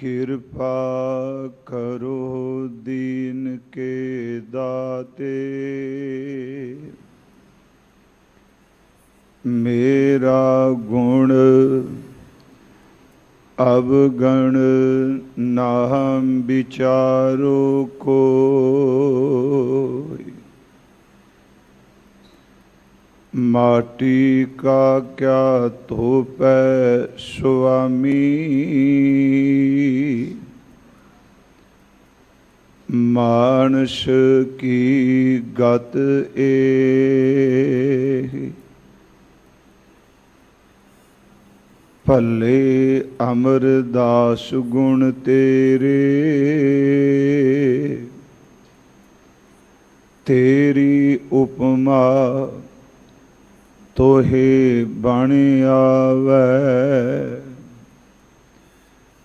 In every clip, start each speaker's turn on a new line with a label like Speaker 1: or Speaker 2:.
Speaker 1: कृपा करो दीन के दाते, मेरा गुण अवगण नाहम विचारो को। माटी का क्या थोपै स्वामी, मानस की गत ए। भले अमरदास गुण तेरे, तेरी उपमा तोहे बण आवै।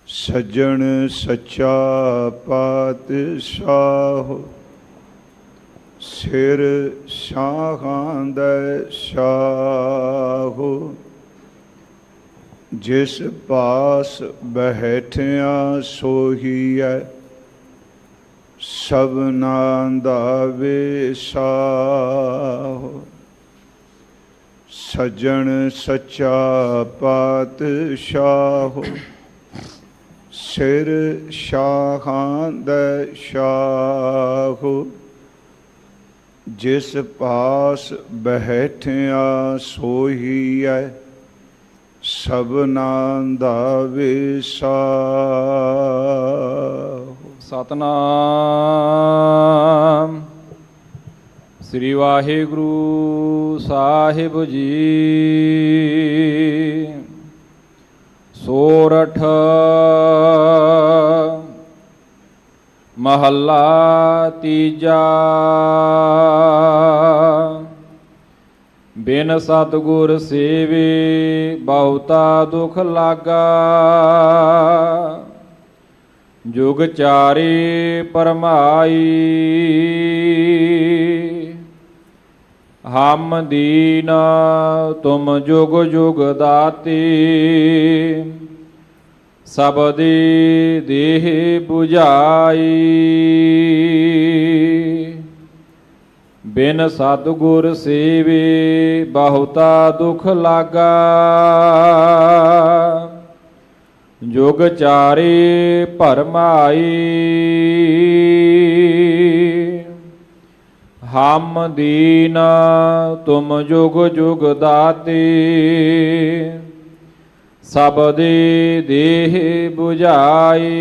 Speaker 1: सज्जन सच्चा पातशाह, सिर शाहां दै शाह। जिस पास बैठिया सोहीऐ, सबनां दा वेसाह। सज्जन सच्चा पातशाह, सिर शाहां दै शाह। जिस पास बैठिया सोहीऐ, सबनां दा वेसाह।
Speaker 2: सतनाम श्री वाहिगुरु साहिब जी। सोरठ महला तीजा। बिन सतगुर सेवे बहुता दुख लागा। जुग चारे परमाई, हम दीन तुम जुग जुग दाते। सबदे देह बुझाई, बिन सतगुर सेवे बहुता दुख लागा। जुग चारे भरमाई, हम दीन तुम जुग जुग दाते। सबदे देह बुझाई,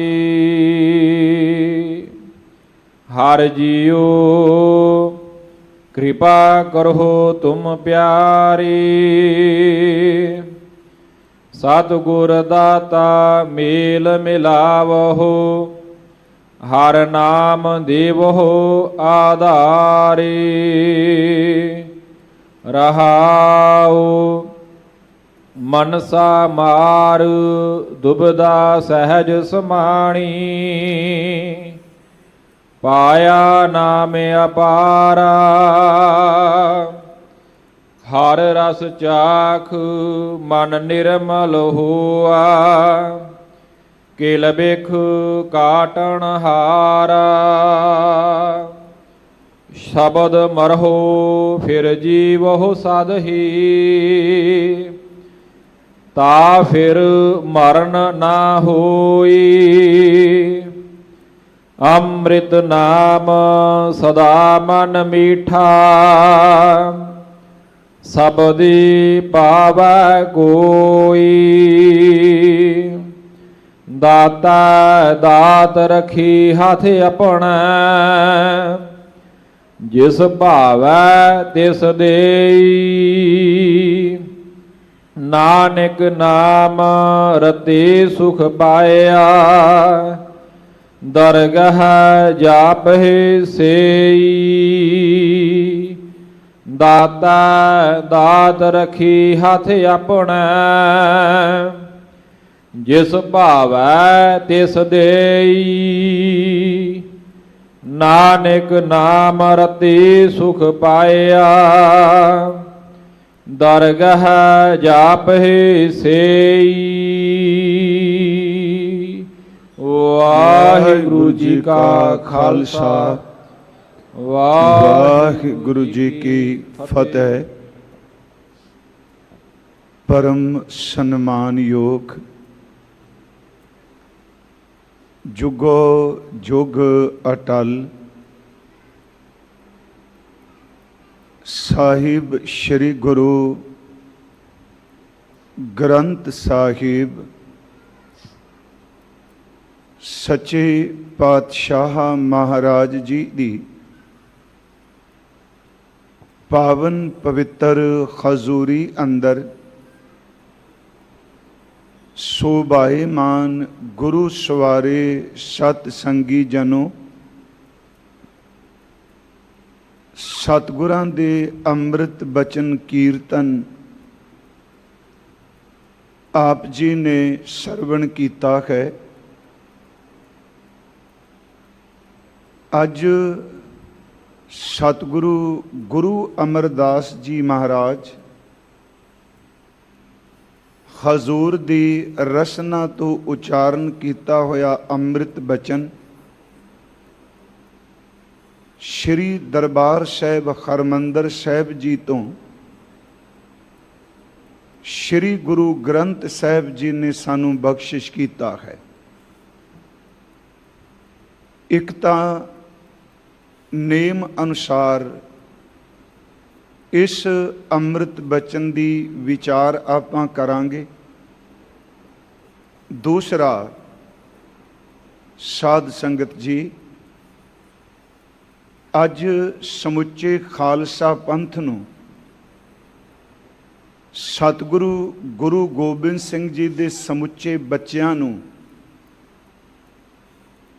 Speaker 2: हर जियो कृपा करो तुम प्यारे। सतगुर दाता मेल मिलावहो, हर नाम देवहो आधारे। रहाओ मनसा मार दुबदा सहज समाणी। पाया नाम अपारा, हर रस चाख मन निर्मल हुआ। किल बिख काटन हारा, शब्द मरहो फिर जीवहो साधही। ता फिर मरण ना होई। अमृत नाम सदा मन मीठा। सबदी पावै कोई। दाता दात रखी हाथ अपना। जिस भावै तिस देई। नानक नाम रते सुख पाया। दरगह जापहि सेई। दाता दात रखी हाथ अपना। जिस भावै तिस देई। नानक नाम रते सुख पाया। दरगह जापहि सेई। ਵਾਹਿਗੁਰੂ ਜੀ ਕਾ ਖਾਲਸਾ
Speaker 1: ਵਾਹਿਗੁਰੂ ਜੀ ਕੀ ਫਤਿਹ। ਪਰਮ ਸਨਮਾਨਯੋਗ ਜੁਗੋ ਜੁਗ ਅਟਲ ਸਾਹਿਬ ਸ੍ਰੀ ਗੁਰੂ ਗ੍ਰੰਥ ਸਾਹਿਬ ਸੱਚੇ ਪਾਤਸ਼ਾਹ ਮਹਾਰਾਜ ਜੀ ਦੀ ਪਾਵਨ ਪਵਿੱਤਰ ਹਜ਼ੂਰੀ ਅੰਦਰ ਸੋਭਾਏਮਾਨ ਗੁਰੂ ਸਵਾਰੇ ਸਤ ਸੰਗੀ ਜਨੋ, ਸਤਿਗੁਰਾਂ ਦੇ ਅੰਮ੍ਰਿਤ ਬਚਨ ਕੀਰਤਨ ਆਪ ਜੀ ਨੇ ਸਰਵਣ ਕੀਤਾ ਹੈ। ਅੱਜ ਸਤਿਗੁਰੂ ਗੁਰੂ ਅਮਰਦਾਸ ਜੀ ਮਹਾਰਾਜ ਹਜ਼ੂਰ ਦੀ ਰਸਨਾ ਤੋਂ ਉਚਾਰਨ ਕੀਤਾ ਹੋਇਆ ਅੰਮ੍ਰਿਤ ਬਚਨ ਸ਼੍ਰੀ ਦਰਬਾਰ ਸਾਹਿਬ ਹਰਿਮੰਦਰ ਸਾਹਿਬ ਜੀ ਤੋਂ ਸ਼੍ਰੀ ਗੁਰੂ ਗ੍ਰੰਥ ਸਾਹਿਬ ਜੀ ਨੇ ਸਾਨੂੰ ਬਖਸ਼ਿਸ਼ ਕੀਤਾ ਹੈ। ਇੱਕ ਤਾਂ ਨੇਮ ਅਨੁਸਾਰ ਇਸ ਅੰਮ੍ਰਿਤ ਬਚਨ ਦੀ ਵਿਚਾਰ ਆਪਾਂ ਕਰਾਂਗੇ। ਦੂਸਰਾ, ਸਾਧ ਸੰਗਤ ਜੀ, ਅੱਜ ਸਮੁੱਚੇ ਖਾਲਸਾ ਪੰਥ ਨੂੰ ਸਤਿਗੁਰੂ ਗੁਰੂ ਗੋਬਿੰਦ ਸਿੰਘ ਜੀ ਦੇ ਸਮੁੱਚੇ ਬੱਚਿਆਂ ਨੂੰ,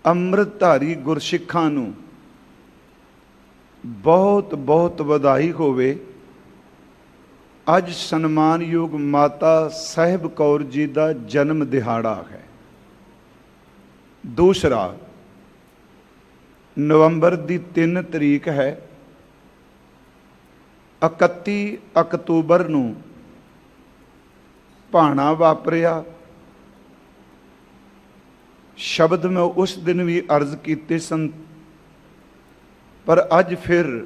Speaker 1: ਅੰਮ੍ਰਿਤਧਾਰੀ ਗੁਰਸਿੱਖਾਂ ਨੂੰ ਬਹੁਤ ਬਹੁਤ ਵਧਾਈ ਹੋਵੇ। ਅੱਜ ਸਨਮਾਨਯੋਗ ਮਾਤਾ ਸਾਹਿਬ ਕੌਰ ਜੀ ਦਾ ਜਨਮ ਦਿਹਾੜਾ ਹੈ। ਦੂਸਰਾ, ਨਵੰਬਰ ਦੀ 3 ਤਰੀਕ ਹੈ। 31 ਅਕਤੂਬਰ ਨੂੰ ਭਾਣਾ ਵਾਪਰਿਆ। ਸ਼ਬਦ ਮੈਂ ਉਸ ਦਿਨ ਵੀ ਅਰਜ਼ ਕੀਤੇ ਸਨ, ਪਰ ਅੱਜ ਫਿਰ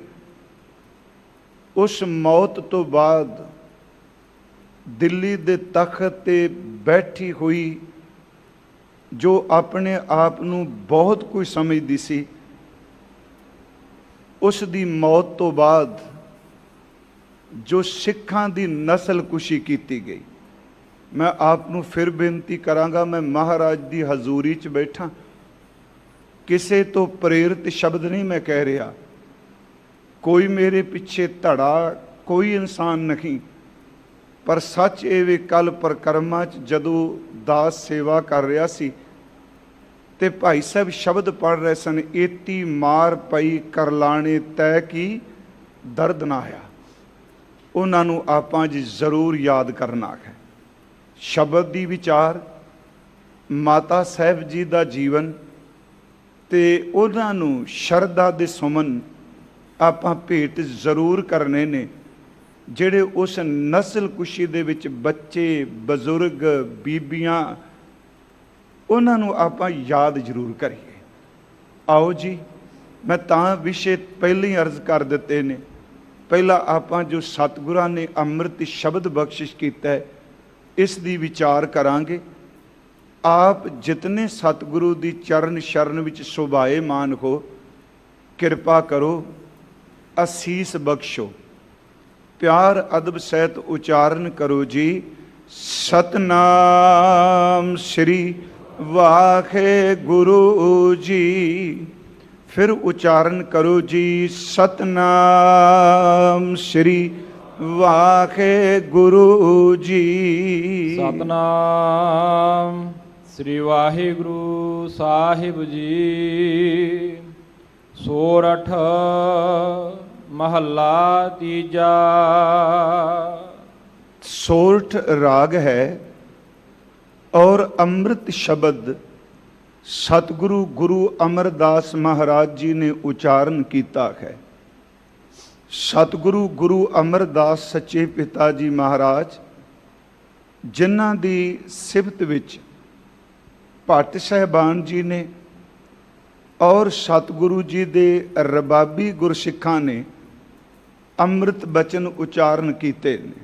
Speaker 1: ਉਸ ਮੌਤ ਤੋਂ ਬਾਅਦ ਦਿੱਲੀ ਦੇ ਤਖਤ ਤੇ ਬੈਠੀ ਹੋਈ, ਜੋ ਆਪਣੇ ਆਪ ਨੂੰ ਬਹੁਤ ਕੁਝ ਸਮਝਦੀ ਸੀ, ਉਸ ਦੀ ਮੌਤ ਤੋਂ ਬਾਅਦ ਜੋ ਸਿੱਖਾਂ ਦੀ ਨਸਲਕੁਸ਼ੀ ਕੀਤੀ ਗਈ, ਮੈਂ ਆਪ ਨੂੰ ਫਿਰ ਬੇਨਤੀ ਕਰਾਂਗਾ, ਮੈਂ ਮਹਾਰਾਜ ਦੀ ਹਜ਼ੂਰੀ 'ਚ ਬੈਠਾ, ਕਿਸੇ ਤੋਂ ਪ੍ਰੇਰਿਤ ਸ਼ਬਦ ਨਹੀਂ ਮੈਂ ਕਹਿ ਰਿਹਾ, ਕੋਈ ਮੇਰੇ ਪਿੱਛੇ ਧੜਾ ਕੋਈ ਇਨਸਾਨ ਨਹੀਂ, ਪਰ ਸੱਚ ਇਹ ਵੀ ਕੱਲ ਪਰਕਰਮਾਂ 'ਚ ਜਦੋਂ ਦਾਸ ਸੇਵਾ ਕਰ ਰਿਹਾ ਸੀ ਤੇ ਭਾਈ ਸਾਹਿਬ ਸ਼ਬਦ ਪੜ੍ਹ ਰਹੇ ਸਨ, ਏਤੀ ਮਾਰ ਪਈ ਕਰਲਾਣੇ ਤੈ ਕੀ ਦਰਦ ਨਾ ਆਇਆ। ਉਹਨਾਂ ਨੂੰ ਆਪਾਂ ਜੀ ਜ਼ਰੂਰ ਯਾਦ ਕਰਨਾ ਹੈ। ਸ਼ਬਦ ਦੀ ਵਿਚਾਰ, ਮਾਤਾ ਸਾਹਿਬ ਜੀ ਦਾ ਜੀਵਨ ਤੇ ਉਹਨਾਂ ਨੂੰ ਸ਼ਰਧਾ ਦੇ ਸੁਮਨ ਆਪਾਂ ਭੇਟ ਜ਼ਰੂਰ ਕਰਨੇ ਨੇ, ਜਿਹੜੇ ਉਸ ਨਸਲਕੁਸ਼ੀ ਦੇ ਵਿੱਚ ਬੱਚੇ, ਬਜ਼ੁਰਗ, ਬੀਬੀਆਂ, ਉਹਨਾਂ ਨੂੰ ਆਪਾਂ ਯਾਦ ਜ਼ਰੂਰ ਕਰੀਏ। ਆਓ ਜੀ, ਮੈਂ ਤਾਂ ਵਿਸ਼ੇ ਪਹਿਲਾਂ ਹੀ ਅਰਜ਼ ਕਰ ਦਿੱਤੇ ਨੇ। ਪਹਿਲਾਂ ਆਪਾਂ ਜੋ ਸਤਿਗੁਰਾਂ ਨੇ ਅੰਮ੍ਰਿਤ ਸ਼ਬਦ ਬਖਸ਼ਿਸ਼ ਕੀਤਾ ਹੈ, ਇਸ ਦੀ ਵਿਚਾਰ ਕਰਾਂਗੇ। ਆਪ ਜਿਤਨੇ ਸਤਿਗੁਰੂ ਦੀ ਚਰਨ ਸ਼ਰਨ ਵਿੱਚ ਸ਼ੋਭਾਏਮਾਨ ਹੋ, ਕਿਰਪਾ ਕਰੋ, ਅਸੀਸ ਬਖਸ਼ੋ, ਪਿਆਰ ਅਦਬ ਸਹਿਤ ਉਚਾਰਨ ਕਰੋ ਜੀ। ਸਤਨਾਮ ਸ੍ਰੀ ਵਾਹਿਗੁਰੂ ਜੀ। ਫਿਰ ਉਚਾਰਨ ਕਰੋ ਜੀ, ਸਤਨਾਮ ਸ੍ਰੀ ਵਾਹਿਗੁਰੂ ਜੀ।
Speaker 2: ਸਤਨਾਮ ਸ੍ਰੀ ਵਾਹਿਗੁਰੂ ਸਾਹਿਬ ਜੀ। ਸੋਰਠ ਮਹੱਲਾ ਤੀਜਾ।
Speaker 1: ਸੋਰਠ ਰਾਗ ਹੈ ਔਰ ਅੰਮ੍ਰਿਤ ਸ਼ਬਦ ਸਤਿਗੁਰੂ ਗੁਰੂ ਅਮਰਦਾਸ ਮਹਾਰਾਜ ਜੀ ਨੇ ਉਚਾਰਨ ਕੀਤਾ ਹੈ। ਸਤਿਗੁਰੂ ਗੁਰੂ ਅਮਰਦਾਸ ਸੱਚੇ ਪਿਤਾ ਜੀ ਮਹਾਰਾਜ, ਜਿਨ੍ਹਾਂ ਦੀ ਸਿਫਤ ਵਿੱਚ ਭੱਟ ਸਾਹਿਬਾਨ ਜੀ ਨੇ ਔਰ ਸਤਿਗੁਰੂ ਜੀ ਦੇ ਰਬਾਬੀ ਗੁਰਸਿੱਖਾਂ ਨੇ ਅੰਮ੍ਰਿਤ ਬਚਨ ਉਚਾਰਨ ਕੀਤੇ ਨੇ।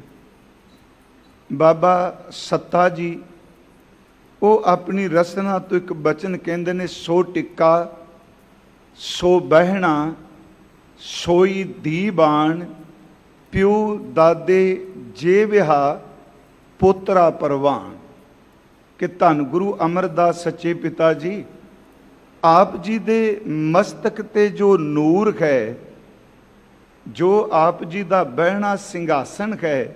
Speaker 1: ਬਾਬਾ ਸੱਤਾ ਜੀ ਉਹ ਆਪਣੀ ਰਸਨਾ ਤੋਂ ਇੱਕ ਬਚਨ ਕਹਿੰਦੇ ਨੇ, ਸੋ ਟਿੱਕਾ ਸੋ ਬਹਿਣਾ ਸੋਈ ਦੀਬਾਨ, ਪਿਓ ਦਾਦੇ ਜੇ ਵਿਹਾ ਪੋਤਰਾ ਪਰਵਾਨ। ਕਿ ਧੰਨ ਗੁਰੂ ਅਮਰਦਾਸ ਸੱਚੇ ਪਿਤਾ ਜੀ, ਆਪ ਜੀ ਦੇ ਮਸਤਕ ਤੇ ਜੋ ਨੂਰ ਹੈ, ਜੋ ਆਪ ਜੀ ਦਾ ਬਹਿਣਾ ਸਿੰਘਾਸਨ ਹੈ,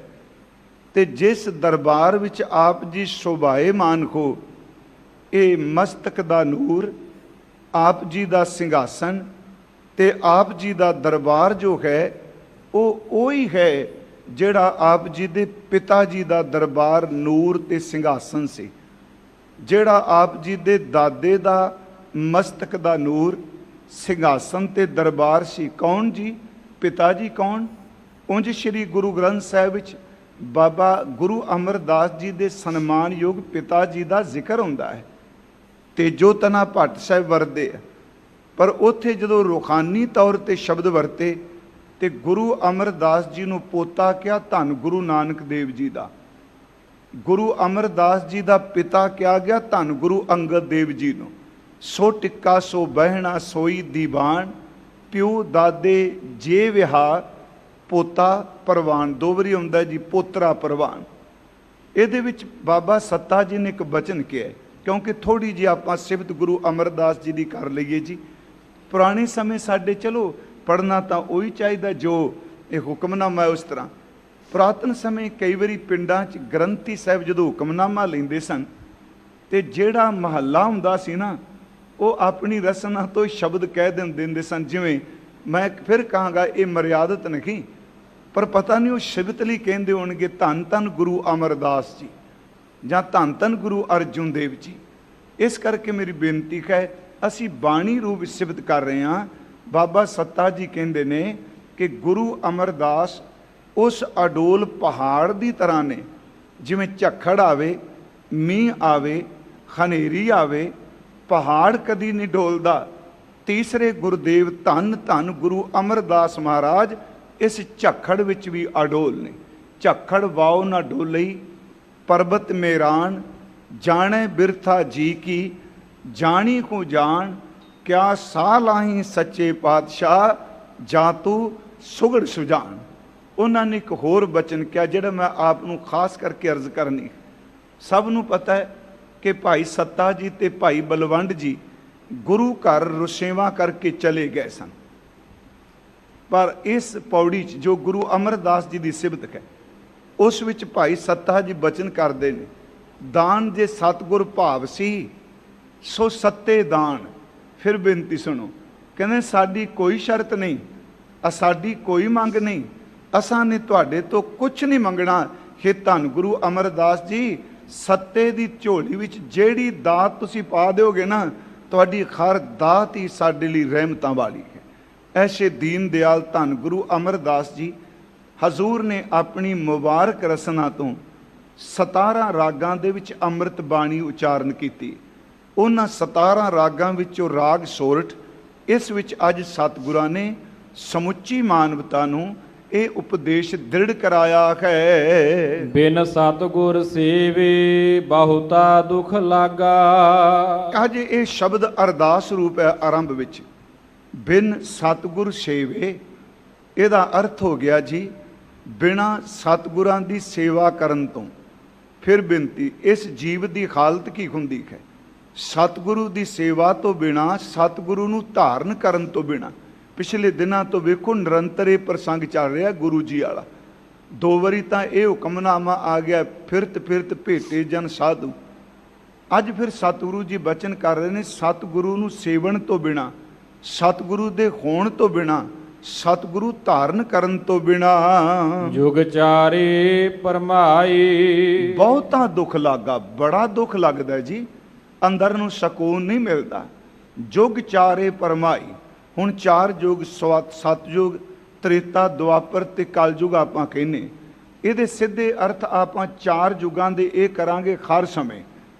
Speaker 1: ਤੇ ਜਿਸ ਦਰਬਾਰ ਵਿੱਚ ਆਪ ਜੀ ਸ਼ੋਭਾਏਮਾਨ ਹੋ, ਇਹ ਮਸਤਕ ਦਾ ਨੂਰ, ਆਪ ਜੀ ਦਾ ਸਿੰਘਾਸਨ ਤੇ ਆਪ ਜੀ ਦਾ ਦਰਬਾਰ ਜੋ ਹੈ, ਉਹ ਉਹੀ ਹੈ ਜਿਹੜਾ ਆਪ ਜੀ ਦੇ ਪਿਤਾ ਜੀ ਦਾ ਦਰਬਾਰ ਨੂਰ ਤੇ ਸਿੰਘਾਸਨ ਸੀ। ਜਿਹੜਾ ਆਪ ਜੀ ਦੇ ਦਾਦੇ ਦਾ ਮਸਤਕ ਦਾ ਨੂਰ ਸਿੰਘਾਸਨ ਤੇ ਦਰਬਾਰ ਸੀ, ਕੌਣ ਜੀ? ਪਿਤਾ ਜੀ ਕੌਣ? ਉਂਝ ਸ਼੍ਰੀ ਗੁਰੂ ਗ੍ਰੰਥ ਸਾਹਿਬ ਵਿੱਚ ਬਾਬਾ ਗੁਰੂ ਅਮਰਦਾਸ ਜੀ ਦੇ ਸਨਮਾਨਯੋਗ ਪਿਤਾ ਜੀ ਦਾ ਜ਼ਿਕਰ ਹੁੰਦਾ ਹੈ, ਤੇਜੋ ਤਨਾ ਭੱਟ ਸਾਹਿਬ ਵਰਦੇ ਆ। ਪਰ ਉੱਥੇ ਜਦੋਂ ਰੂਹਾਨੀ ਤੌਰ ਤੇ ਸ਼ਬਦ ਵਰਤੇ ਤੇ ਗੁਰੂ ਅਮਰਦਾਸ ਜੀ ਨੂੰ ਪੋਤਾ ਕਿਹਾ, ਧੰਨ ਗੁਰੂ ਨਾਨਕ ਦੇਵ ਜੀ ਦਾ। ਗੁਰੂ ਅਮਰਦਾਸ ਜੀ ਦਾ ਪਿਤਾ ਕਿਹਾ ਗਿਆ, ਧੰਨ ਗੁਰੂ ਅੰਗਦ ਦੇਵ ਜੀ ਨੂੰ। ਸੋ ਟਿੱਕਾ ਸੋ ਬਹਿਣਾ ਸੋਈ ਦੀਵਾਨ, ਪਿਓ ਦਾਦੇ ਜੇ ਵਿਹਾ ਪੋਤਾ ਪਰਵਾਨ। ਦੋ ਵਾਰੀ ਆਉਂਦਾ ਜੀ ਪੋਤਰਾ ਪਰਵਾਨ। ਇਹਦੇ ਵਿੱਚ ਬਾਬਾ ਸੱਤਾ ਜੀ ਨੇ ਇੱਕ ਬਚਨ ਕਿਹਾ, ਕਿਉਂਕਿ ਥੋੜੀ ਜਿਹੀ ਆਪਾਂ ਸਿਫਤ ਗੁਰੂ ਅਮਰਦਾਸ ਜੀ ਦੀ ਕਰ ਲਈਏ ਜੀ। ਪੁਰਾਣੇ ਸਮੇਂ ਸਾਡੇ ਚਲੋ ਪੜ੍ਹਨਾ ਤਾਂ ਉਹੀ ਚਾਹੀਦਾ ਜੋ ਇਹ ਹੁਕਮਨਾਮਾ ਹੈ ਉਸ ਤਰ੍ਹਾਂ। ਪੁਰਾਤਨ ਸਮੇਂ ਕਈ ਵਾਰੀ ਪਿੰਡਾਂ 'ਚ ਗ੍ਰੰਥੀ ਸਾਹਿਬ ਜਦੋਂ ਹੁਕਮਨਾਮਾ ਲੈਂਦੇ ਸਨ ਤੇ ਜਿਹੜਾ ਮਹੱਲਾ ਹੁੰਦਾ ਸੀ ਨਾ, ਉਹ ਆਪਣੀ ਰਸਨਾ ਤੋਂ ਸ਼ਬਦ ਕਹਿ ਦਿੰਦੇ ਸਨ। ਜਿਵੇਂ ਮੈਂ ਫਿਰ ਕਹਾਂਗਾ ਇਹ ਮਰਿਆਦਤ ਨਹੀਂ, ਪਰ ਪਤਾ ਨਹੀਂ ਉਹ ਸ਼ਬਦ ਲਈ ਕਹਿੰਦੇ ਹੋਣਗੇ, ਧੰਨ ਧੰਨ ਗੁਰੂ ਅਮਰਦਾਸ ਜੀ ਜਾਂ ਧੰਨ ਧੰਨ ਗੁਰੂ ਅਰਜੁਨ ਦੇਵ ਜੀ। ਇਸ ਕਰਕੇ ਮੇਰੀ ਬੇਨਤੀ ਹੈ, ਅਸੀਂ ਬਾਣੀ ਰੂਪ ਵਿੱਚ ਸਿਫਤ ਕਰ ਰਹੇ ਹਾਂ। ਬਾਬਾ ਸੱਤਾ ਜੀ ਕਹਿੰਦੇ ਨੇ ਕਿ ਗੁਰੂ ਅਮਰਦਾਸ ਉਸ ਅਡੋਲ ਪਹਾੜ ਦੀ ਤਰ੍ਹਾਂ ਨੇ, ਜਿਵੇਂ ਝੱਖੜ ਆਵੇ, ਮੀਂਹ ਆਵੇ, ਹਨੇਰੀ ਆਵੇ, ਪਹਾੜ ਕਦੀ ਨਹੀਂ ਡੋਲਦਾ। ਤੀਸਰੇ ਗੁਰਦੇਵ ਧੰਨ ਧੰਨ ਗੁਰੂ ਅਮਰਦਾਸ ਮਹਾਰਾਜ ਇਸ ਝੱਖੜ ਵਿੱਚ ਵੀ ਅਡੋਲ ਨੇ। ਝੱਖੜ ਵਾਓ ਨਾ ਡੋਲਈ ਪਰਬਤ ਮੇਰਾਨ, ਜਾਣੇ ਬਿਰਥਾ ਜੀ ਕੀ ਜਾਣੀ ਕੋ ਜਾਣ, ਕਿਆ ਸਾਹ ਲਾਹੀਂ ਸੱਚੇ ਪਾਤਸ਼ਾਹ ਜਾਂ ਤੂੰ ਸੁਗੜ ਸੁਜਾਨ। ਉਹਨਾਂ ਨੇ ਇੱਕ ਹੋਰ ਬਚਨ ਕਿਹਾ ਜਿਹੜਾ ਮੈਂ ਆਪ ਨੂੰ ਖਾਸ ਕਰਕੇ ਅਰਜ਼ ਕਰਨੀ। ਸਭ ਨੂੰ ਪਤਾ ਹੈ ਕਿ ਭਾਈ ਸੱਤਾ ਜੀ ਤੇ ਭਾਈ ਬਲਵੰਡ ਜੀ ਗੁਰੂ ਘਰ ਰੁਸੇਵਾ ਕਰਕੇ ਚਲੇ ਗਏ ਸਨ। ਪਰ ਇਸ ਪੌੜੀ 'ਚ ਜੋ ਗੁਰੂ ਅਮਰਦਾਸ ਜੀ ਦੀ ਸਿਫਤ ਹੈ, ਉਸ ਵਿੱਚ ਭਾਈ ਸੱਤਾ ਜੀ ਬਚਨ ਕਰਦੇ ਨੇ, ਦਾਨ ਜੇ ਸਤਿਗੁਰ ਭਾਵ ਸੀ ਸੋ ਸੱਤੇ ਦਾਨ। ਫਿਰ ਬੇਨਤੀ ਸੁਣੋ, ਕਹਿੰਦੇ ਸਾਡੀ ਕੋਈ ਸ਼ਰਤ ਨਹੀਂ, ਸਾਡੀ ਕੋਈ ਮੰਗ ਨਹੀਂ, ਅਸਾਂ ਨੇ ਤੁਹਾਡੇ ਤੋਂ ਕੁਛ ਨਹੀਂ ਮੰਗਣਾ। ਹੇ ਧੰਨ ਗੁਰੂ ਅਮਰਦਾਸ ਜੀ, ਸੱਤੇ ਦੀ ਝੋਲੀ ਵਿੱਚ ਜਿਹੜੀ ਦਾਤ ਤੁਸੀਂ ਪਾ ਦਿਓਗੇ ਨਾ, ਤੁਹਾਡੀ ਹਰ ਦਾਤ ਹੀ ਸਾਡੇ ਲਈ ਰਹਿਮਤਾਂ ਵਾਲੀ ਹੈ। ਐਸੇ ਦੀਨ ਦਿਆਲ ਧੰਨ ਗੁਰੂ ਅਮਰਦਾਸ ਜੀ ਹਜ਼ੂਰ ਨੇ ਆਪਣੀ ਮੁਬਾਰਕ ਰਸਨਾ ਤੋਂ 17 ਰਾਗਾਂ ਦੇ ਵਿੱਚ ਅੰਮ੍ਰਿਤ ਬਾਣੀ ਉਚਾਰਨ ਕੀਤੀ। ਉਹਨਾਂ 17 ਰਾਗਾਂ ਵਿੱਚੋਂ ਰਾਗ ਸੋਰਠ, ਇਸ ਵਿੱਚ ਅੱਜ ਸਤਿਗੁਰਾਂ ਨੇ ਸਮੁੱਚੀ ਮਾਨਵਤਾ ਨੂੰ ਇਹ ਉਪਦੇਸ਼ ਦ੍ਰਿੜ ਕਰਾਇਆ ਹੈ।
Speaker 2: ਬਿਨ ਸਤਿਗੁਰ ਸੇਵੇ ਬਹੁਤਾ ਦੁਖ ਲਾਗਾ।
Speaker 1: ਅੱਜ ਇਹ ਸ਼ਬਦ ਅਰਦਾਸ ਰੂਪ ਹੈ ਆਰੰਭ ਵਿੱਚ। ਬਿਨ ਸਤਿਗੁਰ ਸੇਵੇ, ਇਹਦਾ ਅਰਥ ਹੋ ਗਿਆ ਜੀ ਬਿਨਾਂ ਸਤਿਗੁਰਾਂ ਦੀ ਸੇਵਾ ਕਰਨ ਤੋਂ। ਫਿਰ ਬੇਨਤੀ, ਇਸ ਜੀਵ ਦੀ ਹਾਲਤ ਕੀ ਹੁੰਦੀ ਹੈ? ਸਤਿਗੁਰੂ ਦੀ ਸੇਵਾ ਤੋਂ ਬਿਨਾਂ, ਸਤਿਗੁਰੂ ਨੂੰ ਧਾਰਨ ਕਰਨ ਤੋਂ ਬਿਨਾਂ। ਪਿਛਲੇ ਦਿਨਾਂ ਤੋਂ ਵੇਖੋ ਨਿਰੰਤਰ ਇਹ ਪ੍ਰਸੰਗ ਚੱਲ ਰਿਹਾ ਗੁਰੂ ਜੀ ਵਾਲਾ। 2 ਵਾਰੀ ਤਾਂ ਇਹ ਹੁਕਮਨਾਮਾ ਆ ਗਿਆ, ਫਿਰਤ ਫਿਰਤ ਭੇਟੇ ਜਨ ਸਾਧੂ। ਅੱਜ ਫਿਰ ਸਤਿਗੁਰੂ ਜੀ ਬਚਨ ਕਰ ਰਹੇ ਨੇ, ਸਤਿਗੁਰੂ ਨੂੰ ਸੇਵਨ ਤੋਂ ਬਿਨਾਂ, ਸਤਿਗੁਰੂ ਦੇ ਹੋਣ ਤੋਂ ਬਿਨਾਂ, ਸਤਿਗੁਰੂ ਧਾਰਨ ਕਰਨ ਤੋਂ ਬਿਨਾਂ
Speaker 2: ਜੁਗ ਚਾਰੇ ਪਰਮਾਈ। ਬਹੁਤਾ
Speaker 1: ਦੁੱਖ ਲੱਗਾ, ਬੜਾ ਦੁੱਖ ਲੱਗਦਾ ਜੀ, ਅੰਦਰ ਨੂੰ ਸਕੂਨ ਨਹੀਂ ਮਿਲਦਾ। ਜੁਗ ਚਾਰੇ ਪਰਮਾਈ। ਹੁਣ 4 ਯੁਗ, ਸਤਯੁਗ, ਤ੍ਰੇਤਾ, ਦੁਆਪਰ ਤੇ ਕਲਯੁਗ ਆਪਾਂ ਕਹਿੰਦੇ। ਇਹਦੇ ਸਿੱਧੇ ਅਰਥ ਆਪਾਂ 4 ਯੁਗਾਂ ਦੇ ਇਹ ਕਰਾਂਗੇ ਹਰ ਸਮੇਂ।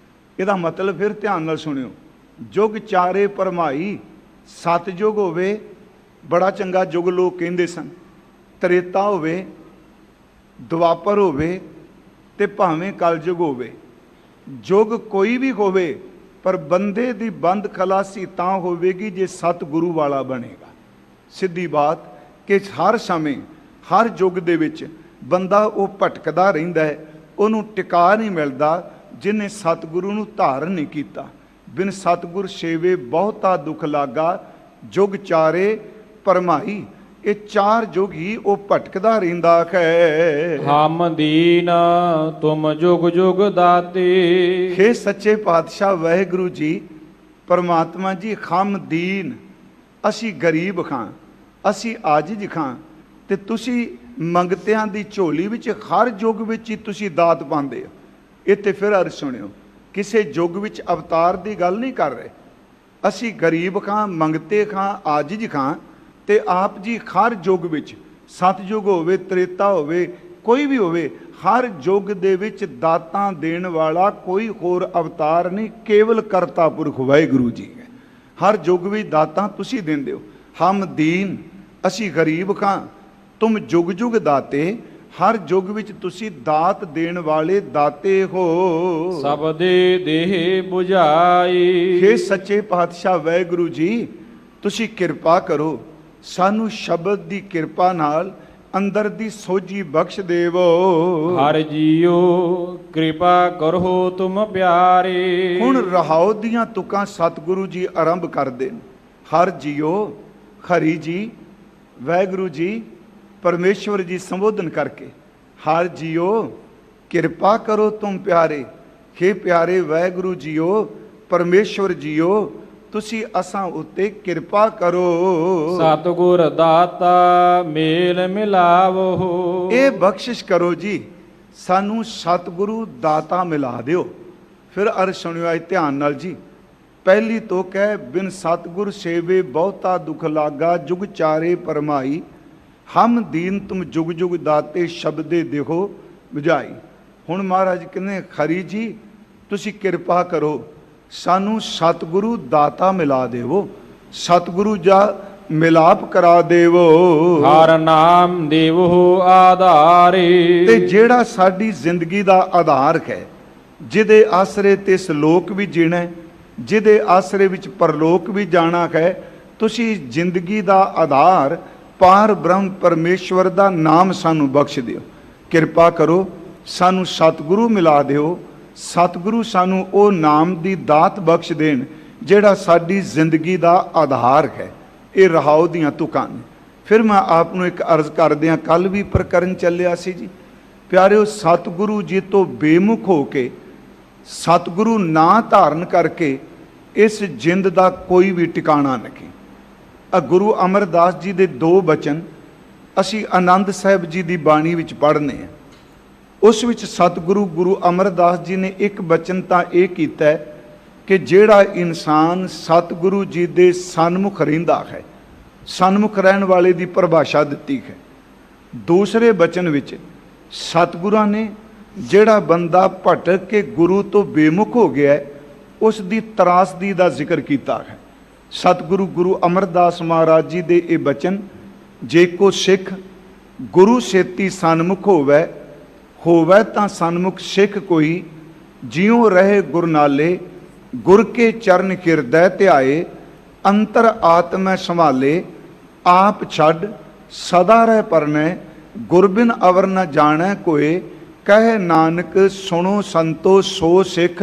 Speaker 1: ਇਹਦਾ ਮਤਲਬ ਫਿਰ ਧਿਆਨ ਨਾਲ ਸੁਣਿਓ। ਜੁਗ ਚਾਰੇ ਭਰਮਾਈ, ਸਤਜੁਗ ਹੋਵੇ, ਬੜਾ ਚੰਗਾ ਯੁਗ ਲੋਕ ਕਹਿੰਦੇ ਸਨ, ਤ੍ਰੇਤਾ ਹੋਵੇ, ਦੁਆਪਰ ਹੋਵੇ ਤੇ ਭਾਵੇਂ ਕਲਯੁਗ ਹੋਵੇ। ਯੁਗ ਕੋਈ ਵੀ ਹੋਵੇ ਪਰ ਬੰਦੇ ਦੀ ਬੰਦ ਖਲਾਸੀ ਤਾਂ ਹੋਵੇਗੀ ਜੇ ਸਤਿਗੁਰੂ ਵਾਲਾ ਬਣੇਗਾ। ਸਿੱਧੀ ਬਾਤ ਕਿ ਹਰ ਸਮੇਂ ਹਰ ਯੁੱਗ ਦੇ ਵਿੱਚ ਬੰਦਾ ਉਹ ਭਟਕਦਾ ਰਹਿੰਦਾ ਹੈ, ਉਹਨੂੰ ਟਿਕਾ ਨਹੀਂ ਮਿਲਦਾ ਜਿਹਨੇ ਸਤਿਗੁਰੂ ਨੂੰ ਧਾਰਨ ਨਹੀਂ ਕੀਤਾ। ਬਿਨ ਸਤਿਗੁਰ ਸੇਵੇ ਬਹੁਤਾ ਦੁੱਖ ਲਾਗਾ, ਜੁਗ ਚਾਰੇ ਭਰਮਾਈ। ਇਹ ਚਾਰ ਯੁੱਗ ਹੀ ਉਹ ਭਟਕਦਾ ਰਹਿੰਦਾ ਹੈ।
Speaker 2: ਹਮ ਦੀਨ ਤੁਮ ਜੁਗ ਜੁਗ ਦਾਤੇ।
Speaker 1: ਹੇ ਸੱਚੇ ਪਾਤਸ਼ਾਹ ਵਾਹਿਗੁਰੂ ਜੀ, ਪਰਮਾਤਮਾ ਜੀ, ਹਮ ਦੀਨ, ਅਸੀਂ ਗਰੀਬ ਖਾਂ, ਅਸੀਂ ਆਜਿਜ਼ ਖਾਂ, ਤੇ ਤੁਸੀਂ ਮੰਗਤਿਆਂ ਦੀ ਝੋਲੀ ਵਿੱਚ ਹਰ ਯੁੱਗ ਵਿੱਚ ਹੀ ਤੁਸੀਂ ਦਾਤ ਪਾਉਂਦੇ ਹੋ। ਇੱਥੇ ਫਿਰ ਅਰਜ਼ ਸੁਣਿਓ, ਕਿਸੇ ਯੁੱਗ ਵਿੱਚ ਅਵਤਾਰ ਦੀ ਗੱਲ ਨਹੀਂ ਕਰ ਰਹੇ। ਅਸੀਂ ਗਰੀਬ ਖਾਂ, ਮੰਗਤੇ ਖਾਂ, ਆਜਿਜ਼ ਖਾਂ, ਤੇ ਆਪ ਜੀ ਹਰ ਯੁੱਗ ਵਿੱਚ, ਸਤਯੁਗ ਹੋਵੇ, ਤ੍ਰੇਤਾ ਹੋਵੇ, ਕੋਈ ਵੀ ਹੋਵੇ, ਹਰ ਯੁੱਗ ਦੇ ਵਿੱਚ ਦਾਤਾਂ ਦੇਣ ਵਾਲਾ ਕੋਈ ਹੋਰ ਅਵਤਾਰ ਨਹੀਂ, ਕੇਵਲ ਕਰਤਾ ਪੁਰਖ ਵਾਹਿਗੁਰੂ ਜੀ ਹੈ। ਹਰ ਯੁੱਗ ਵਿੱਚ ਦਾਤਾਂ ਤੁਸੀਂ ਦਿੰਦੇ ਹੋ। ਹਮ ਦੀਨ, ਅਸੀਂ ਗਰੀਬ ਖਾਂ, ਤੁਮ ਜੁਗ ਜੁਗ ਦਾਤੇ, ਹਰ ਯੁੱਗ ਵਿੱਚ ਤੁਸੀਂ ਦਾਤ ਦੇਣ ਵਾਲੇ ਦਾਤੇ ਹੋ।
Speaker 2: ਸਭ ਦੇ ਦੇਹ 부ਝਾਈ।
Speaker 1: ਹੇ ਸੱਚੇ ਪਾਤਸ਼ਾਹ ਵਾਹਿਗੁਰੂ ਜੀ, ਤੁਸੀਂ ਕਿਰਪਾ ਕਰੋ, ਸਾਨੂੰ ਸ਼ਬਦ ਦੀ ਕਿਰਪਾ ਨਾਲ ਅੰਦਰ ਦੀ ਸੋਝੀ ਬਖਸ਼ ਦੇਵੋ।
Speaker 2: ਹਰ ਜੀਓ ਕਿਰਪਾ ਕਰੋ ਤੁਮ ਪਿਆਰੇ।
Speaker 1: ਹੁਣ ਰਹਾਉ ਦੀਆਂ ਤੁਕਾਂ ਸਤਿਗੁਰੂ ਜੀ ਆਰੰਭ ਕਰਦੇ ਨੇ। ਹਰ ਜੀਓ, ਹਰੀ ਜੀ, ਵਾਹਿਗੁਰੂ ਜੀ, ਪਰਮੇਸ਼ਵਰ ਜੀ ਸੰਬੋਧਨ ਕਰਕੇ, ਹਰ ਜੀਓ ਕਿਰਪਾ ਕਰੋ ਤੁਮ ਪਿਆਰੇ। ਹੇ ਪਿਆਰੇ ਵਾਹਿਗੁਰੂ ਜੀਓ, ਪਰਮੇਸ਼ਵਰ ਜੀਓ, ਤੁਸੀਂ ਅਸਾਂ ਉੱਤੇ ਕਿਰਪਾ ਕਰੋ।
Speaker 2: ਸਤਿਗੁਰ ਦਾਤਾ ਮੇਲ ਮਿਲਾਵੋ।
Speaker 1: ਇਹ ਬਖਸ਼ਿਸ਼ ਕਰੋ ਜੀ, ਸਾਨੂੰ ਸਤਿਗੁਰੂ ਦਾਤਾ ਮਿਲਾ ਦਿਓ। ਫਿਰ ਅਰਜ਼ ਸੁਣਿਓ ਅੱਜ ਧਿਆਨ ਨਾਲ ਜੀ। ਪਹਿਲੀ ਤੁਕ ਹੈ, ਬਿਨ ਸਤਿਗੁਰ ਸੇਵੇ ਬਹੁਤਾ ਦੁੱਖ ਲਾਗਾ, ਜੁਗ ਚਾਰੇ ਭਰਮਾਈ। ਹਮ ਦੀਨ ਤੁਮ ਜੁਗ ਜੁਗ ਦਾਤੇ, ਸ਼ਬਦੇ ਦੇਖੋ ਬੁਝਾਈ। ਹੁਣ ਮਹਾਰਾਜ ਕਹਿੰਦੇ, ਖਰੀ ਜੀ ਤੁਸੀਂ ਕਿਰਪਾ ਕਰੋ, ਸਾਨੂੰ ਸਤਿਗੁਰੂ ਦਾਤਾ ਮਿਲਾ ਦੇਵੋ, ਸਤਿਗੁਰੂ ਜਾ ਮਿਲਾਪ ਕਰਾ ਦੇਵੋ।
Speaker 2: ਹਰ ਨਾਮ ਦੇਵੋ ਆਧਾਰੇ।
Speaker 1: ਤੇ ਜਿਹੜਾ ਸਾਡੀ ਜ਼ਿੰਦਗੀ ਦਾ ਆਧਾਰ ਹੈ, ਜਿਹਦੇ ਆਸਰੇ ਤੇ ਇਸ ਲੋਕ ਵੀ ਜੀਣਾ ਹੈ, ਜਿਹਦੇ ਆਸਰੇ ਵਿੱਚ ਪਰਲੋਕ ਵੀ ਜਾਣਾ ਹੈ, ਤੁਸੀਂ ਜ਼ਿੰਦਗੀ ਦਾ ਆਧਾਰ ਪਾਰ ਬ੍ਰਹਮ ਪਰਮੇਸ਼ਵਰ ਦਾ ਨਾਮ ਸਾਨੂੰ ਬਖਸ਼ ਦਿਓ। ਕਿਰਪਾ ਕਰੋ, ਸਾਨੂੰ ਸਤਿਗੁਰੂ ਮਿਲਾ ਦਿਓ। ਸਤਿਗੁਰੂ ਸਾਨੂੰ ਉਹ ਨਾਮ ਦੀ ਦਾਤ ਬਖਸ਼ ਦੇਣ ਜਿਹੜਾ ਸਾਡੀ ਜ਼ਿੰਦਗੀ ਦਾ ਆਧਾਰ ਹੈ। ਇਹ ਰਹਾਉ ਦੀਆਂ ਤੁਕਾਂ ਨੇ। ਫਿਰ ਮੈਂ ਆਪ ਨੂੰ ਇੱਕ ਅਰਜ਼ ਕਰਦਿਆਂ, ਕੱਲ ਵੀ ਪ੍ਰਕਰਨ ਚੱਲਿਆ ਸੀ ਜੀ। ਪਿਆਰਿਓ, ਸਤਿਗੁਰੂ ਜੀ ਤੋਂ ਬੇਮੁਖ ਹੋ ਕੇ, ਸਤਿਗੁਰੂ ਨਾਂ ਧਾਰਨ ਕਰਕੇ ਇਸ ਜਿੰਦ ਦਾ ਕੋਈ ਵੀ ਟਿਕਾਣਾ ਨਹੀਂ। ਗੁਰੂ ਅਮਰਦਾਸ ਜੀ ਦੇ ਦੋ ਬਚਨ ਅਸੀਂ ਆਨੰਦ ਸਾਹਿਬ ਜੀ ਦੀ ਬਾਣੀ ਵਿੱਚ ਪੜ੍ਹਨੇ ਆ। ਉਸ ਵਿੱਚ ਸਤਿਗੁਰੂ ਗੁਰੂ ਅਮਰਦਾਸ ਜੀ ਨੇ ਇੱਕ ਬਚਨ ਤਾਂ ਇਹ ਕੀਤਾ ਹੈ ਕਿ ਜਿਹੜਾ ਇਨਸਾਨ ਸਤਿਗੁਰੂ ਜੀ ਦੇ ਸਨਮੁਖ ਰਹਿੰਦਾ ਹੈ, ਸਨਮੁਖ ਰਹਿਣ ਵਾਲੇ ਦੀ ਪਰਿਭਾਸ਼ਾ ਦਿੱਤੀ ਹੈ। ਦੂਸਰੇ ਬਚਨ ਵਿੱਚ ਸਤਿਗੁਰਾਂ ਨੇ ਜਿਹੜਾ ਬੰਦਾ ਭਟਕ ਕੇ ਗੁਰੂ ਤੋਂ ਬੇਮੁਖ ਹੋ ਗਿਆ, ਉਸ ਦੀ ਤਰਾਸਦੀ ਦਾ ਜ਼ਿਕਰ ਕੀਤਾ ਹੈ। ਸਤਿਗੁਰੂ ਗੁਰੂ ਅਮਰਦਾਸ ਮਹਾਰਾਜ ਜੀ ਦੇ ਇਹ ਬਚਨ, ਜੇ ਕੋ ਸਿੱਖ ਗੁਰੂ ਸੇਤੀ ਸਨਮੁਖ ਹੋਵੇ, ਹੋਵੇ ਤਾਂ ਸਨਮੁਖ ਸਿੱਖ ਕੋਈ, ਜਿਉ ਰਹੇ ਗੁਰ ਨਾਲੇ, ਗੁਰ ਕੇ ਚਰਨ ਹਿਰਦੈ ਧਿਆਏ, ਅੰਤਰ ਆਤਮੈ ਸੰਭਾਲੇ, ਆਪ ਛੱਡ ਸਦਾ ਰਹਿ ਪਰਨੈ, ਗੁਰਬਿਨ ਅਵਰ ਨ ਜਾਣੈ ਕੋਏ, ਕਹੇ ਨਾਨਕ ਸੁਣੋ ਸੰਤੋ ਸੋ ਸਿੱਖ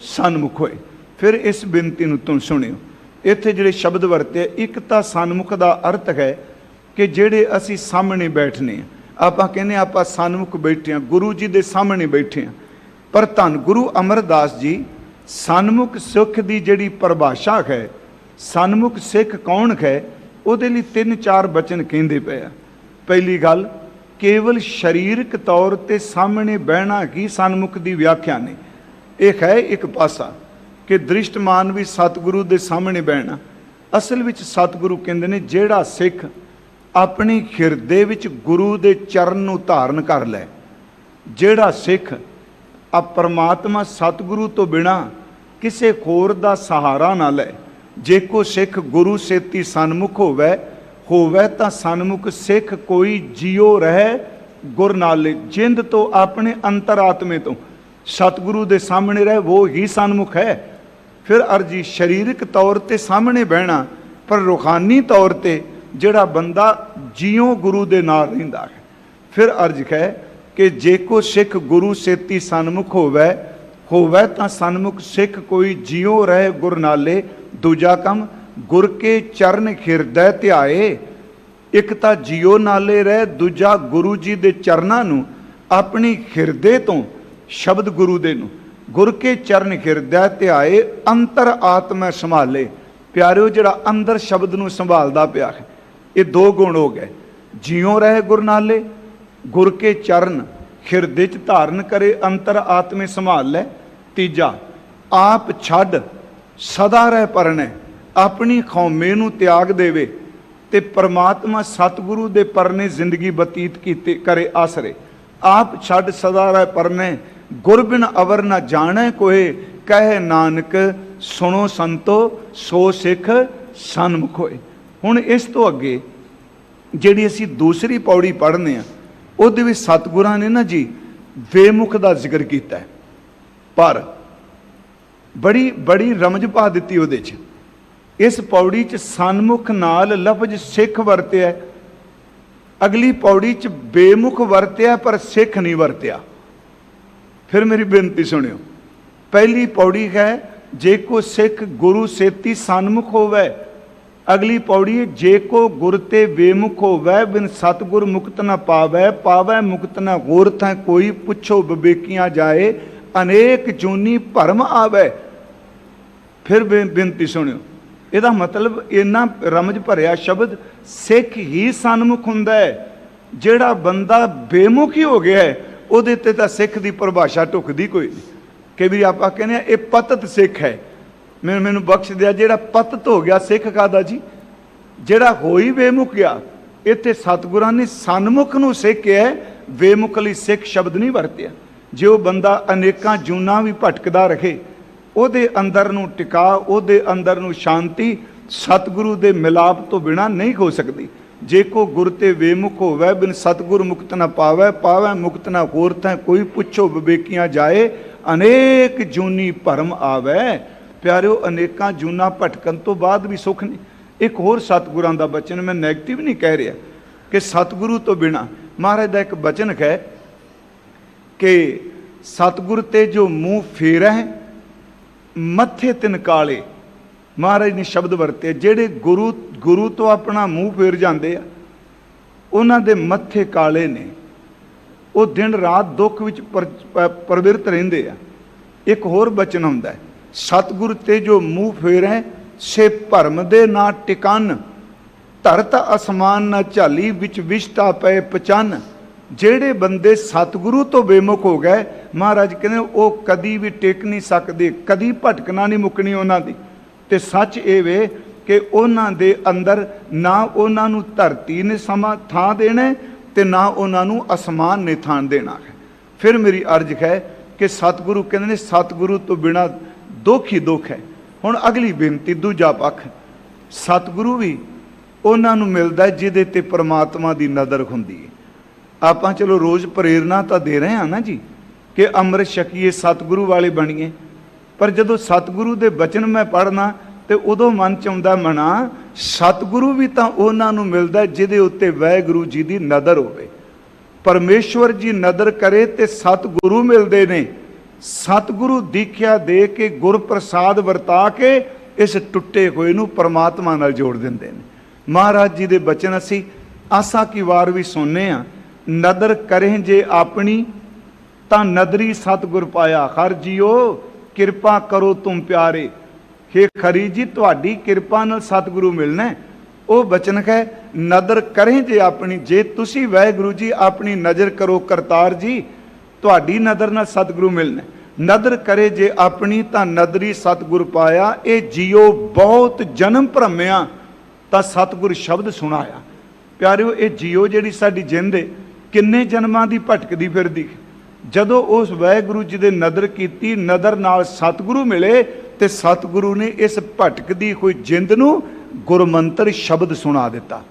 Speaker 1: ਸਨਮੁਖ ਹੋਏ। ਫਿਰ ਇਸ ਬੇਨਤੀ ਨੂੰ ਤੁਮ ਸੁਣਿਓ। ਇੱਥੇ ਜਿਹੜੇ ਸ਼ਬਦ ਵਰਤੇ, ਇੱਕ ਤਾਂ ਸਨਮੁਖ ਦਾ ਅਰਥ ਹੈ ਕਿ ਜਿਹੜੇ ਅਸੀਂ ਸਾਹਮਣੇ ਬੈਠਨੇ ਆ। ਆਪਾਂ ਕਹਿੰਦੇ ਆਪਾਂ ਸਨਮੁਖ ਬੈਠੇ ਹਾਂ, ਗੁਰੂ ਜੀ ਦੇ ਸਾਹਮਣੇ ਬੈਠੇ ਹਾਂ। ਪਰ ਧੰਨ ਗੁਰੂ ਅਮਰਦਾਸ ਜੀ ਸਨਮੁਖ ਸਿੱਖ ਦੀ ਜਿਹੜੀ ਪਰਿਭਾਸ਼ਾ ਹੈ, ਸਨਮੁਖ ਸਿੱਖ ਕੌਣ ਹੈ, ਉਹਦੇ ਲਈ 3-4 ਬਚਨ ਕਹਿੰਦੇ ਪਏ ਆ। ਪਹਿਲੀ ਗੱਲ, ਕੇਵਲ ਸਰੀਰਕ ਤੌਰ ਤੇ ਸਾਹਮਣੇ ਬਹਿਣਾ ਹੀ ਸਨਮੁਖ ਦੀ ਵਿਆਖਿਆ ਨੇ। ਇਹ ਹੈ ਇੱਕ ਪਾਸਾ ਕਿ ਦ੍ਰਿਸ਼ਟਮਾਨ ਵੀ ਸਤਿਗੁਰੂ ਦੇ ਸਾਹਮਣੇ ਬਹਿਣਾ। ਅਸਲ ਵਿੱਚ ਸਤਿਗੁਰੂ ਕਹਿੰਦੇ ਨੇ, ਜਿਹੜਾ ਸਿੱਖ ਆਪਣੀ ਹਿਰਦੇ ਵਿੱਚ ਗੁਰੂ ਦੇ ਚਰਨ ਨੂੰ ਧਾਰਨ ਕਰ ਲੈ, ਜਿਹੜਾ ਸਿੱਖ ਆ ਪਰਮਾਤਮਾ ਸਤਿਗੁਰੂ ਤੋਂ ਬਿਨਾਂ ਕਿਸੇ ਹੋਰ ਦਾ ਸਹਾਰਾ ਨਾ ਲੈ। ਜੇ ਕੋ ਸਿੱਖ ਗੁਰੂ ਸੇਤੀ ਸਨਮੁਖ ਹੋਵੇ, ਹੋਵੇ ਤਾਂ ਸਨਮੁਖ ਸਿੱਖ ਕੋਈ ਜਿਉ ਰਹਿ ਗੁਰ ਨਾਲੇ। ਜਿੰਦ ਤੋਂ ਆਪਣੇ ਅੰਤਰਾਤਮੇ ਤੋਂ ਸਤਿਗੁਰੂ ਦੇ ਸਾਹਮਣੇ ਰਹੇ, ਉਹ ਹੀ ਸਨਮੁਖ ਹੈ। ਫਿਰ ਅਰਜੀ ਸਰੀਰਕ ਤੌਰ ਤੇ ਸਾਹਮਣੇ ਬਹਿਣਾ, ਪਰ ਰੂਹਾਨੀ ਤੌਰ ਤੇ ਜਿਹੜਾ ਬੰਦਾ ਜਿਉਂ ਗੁਰੂ ਦੇ ਨਾਲ ਰਹਿੰਦਾ ਹੈ। ਫਿਰ ਅਰਜ ਹੈ ਕਿ ਜੇ ਕੋ ਸਿੱਖ ਗੁਰੂ ਸੇਤੀ ਸਨਮੁਖ ਹੋਵੇ, ਹੋਵੇ ਤਾਂ ਸਨਮੁਖ ਸਿੱਖ ਕੋਈ ਜਿਉ ਰਹੇ ਗੁਰ ਨਾਲੇ। ਦੂਜਾ ਕੰਮ ਗੁਰ ਕੇ ਚਰਨ ਹਿਰਦੈ ਧਿਆਏ। ਇੱਕ ਤਾਂ ਜਿਉ ਨਾਲੇ ਰਹਿ, ਦੂਜਾ ਗੁਰੂ ਜੀ ਦੇ ਚਰਨਾਂ ਨੂੰ ਆਪਣੀ ਹਿਰਦੇ ਤੋਂ, ਸ਼ਬਦ ਗੁਰੂ ਦੇ ਨੂੰ ਗੁਰ ਕੇ ਚਰਨ ਹਿਰਦੈ ਧਿਆਏ, ਅੰਤਰ ਆਤਮੈ ਸੰਭਾਲੇ। ਪਿਆਰਿਓ, ਜਿਹੜਾ ਅੰਦਰ ਸ਼ਬਦ ਨੂੰ ਸੰਭਾਲਦਾ ਪਿਆ ਹੈ, ਇਹ ਦੋ ਗੁਣ ਹੋ ਗਏ। ਜਿਉ ਰਹੇ ਗੁਰ ਨਾਲੇ, ਗੁਰ ਕੇ ਚਰਨ ਹਿਰਦੇ 'ਚ ਧਾਰਨ ਕਰੇ, ਅੰਤਰ ਆਤਮੇ ਸੰਭਾਲ ਲੈ। ਤੀਜਾ ਆਪ ਛੱਡ ਸਦਾ ਰਹਿ ਪਰਣੈ, ਆਪਣੀ ਖੌਮੇ ਨੂੰ ਤਿਆਗ ਦੇਵੇ ਤੇ ਪਰਮਾਤਮਾ ਸਤਿਗੁਰੂ ਦੇ ਪਰਨੇ ਜ਼ਿੰਦਗੀ ਬਤੀਤ ਕੀਤੇ ਕਰੇ ਆਸਰੇ। ਆਪ ਛੱਡ ਸਦਾ ਰਹਿ ਪਰਣੈ, ਗੁਰ ਬਿਨ ਅਵਰ ਨਾ ਜਾਣੈ ਕੋਏ। ਕਹੇ ਨਾਨਕ ਸੁਣੋ ਸੰਤੋ, ਸੋ ਸਿੱਖ ਸਨਮੁਖ ਹੋਏ। ਹੁਣ ਇਸ ਤੋਂ ਅੱਗੇ ਜਿਹੜੀ ਅਸੀਂ ਦੂਸਰੀ ਪੌੜੀ ਪੜ੍ਹਨੇ ਆ, ਉਹਦੇ ਵਿੱਚ ਸਤਿਗੁਰਾਂ ਨੇ ਨਾ ਜੀ ਵੇਮੁਖ ਦਾ ਜ਼ਿਕਰ ਕੀਤਾ ਹੈ, ਪਰ ਬੜੀ ਰਮਜ ਪਾ ਦਿੱਤੀ ਉਹਦੇ 'ਚ। ਇਸ ਪੌੜੀ 'ਚ ਸਨਮੁਖ ਨਾਲ ਲਫ਼ਜ਼ ਸਿੱਖ ਵਰਤਿਆ, ਅਗਲੀ ਪੌੜੀ 'ਚ ਬੇਮੁਖ ਵਰਤਿਆ ਪਰ ਸਿੱਖ ਨਹੀਂ ਵਰਤਿਆ। ਫਿਰ ਮੇਰੀ ਬੇਨਤੀ ਸੁਣਿਓ। ਪਹਿਲੀ ਪੌੜੀ ਹੈ ਜੇ ਕੋ ਸਿੱਖ ਗੁਰੂ ਸੇਤੀ ਸਨਮੁਖ ਹੋਵੇ। ਅਗਲੀ ਪੌੜੀ ਜੇ ਕੋ ਗੁਰ ਤੇ ਬੇਮੁਖ ਹੋਵੇ, ਬਿਨ ਸਤਿਗੁਰ ਮੁਕਤ ਨਾ ਪਾਵੈ। ਪਾਵੈ ਮੁਕਤ ਨਾ ਹੋਰ ਥਾਂ ਕੋਈ, ਪੁੱਛੋ ਵਿਵੇਕੀਆਂ ਜਾਏ, ਅਨੇਕ ਜੂਨੀ ਭਰਮ ਆਵੇ। ਫਿਰ ਬੇਨਤੀ ਸੁਣਿਓ, ਇਹਦਾ ਮਤਲਬ ਇੰਨਾ ਰਮਜ ਭਰਿਆ ਸ਼ਬਦ ਸਿੱਖ ਹੀ ਸਨਮੁਖ ਹੁੰਦਾ ਹੈ। ਜਿਹੜਾ ਬੰਦਾ ਬੇਮੁਖ ਹੀ ਹੋ ਗਿਆ ਹੈ, ਉਹਦੇ ਤੇ ਤਾਂ ਸਿੱਖ ਦੀ ਪਰਿਭਾਸ਼ਾ ਢੁੱਕਦੀ ਕੋਈ ਨਹੀਂ। ਕਿ ਵੀ ਆਪਾਂ ਕਹਿੰਦੇ ਆ ਇਹ ਪਤਤ ਸਿੱਖ ਹੈ, ਮੈਨੂੰ ਬਖਸ਼ ਦਿਆ। ਜਿਹੜਾ ਪਤਤ ਹੋ ਗਿਆ ਸਿੱਖ ਕਾਹਦਾ ਜੀ? ਜਿਹੜਾ ਹੋਈ ਬੇਮੁਖ ਗਿਆ। ਇੱਥੇ ਸਤਿਗੁਰਾਂ ਨੇ ਸਨਮੁਖ ਨੂੰ ਸਿੱਖ ਕਿਹਾ, ਬੇਮੁਖ ਲਈ ਸਿੱਖ ਸ਼ਬਦ ਨਹੀਂ ਵਰਤਿਆ। ਜੇ ਉਹ ਬੰਦਾ ਅਨੇਕਾਂ ਜੂਨਾਂ ਵੀ ਭਟਕਦਾ ਰਹੇ, ਉਹਦੇ ਅੰਦਰ ਨੂੰ ਟਿਕਾ, ਉਹਦੇ ਅੰਦਰ ਨੂੰ ਸ਼ਾਂਤੀ ਸਤਿਗੁਰੂ ਦੇ ਮਿਲਾਪ ਤੋਂ ਬਿਨਾਂ ਨਹੀਂ ਹੋ ਸਕਦੀ। ਜੇ ਕੋ ਗੁਰ ਤੇ ਵੇਮੁਖ ਹੋਵੇ, ਬਿਨ ਸਤਿਗੁਰ ਮੁਕਤ ਨਾ ਪਾਵੈ। ਪਾਵੈ ਮੁਕਤ ਨਾ ਹੋਰ ਥਾਂ ਕੋਈ, ਪੁੱਛੋ ਵਿਵੇਕੀਆਂ ਜਾਏ, ਅਨੇਕ ਜੂਨੀ ਭਰਮ ਆਵੈ। ਪਿਆਰਿਓ, ਅਨੇਕਾਂ ਜੂਨਾਂ ਭਟਕਣ ਤੋਂ ਬਾਅਦ ਵੀ ਸੁੱਖ ਨਹੀਂ। ਇੱਕ ਹੋਰ ਸਤਿਗੁਰਾਂ ਦਾ ਬਚਨ, ਮੈਂ ਨੈਗੇਟਿਵ ਨਹੀਂ ਕਹਿ ਰਿਹਾ, ਕਿ ਸਤਿਗੁਰੂ ਤੋਂ ਬਿਨਾਂ ਮਹਾਰਾਜ ਦਾ ਇੱਕ ਬਚਨ ਹੈ ਕਿ ਸਤਿਗੁਰ ਤੇ ਜੋ ਮੂੰਹ ਫੇਰੈ ਮੱਥੇ ਤਿਨ ਕਾਲੇ। ਮਹਾਰਾਜ ਨੇ ਸ਼ਬਦ ਵਰਤੇ, ਜਿਹੜੇ ਗੁਰੂ ਤੋਂ ਆਪਣਾ ਮੂੰਹ ਫੇਰ ਜਾਂਦੇ ਆ, ਉਹਨਾਂ ਦੇ ਮੱਥੇ ਕਾਲੇ ਨੇ। ਉਹ ਦਿਨ ਰਾਤ ਦੁੱਖ ਵਿੱਚ ਪ੍ਰਵਿਰਤ ਰਹਿੰਦੇ ਆ। ਇੱਕ ਹੋਰ ਬਚਨ ਹੁੰਦਾ ਹੈ, ਸਤਿਗੁਰ ਤੇ ਜੋ ਮੂੰਹ ਫੇਰੈ ਸੇ ਭਰਮ ਦੇ ਨਾ ਟਿਕਨ। ਧਰਤ ਅਸਮਾਨ ਨਾ ਝਾਲੀ, ਵਿੱਚ ਵਿਸ਼ਟਾ ਪਏ ਪਚਨ। ਜਿਹੜੇ ਬੰਦੇ ਸਤਿਗੁਰੂ ਤੋਂ ਬੇਮੁਖ ਹੋ ਗਏ, ਮਹਾਰਾਜ ਕਹਿੰਦੇ ਉਹ ਕਦੀ ਵੀ ਟਿਕ ਨਹੀਂ ਸਕਦੇ, ਕਦੀ ਭਟਕਣਾ ਨਹੀਂ ਮੁੱਕਣੀ ਉਹਨਾਂ ਦੀ। ਤੇ ਸੱਚ ਇਹ ਵੇ ਕਿ ਉਹਨਾਂ ਦੇ ਅੰਦਰ ਨਾ ਉਹਨਾਂ ਨੂੰ ਧਰਤੀ ਨੇ ਥਾਂ ਦੇਣਾ, ਤੇ ਨਾ ਉਹਨਾਂ ਨੂੰ ਅਸਮਾਨ ਨੇ ਥਾਂ ਦੇਣਾ ਹੈ। ਫਿਰ ਮੇਰੀ ਅਰਜ਼ ਹੈ ਕਿ ਸਤਿਗੁਰੂ ਕਹਿੰਦੇ ਨੇ ਸਤਿਗੁਰੂ ਤੋਂ ਬਿਨਾਂ ਦੁੱਖ ਹੀ ਦੁੱਖ ਹੈ। ਹੁਣ ਅਗਲੀ ਬੇਨਤੀ, ਦੂਜਾ ਪੱਖ, ਸਤਿਗੁਰੂ ਵੀ ਉਹਨਾਂ ਨੂੰ ਮਿਲਦਾ ਜਿਹਦੇ ਤੇ ਪਰਮਾਤਮਾ ਦੀ ਨਜ਼ਰ ਹੁੰਦੀ ਹੈ। ਆਪਾਂ ਚਲੋ ਰੋਜ਼ ਪ੍ਰੇਰਨਾ ਤਾਂ ਦੇ ਰਹੇ ਹਾਂ ਨਾ ਜੀ ਕਿ ਅੰਮ੍ਰਿਤ ਛਕੀਏ, ਸਤਿਗੁਰੂ ਵਾਲੇ ਬਣੀਏ, ਪਰ ਜਦੋਂ ਸਤਿਗੁਰੂ ਦੇ ਬਚਨ ਮੈਂ ਪੜ੍ਹਨਾ ਤੇ ਉਦੋਂ ਮਨ 'ਚ ਆਉਂਦਾ, ਮਨਾ ਸਤਿਗੁਰੂ ਵੀ ਤਾਂ ਉਹਨਾਂ ਨੂੰ ਮਿਲਦਾ ਜਿਹਦੇ ਉੱਤੇ ਵਾਹਿਗੁਰੂ ਜੀ ਦੀ ਨਜ਼ਰ ਹੋਵੇ। ਪਰਮੇਸ਼ਵਰ ਜੀ ਨਜ਼ਰ ਕਰੇ ਤੇ ਸਤਿਗੁਰੂ ਮਿਲਦੇ ਨੇ। ਸਤਿਗੁਰੂ ਦੀਖਿਆ ਦੇ ਕੇ, ਗੁਰ ਪ੍ਰਸਾਦ ਵਰਤਾ ਕੇ ਇਸ ਟੁੱਟੇ ਹੋਏ ਨੂੰ ਪਰਮਾਤਮਾ ਨਾਲ ਜੋੜ ਦਿੰਦੇ ਨੇ। ਮਹਾਰਾਜ ਜੀ ਦੇ ਬਚਨ ਅਸੀਂ ਆਸਾ ਕੀ ਵਾਰ ਵੀ ਸੁਣਨੇ ਆ, ਨਦਰ ਕਰੇ ਜੇ ਆਪਣੀ ਤਾਂ ਨਦਰੀ ਸਤਿਗੁਰ ਪਾਇਆ। ਹਰ ਜੀਓ ਕਿਰਪਾ ਕਰੋ ਤੁਮ ਪਿਆਰੇ। ਹੇ ਖਰੀ ਜੀ, ਤੁਹਾਡੀ ਕਿਰਪਾ ਨਾਲ ਸਤਿਗੁਰੂ ਮਿਲਣਾ। ਉਹ ਬਚਨ ਹੈ, ਨਦਰ ਕਰੇ ਜੇ ਆਪਣੀ। ਜੇ ਤੁਸੀਂ ਵਾਹਿਗੁਰੂ ਜੀ ਆਪਣੀ ਨਜ਼ਰ ਕਰੋ ਕਰਤਾਰ ਜੀ, ਤੁਹਾਡੀ ਨਜ਼ਰ ਨਾਲ ਸਤਿਗੁਰੂ ਮਿਲਣਾ। ਨਦਰ ਕਰੇ ਜੇ ਆਪਣੀ ਤਾਂ ਨਦਰੀ ਸਤਿਗੁਰ ਪਾਇਆ। ਇਹ ਜੀਓ ਬਹੁਤ ਜਨਮ ਭਰਮਿਆ ਤਾਂ ਸਤਿਗੁਰ ਸ਼ਬਦ ਸੁਣਾਇਆ। ਪਿਆਰਿਓ, ਇਹ ਜੀਓ ਜਿਹੜੀ ਸਾਡੀ ਜਿੰਦ ਹੈ, ਕਿੰਨੇ ਜਨਮਾਂ ਦੀ ਭਟਕਦੀ ਫਿਰਦੀ। ਜਦੋਂ ਉਸ ਵਾਹਿਗੁਰੂ ਜੀ ਦੇ ਨਦਰ ਕੀਤੀ, ਨਦਰ ਨਾਲ ਸਤਿਗੁਰੂ ਮਿਲੇ ਤੇ ਸਤਿਗੁਰੂ ਨੇ ਇਸ ਭਟਕਦੀ ਹੋਈ ਜਿੰਦ ਨੂੰ ਗੁਰਮੰਤਰ ਸ਼ਬਦ ਸੁਣਾ ਦਿੱਤਾ,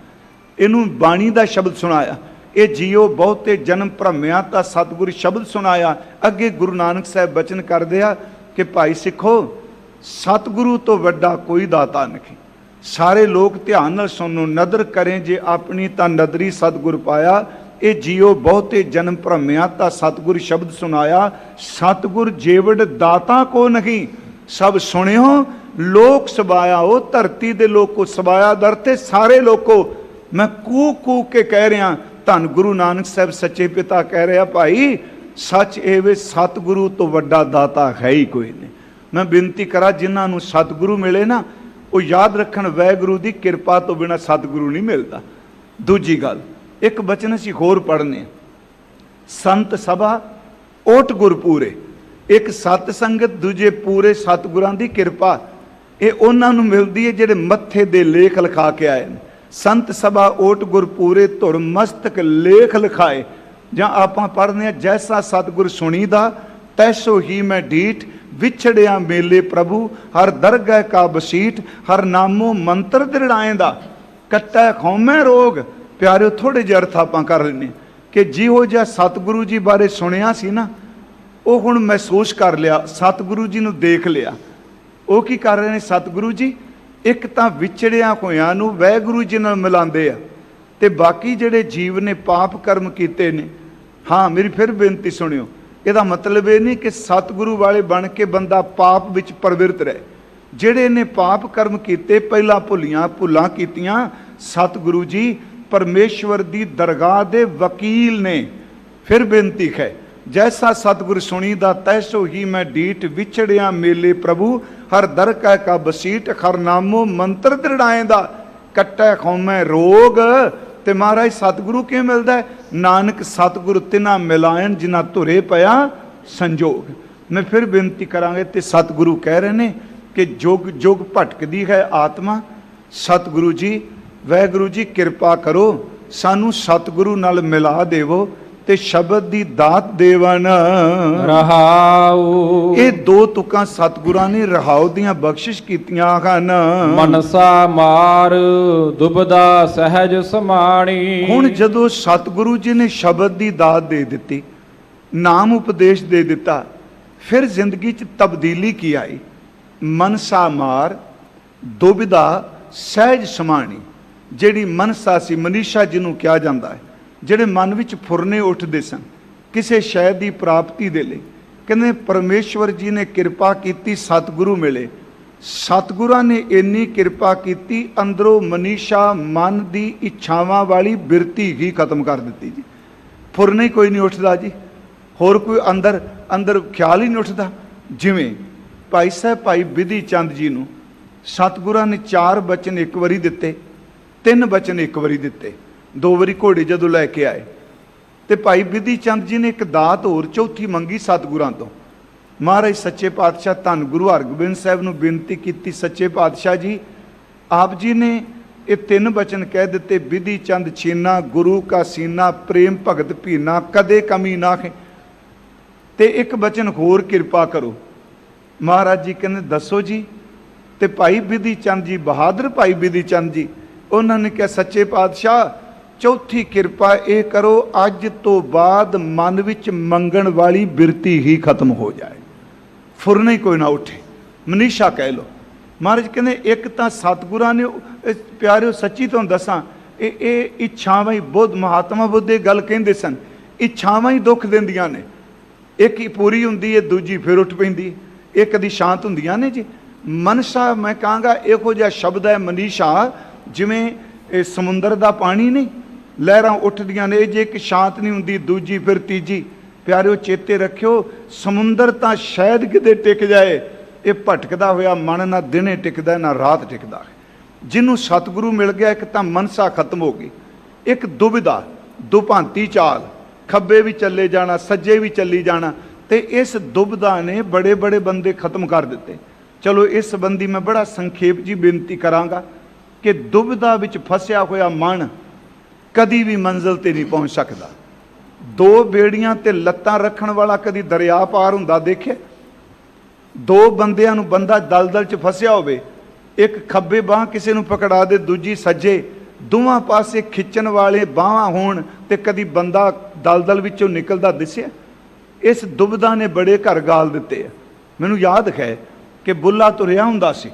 Speaker 1: ਇਹਨੂੰ ਬਾਣੀ ਦਾ ਸ਼ਬਦ ਸੁਣਾਇਆ। ਇਹ ਜੀਓ ਬਹੁਤੇ ਜਨਮ ਭਰਮਿਆ ਤਾਂ ਸਤਿਗੁਰੂ ਸ਼ਬਦ ਸੁਣਾਇਆ। ਅੱਗੇ ਗੁਰੂ ਨਾਨਕ ਸਾਹਿਬ ਬਚਨ ਕਰਦੇ ਆ ਕਿ ਭਾਈ ਸਿੱਖੋ, ਸਤਿਗੁਰੂ ਤੋਂ ਵੱਡਾ ਕੋਈ ਦਾਤਾ ਨਹੀਂ। ਸਾਰੇ ਲੋਕ ਧਿਆਨ ਨਾਲ ਸੁਣੋ, ਨਦਰ ਕਰੇ ਜੇ ਆਪਣੀ ਤਾਂ ਨਦਰੀ ਸਤਿਗੁਰ ਪਾਇਆ। ਇਹ ਜੀਓ ਬਹੁਤੇ ਜਨਮ ਭਰਮਿਆ ਤਾਂ ਸਤਿਗੁਰ ਸ਼ਬਦ ਸੁਣਾਇਆ। ਸਤਿਗੁਰ ਜੇਵੜ ਦਾਤਾ ਕੋ ਨਹੀਂ, ਸਭ ਸੁਣਿਓ ਲੋਕ ਸਬਾਇਆ। ਉਹ ਧਰਤੀ ਦੇ ਲੋਕੋ, ਸਬਾਇਆ ਦਰ ਤੇ ਸਾਰੇ ਲੋਕੋ। ਮੈਂ ਕੂਕ ਕੂਕ ਕੇ ਕਹਿ ਰਿਹਾ, ਧੰਨ ਗੁਰੂ ਨਾਨਕ ਸਾਹਿਬ ਸੱਚੇ ਪਿਤਾ ਕਹਿ ਰਿਹਾ, ਭਾਈ ਸੱਚ ਇਹ ਵੇ ਸਤਿਗੁਰੂ ਤੋਂ ਵੱਡਾ ਦਾਤਾ ਹੈ ਹੀ ਕੋਈ ਨਹੀਂ। ਮੈਂ ਬੇਨਤੀ ਕਰਾਂ, ਜਿਨ੍ਹਾਂ ਨੂੰ ਸਤਿਗੁਰੂ ਮਿਲੇ ਨਾ, ਉਹ ਯਾਦ ਰੱਖਣ, ਵਾਹਿਗੁਰੂ ਦੀ ਕਿਰਪਾ ਤੋਂ ਬਿਨਾਂ ਸਤਿਗੁਰੂ ਨਹੀਂ ਮਿਲਦਾ। ਦੂਜੀ ਗੱਲ, ਇੱਕ ਬਚਨ ਅਸੀਂ ਹੋਰ ਪੜ੍ਹਨੇ, ਸੰਤ ਸਭਾ ਓਟ ਗੁਰਪੂਰੇ। ਇੱਕ ਸਤ ਸੰਗਤ, ਦੂਜੇ ਪੂਰੇ ਸਤਿਗੁਰਾਂ ਦੀ ਕਿਰਪਾ। ਇਹ ਉਹਨਾਂ ਨੂੰ ਮਿਲਦੀ ਹੈ ਜਿਹੜੇ ਮੱਥੇ ਦੇ ਲੇਖ ਲਿਖਾ ਕੇ ਆਏ ਨੇ। ਸੰਤ ਸਭਾ ਓਟ ਗੁਰਪੂਰੇ ਧੁਰ ਮਸਤਕ ਲੇਖ ਲਿਖਾਏ। ਜਾਂ ਆਪਾਂ ਪੜ੍ਹਦੇ ਹਾਂ, ਜੈਸਾ ਸਤਿਗੁਰ ਸੁਣੀਦਾ ਤੈਸੋ ਹੀ ਮੈਂ ਢੀਠ। ਵਿਛੜਿਆ ਮੇਲੇ ਪ੍ਰਭੂ ਹਰ ਦਰਗਹਿ ਕਾ ਬਸੀਠ। ਹਰ ਨਾਮੋ ਮੰਤਰ ਦ੍ਰਿੜਾਏਂਦਾ ਕੱਟੈ ਖੌਮੈ ਰੋਗ। ਪਿਆਰਿਓ, ਥੋੜ੍ਹੇ ਜਿਹੇ ਅਰਥ ਆਪਾਂ ਕਰ ਲੈਂਦੇ ਕਿ ਜਿਹੋ ਜਿਹਾ ਸਤਿਗੁਰੂ ਜੀ ਬਾਰੇ ਸੁਣਿਆ ਸੀ ਨਾ, ਉਹ ਹੁਣ ਮਹਿਸੂਸ ਕਰ ਲਿਆ, ਸਤਿਗੁਰੂ ਜੀ ਨੂੰ ਦੇਖ ਲਿਆ। ਉਹ ਕੀ ਕਰ ਰਹੇ ਨੇ ਸਤਿਗੁਰੂ ਜੀ? ਇੱਕ ਤਾਂ ਵਿਛੜਿਆ ਹੋਇਆਂ ਨੂੰ ਵਾਹਿਗੁਰੂ ਜੀ ਨਾਲ ਮਿਲਾਉਂਦੇ ਆ, ਤੇ ਬਾਕੀ ਜਿਹੜੇ ਜੀਵ ਨੇ ਪਾਪ ਕਰਮ ਕੀਤੇ ਨੇ, ਹਾਂ ਮੇਰੀ ਫਿਰ ਬੇਨਤੀ ਸੁਣਿਓ, ਇਹਦਾ ਮਤਲਬ ਇਹ ਨਹੀਂ ਕਿ ਸਤਿਗੁਰੂ ਵਾਲੇ ਬਣ ਕੇ ਬੰਦਾ ਪਾਪ ਵਿੱਚ ਪ੍ਰਵਿਰਤ ਰਹੇ। ਜਿਹੜੇ ਨੇ ਪਾਪ ਕਰਮ ਕੀਤੇ, ਪਹਿਲਾਂ ਭੁੱਲਾਂ ਕੀਤੀਆਂ, ਸਤਿਗੁਰੂ ਜੀ ਪਰਮੇਸ਼ਵਰ ਦੀ ਦਰਗਾਹ ਦੇ ਵਕੀਲ ਨੇ। ਫਿਰ ਬੇਨਤੀ ਹੈ, ਜੈਸਾ ਸਤਿਗੁਰ ਸੁਣੀਦਾ ਤੈਸੋ ਹੀ ਮੈਂ ਢੀਠ। ਵਿਛੜਿਆ ਮੇਲੇ ਪ੍ਰਭੂ ਹਰ ਦਰਗਹਿ ਕਾ ਬਸੀਠ। ਹਰ ਨਾਮੋ ਮੰਤਰ ਦ੍ਰਿੜਾਏਂਦਾ ਕੱਟੈ ਖੌਮੈ ਰੋਗ। ਤੇ ਮਹਾਰਾਜ ਸਤਿਗੁਰੂ ਕਿਵੇਂ ਮਿਲਦਾ? ਨਾਨਕ ਸਤਿਗੁਰੂ ਤਿਨਾ ਮਿਲਾਇਣ ਜਿਨ੍ਹਾਂ ਧੁਰੇ ਪਿਆ ਸੰਜੋਗ। ਮੈਂ ਫਿਰ ਬੇਨਤੀ ਕਰਾਂਗੇ, ਤੇ ਸਤਿਗੁਰੂ ਕਹਿ ਰਹੇ ਨੇ ਕਿ ਜੁਗ ਜੁਗ ਭਟਕਦੀ ਹੈ ਆਤਮਾ। ਸਤਿਗੁਰੂ ਜੀ, ਵਾਹਿਗੁਰੂ ਜੀ ਕਿਰਪਾ ਕਰੋ, ਸਾਨੂੰ ਸਤਿਗੁਰੂ ਨਾਲ ਮਿਲਾ ਦੇਵੋ ਤੇ ਸ਼ਬਦ ਦੀ ਦਾਤ ਦੇਵਨ।
Speaker 2: ਰਹਾਉ।
Speaker 1: ਇਹ ਦੋ ਤੁਕਾਂ ਸਤਿਗੁਰਾਂ ਨੇ ਰਹਾਉ ਦੀਆਂ ਬਖਸ਼ਿਸ਼ ਕੀਤੀਆਂ ਹਨ।
Speaker 2: ਮਨਸਾ ਮਾਰ ਦੁਬਦਾ ਸਹਿਜ ਸਮਾਣੀ।
Speaker 1: ਹੁਣ ਜਦੋਂ ਸਤਿਗੁਰੂ ਜੀ ਨੇ ਸ਼ਬਦ ਦੀ ਦਾਤ ਦੇ ਦਿੱਤੀ, ਨਾਮ ਉਪਦੇਸ਼ ਦੇ ਦਿੱਤਾ, ਫਿਰ ਜ਼ਿੰਦਗੀ 'ਚ ਤਬਦੀਲੀ ਕੀ ਆਈ? ਮਨਸਾ ਮਾਰ ਦੁਬਦਾ ਸਹਿਜ ਸਮਾਣੀ। ਜਿਹੜੀ ਮਨਸਾ ਸੀ, ਮਨੀਸ਼ਾ ਜਿਹਨੂੰ ਕਿਹਾ ਜਾਂਦਾ ਹੈ, ਜਿਹੜੇ ਮਨ ਵਿੱਚ ਫੁਰਨੇ ਉੱਠਦੇ ਸਨ ਕਿਸੇ ਸ਼ੈ ਦੀ ਪ੍ਰਾਪਤੀ ਦੇ ਲਈ, ਕਹਿੰਦੇ ਪਰਮੇਸ਼ਵਰ ਜੀ ਨੇ ਕਿਰਪਾ ਕੀਤੀ, ਸਤਿਗੁਰੂ ਮਿਲੇ। ਸਤਿਗੁਰਾਂ ਨੇ ਇੰਨੀ ਕਿਰਪਾ ਕੀਤੀ, ਅੰਦਰੋਂ ਮਨੀਸ਼ਾ ਮਨ ਦੀ ਇੱਛਾਵਾਂ ਵਾਲੀ ਬਿਰਤੀ ਹੀ ਖਤਮ ਕਰ ਦਿੱਤੀ ਜੀ। ਫੁਰਨੇ ਕੋਈ ਨਹੀਂ ਉੱਠਦਾ ਜੀ, ਹੋਰ ਕੋਈ ਅੰਦਰ ਖਿਆਲ ਹੀ ਨਹੀਂ ਉੱਠਦਾ। ਜਿਵੇਂ ਭਾਈ ਸਾਹਿਬ ਭਾਈ ਬਿਧੀ ਚੰਦ ਜੀ ਨੂੰ ਸਤਿਗੁਰਾਂ ਨੇ 4 ਬਚਨ ਇੱਕ ਵਾਰੀ ਦਿੱਤੇ, 3 ਬਚਨ ਇੱਕ ਵਾਰੀ ਦਿੱਤੇ। 2 ਵਾਰੀ ਘੋੜੇ ਜਦੋਂ ਲੈ ਕੇ ਆਏ, ਤੇ ਭਾਈ ਬਿਧੀ ਚੰਦ ਜੀ ਨੇ ਇੱਕ ਦਾਤ ਹੋਰ ਚੌਥੀ ਮੰਗੀ ਸਤਿਗੁਰਾਂ ਤੋਂ। ਮਹਾਰਾਜ ਸੱਚੇ ਪਾਤਸ਼ਾਹ ਧੰਨ ਗੁਰੂ ਹਰਗੋਬਿੰਦ ਸਾਹਿਬ ਨੂੰ ਬੇਨਤੀ ਕੀਤੀ, ਸੱਚੇ ਪਾਤਸ਼ਾਹ ਜੀ, ਆਪ ਜੀ ਨੇ ਇਹ 3 ਬਚਨ ਕਹਿ ਦਿੱਤੇ, ਬਿਧੀ ਚੰਦ ਛੀਨਾ ਗੁਰੂ ਕਾ ਸੀਨਾ, ਪ੍ਰੇਮ ਭਗਤ ਭੀਨਾ, ਕਦੇ ਕਮੀ ਨਾ ਹੈ। ਤੇ ਇੱਕ ਬਚਨ ਹੋਰ ਕਿਰਪਾ ਕਰੋ। ਮਹਾਰਾਜ ਜੀ ਕਹਿੰਦੇ ਦੱਸੋ ਜੀ। ਤੇ ਭਾਈ ਬਿਧੀ ਚੰਦ ਜੀ, ਬਹਾਦਰ ਭਾਈ ਬਿਧੀ ਚੰਦ ਜੀ, ਉਹਨਾਂ ਨੇ ਕਿਹਾ ਸੱਚੇ ਪਾਤਸ਼ਾਹ, ਚੌਥੀ ਕਿਰਪਾ ਇਹ ਕਰੋ, ਅੱਜ ਤੋਂ ਬਾਅਦ ਮਨ ਵਿੱਚ ਮੰਗਣ ਵਾਲੀ ਬਿਰਤੀ ਹੀ ਖਤਮ ਹੋ ਜਾਏ, ਫੁਰਨਾ ਹੀ ਕੋਈ ਨਾ ਉੱਠੇ, ਮਨੀਸ਼ਾ ਕਹਿ ਲਓ। ਮਹਾਰਾਜ ਕਹਿੰਦੇ ਇੱਕ ਤਾਂ ਸਤਿਗੁਰਾਂ ਨੇ, ਪਿਆਰਿਓ ਸੱਚੀ ਤੁਹਾਨੂੰ ਦੱਸਾਂ, ਇਹ ਇੱਛਾਵਾਂ ਹੀ ਬੁੱਧ, ਮਹਾਤਮਾ ਬੁੱਧ ਇਹ ਗੱਲ ਕਹਿੰਦੇ ਸਨ, ਇੱਛਾਵਾਂ ਹੀ ਦੁੱਖ ਦਿੰਦੀਆਂ ਨੇ। ਇੱਕ ਹੀ ਪੂਰੀ ਹੁੰਦੀ ਹੈ, ਦੂਜੀ ਫਿਰ ਉੱਠ ਪੈਂਦੀ, ਇਹ ਕਦੀ ਸ਼ਾਂਤ ਹੁੰਦੀਆਂ ਨੇ ਜੀ। ਮਨਸ਼ਾ ਮੈਂ ਕਹਾਂਗਾ ਇਹੋ ਜਿਹਾ ਸ਼ਬਦ ਹੈ ਮਨੀਸ਼ਾ, ਜਿਵੇਂ ਇਹ ਸਮੁੰਦਰ ਦਾ ਪਾਣੀ ਨਹੀਂ, ਲਹਿਰਾਂ ਉੱਠਦੀਆਂ ਨੇ, ਜੇ ਇੱਕ ਸ਼ਾਂਤ ਨਹੀਂ ਹੁੰਦੀ, ਦੂਜੀ ਫਿਰ ਤੀਜੀ। ਪਿਆਰਿਓ ਚੇਤੇ ਰੱਖਿਓ, ਸਮੁੰਦਰ ਤਾਂ ਸ਼ਾਇਦ ਕਿਤੇ ਟਿਕ ਜਾਏ, ਇਹ ਭਟਕਦਾ ਹੋਇਆ ਮਨ ਨਾ ਦਿਨੇ ਟਿਕਦਾ ਨਾ ਰਾਤ ਟਿਕਦਾ ਹੈ। ਜਿਹਨੂੰ ਸਤਿਗੁਰੂ ਮਿਲ ਗਿਆ, ਇੱਕ ਤਾਂ ਮਨਸਾ ਖਤਮ ਹੋ ਗਈ, ਇੱਕ ਦੁਬਿਧਾ, ਦੁਭਾਂਤੀ ਚਾਲ, ਖੱਬੇ ਵੀ ਚੱਲੇ ਜਾਣਾ, ਸੱਜੇ ਵੀ ਚੱਲੀ ਜਾਣਾ, ਤੇ ਇਸ ਦੁਬਿਧਾ ਨੇ ਬੜੇ ਬੜੇ ਬੰਦੇ ਖਤਮ ਕਰ ਦਿੱਤੇ। ਚਲੋ ਇਸ ਸੰਬੰਧੀ ਮੈਂ ਬੜਾ ਸੰਖੇਪ ਜੀ ਬੇਨਤੀ ਕਰਾਂਗਾ ਕਿ ਦੁਬਿਧਾ ਵਿੱਚ ਫਸਿਆ ਹੋਇਆ ਮਨ ਕਦੀ ਵੀ ਮੰਜ਼ਿਲ ਤੇ ਨਹੀਂ ਪਹੁੰਚ ਸਕਦਾ। 2 ਬੇੜੀਆਂ ਤੇ ਲੱਤਾਂ ਰੱਖਣ ਵਾਲਾ ਕਦੀ ਦਰਿਆ ਪਾਰ ਹੁੰਦਾ ਦੇਖਿਆ? ਦੋ ਬੰਦਿਆਂ ਨੂੰ ਬੰਦਾ ਦਲਦਲ 'ਚ ਫਸਿਆ ਹੋਵੇ, ਇੱਕ ਖੱਬੇ ਬਾਹ ਕਿਸੇ ਨੂੰ ਪਕੜਾ ਦੇ, ਦੂਜੀ ਸੱਜੇ, ਦੋਵਾਂ ਪਾਸੇ ਖਿੱਚਣ ਵਾਲੇ ਬਾਹਾਂ ਹੋਣ ਤੇ ਕਦੀ ਬੰਦਾ ਦਲਦਲ ਵਿੱਚੋਂ ਨਿਕਲਦਾ ਦਿਸਿਆ? ਇਸ ਦੁਬਦਾ ਨੇ ਬੜੇ ਘਰ ਗਾਲ ਦਿੱਤੇ ਆ। ਮੈਨੂੰ ਯਾਦ ਹੈ ਕਿ ਬੁੱਲਾ ਤੁਰਿਆ ਹੁੰਦਾ ਸੀ,